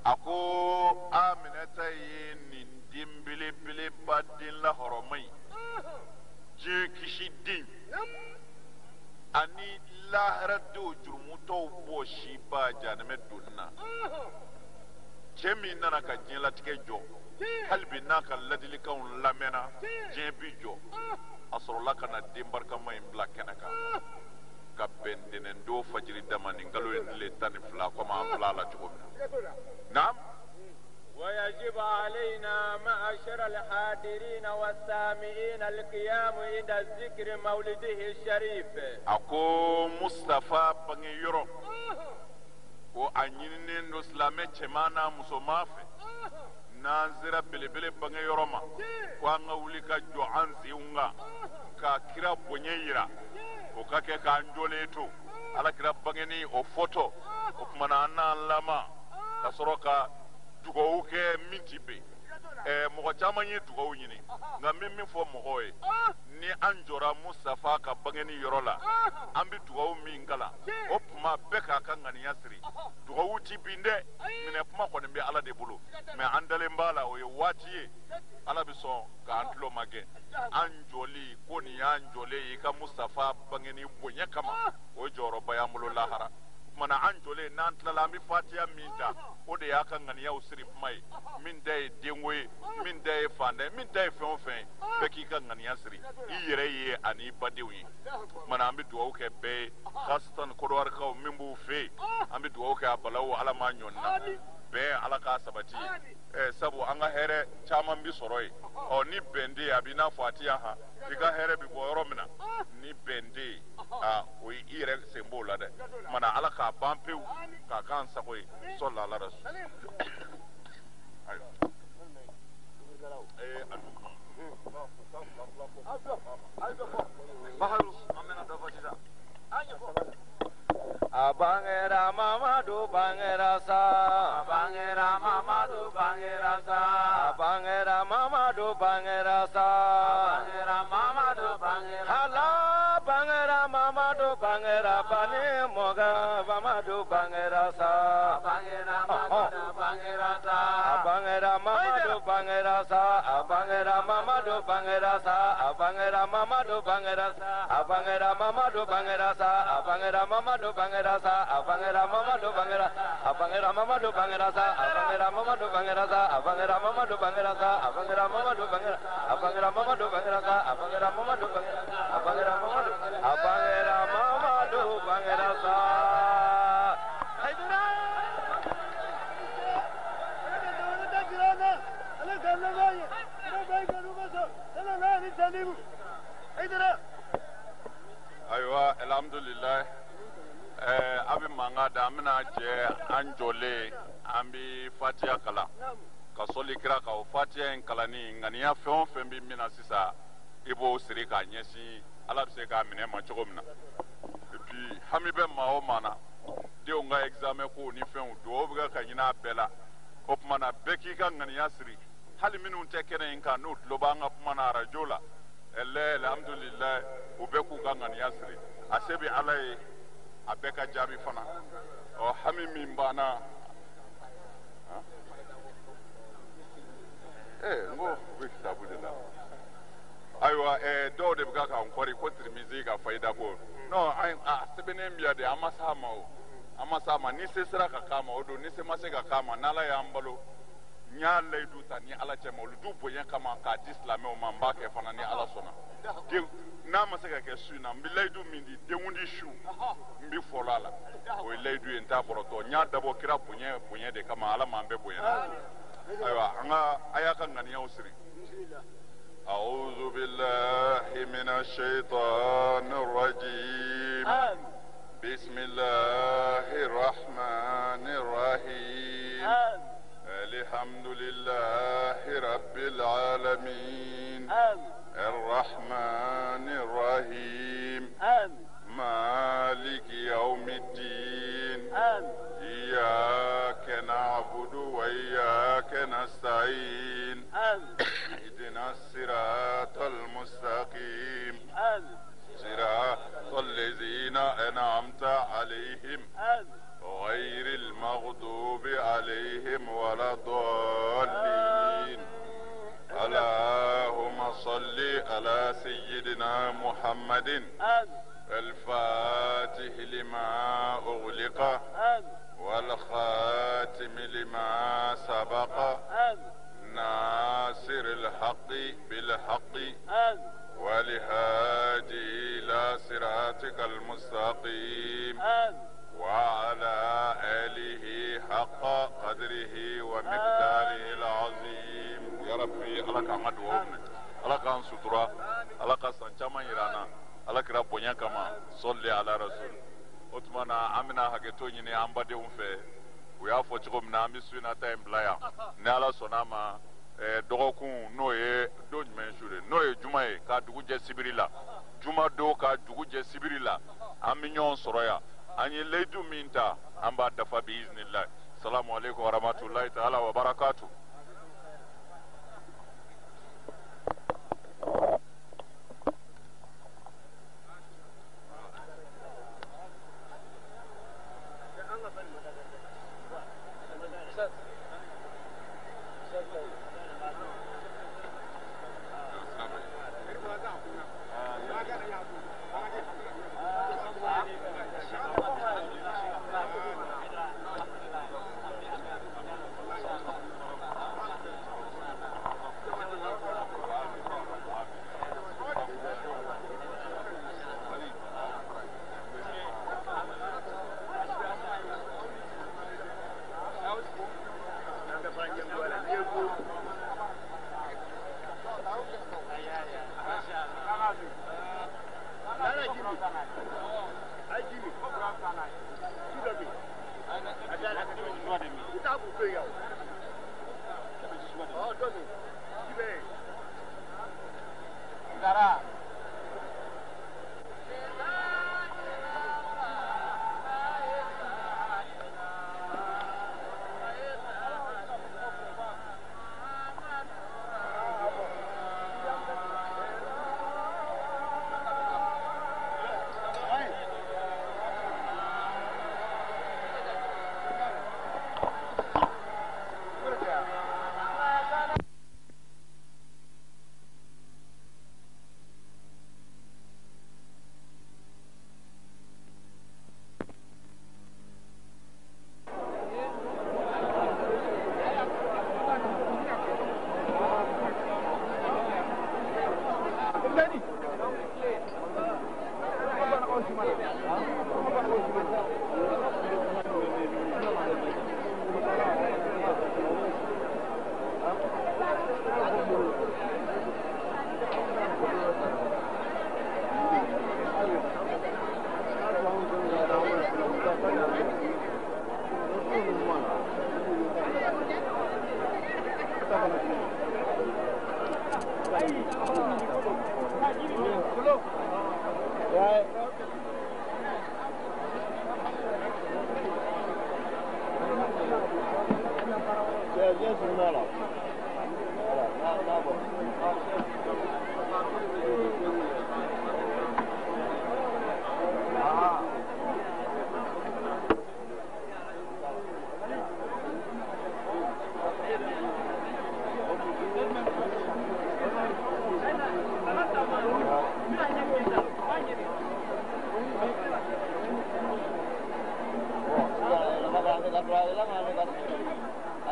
ako Aminata ye nin den belebeleba den lahɔrɔma yi diɲɛ kisi den ani lahara denw jurumutɔw bɔ si ba jahanɛmɛ donni na cɛ min nana ka diɲɛlatigɛ jɔ hali bi n'a ka ladilikanw lamɛnna diɲɛ bi jɔ a sɔrɔla ka na den barikama in bila kɛnɛ kan ka bɛn ntɛnɛndon fajiri dama nin kalo ye tile 12 komi an filɛ la cogo min na naam. ويجب علينا معشر الحاضرين والسامعين القيام عند ذكر مولده الشريف. ako Mustafa bange yɔrɔ ko a ɲininen don silamɛ cɛman n'a musoman fɛ n'an sera belebele bange yɔrɔ ma ko an ka wuli ka jɔ an senw kan ka kira bonya yira o ka kɛ k'an jɔlen to ala kira bangeni o fɔtɔ o tuma na an n'an lama ka sɔrɔ ka dugawu kɛ min ti bɛn mɔgɔ caman ye dugawu ɲini nka min fɔ mɔgɔw ye ni an jɔra Mustafa ka bangeni yɔrɔ la an bɛ dugawu min kalan o tuma bɛɛ k'a ka ŋaniya siri dugawu ti bin dɛ minɛ kuma kɔni bɛ Ala de bolo mɛ an dalen b'a la o ye waati ye Ala bɛ sɔn k'an tulo magɛ an jɔli ko nin y'an jɔlen ye i ka Mustafa bangeni bonya kama o jɔyɔrɔba y'an bolo lahara mana an jɔlen n'an tilala an bɛ fatiya min da o de y'a ka ŋaniyaw siri kuma ye min da ye denko ye min da ye fanda ye min da ye fɛn o fɛn ye bɛɛ k'i ka ŋaniya siri i yɛrɛ ye ani i badenw ye mana an bɛ dugawu kɛ bɛɛ ye kastan kodɔwarikaw min b'u fɛ yen an bɛ dugawu kɛ a balawu Ala m'a ɲɔnina bɛɛ Ala k'a sabati sabu an ka hɛrɛ caman bi sɔrɔ yen ni bɛn tɛ yen a b'i n'a fɔ a tɛ yan han i ka hɛrɛ bi bɔ yɔrɔ min na ni bɛn tɛ yen o ye i yɛrɛ sen b'o la dɛ mana Ala k'a ban pewu k'a k'an sago ye sɔli ala rasul Abangera Mamadu Bangera sa Abangera Mamadu Bangera sa Abangera Mamadu Bangera sa Abangera Mamadu Bangera Hala Bangera Mamadu Bangera Bani Moga Mamadu Bangera sa Abangera Mamadu Bangera sa Abangera Mamadu Bangera sa Abangera Mamadu Bangera sa Abangera Mamadu Bangera sa Abangera Mamadu Bangera sa Abangera Mamadu Bangera sa Abangera Mamadu Bangera Abangera Mamadu Bangera sa Abangera Mamadu Bangera sa Abangera Mamadu Bangera sa Abangera Mamadu Bangera Abangera Mamadu Bangera sa Abangera Mamadu Bangera Abangera Mamadu Abangera Mamadu Bangera sa Haydara ayiwa alhamdulillah a bɛ mankan da an bɛna jɛ an jɔlen an bɛ fatiya kalan ka sɔli kira kan o fatiya in kalanni ŋaniya fɛn o fɛn bɛ min na sisan i b'o siri k'a ɲɛsin Ala bɛ se k'a minɛ ma cogo min na et puis hami bɛ maa o maa na denw ka examen ko ni fɛnw dugawu bɛ kɛ ka ɲini a bɛɛ la o tuma na bɛɛ k'i ka ŋaniya siri hali minnu tɛ kɛnɛ in kan n'u tulo b'an ka kuma na arajo la alhamdulillah u bɛɛ k'u ka ŋaniya siri a se bɛ Ala ye a bɛɛ ka jaabi fana hami min banna n ko u bɛ kitabu de la ayiwa dɔw de bɛ ka k'an kɔri ko Tirimizi ka fayida ko non a sɛbɛnnen bi yan de an ma s'a ma o an ma s'a ma ni se sera ka k'a ma o don ni se ma se ka k'a ma n'Ala y'an balo n y'a layidu ta ni Ala cɛ ma olu du bonya kama k'a di silamɛw ma n b'a kɛ fana ni Ala sɔnna n'a ma se ka kɛ su in na n bɛ layidu min di denkundi su n bɛ fɔlɔ a la o ye layidu ye n t'a kɔrɔtɔ n y'a dabɔ kira bonya de kama Ala m'an bɛɛ bonya ayiwa an ka a y'a ka ŋaniyaw siri أعوذ بالله من الشيطان الرجيم بسم الله الرحمن الرحيم الحمد لله رب العالمين الرحمن الرحيم مالك يوم الدين إياك نعبد وإياك نستعين اهدنا الصراط المستقيم صراط الذين أنعمت عليهم غير المغضوب عليهم ولا الضالين اللهم صل على سيدنا محمد الفاتح لما أغلق والخاتم لما سبق ناصر الحق بالحق والهادي إلى صراطك المستقيم وعلى آله حق قدره ومقداره العظيم يا ربي الله كان مدعونا الله كان سترا الله كان سانجاما يرانا الله كرا بنيا كما صلي على رسول otmana amina hageto nyine ambade umfe u y'a fɔ cogo min na an bɛ su in na ta in bila yan ni Ala sɔnna ma dɔgɔkun n'o ye don jumɛn su de n'o ye juma ye ka dugu jɛ sibiri la juma don ka dugu jɛ sibiri la an bɛ ɲɔgɔn sɔrɔ yan an ye layidu min ta an b'a dafa bi iznillah Assalamu alaikum wa rahmatullahi ta'ala wa barakatuh.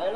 Ayo,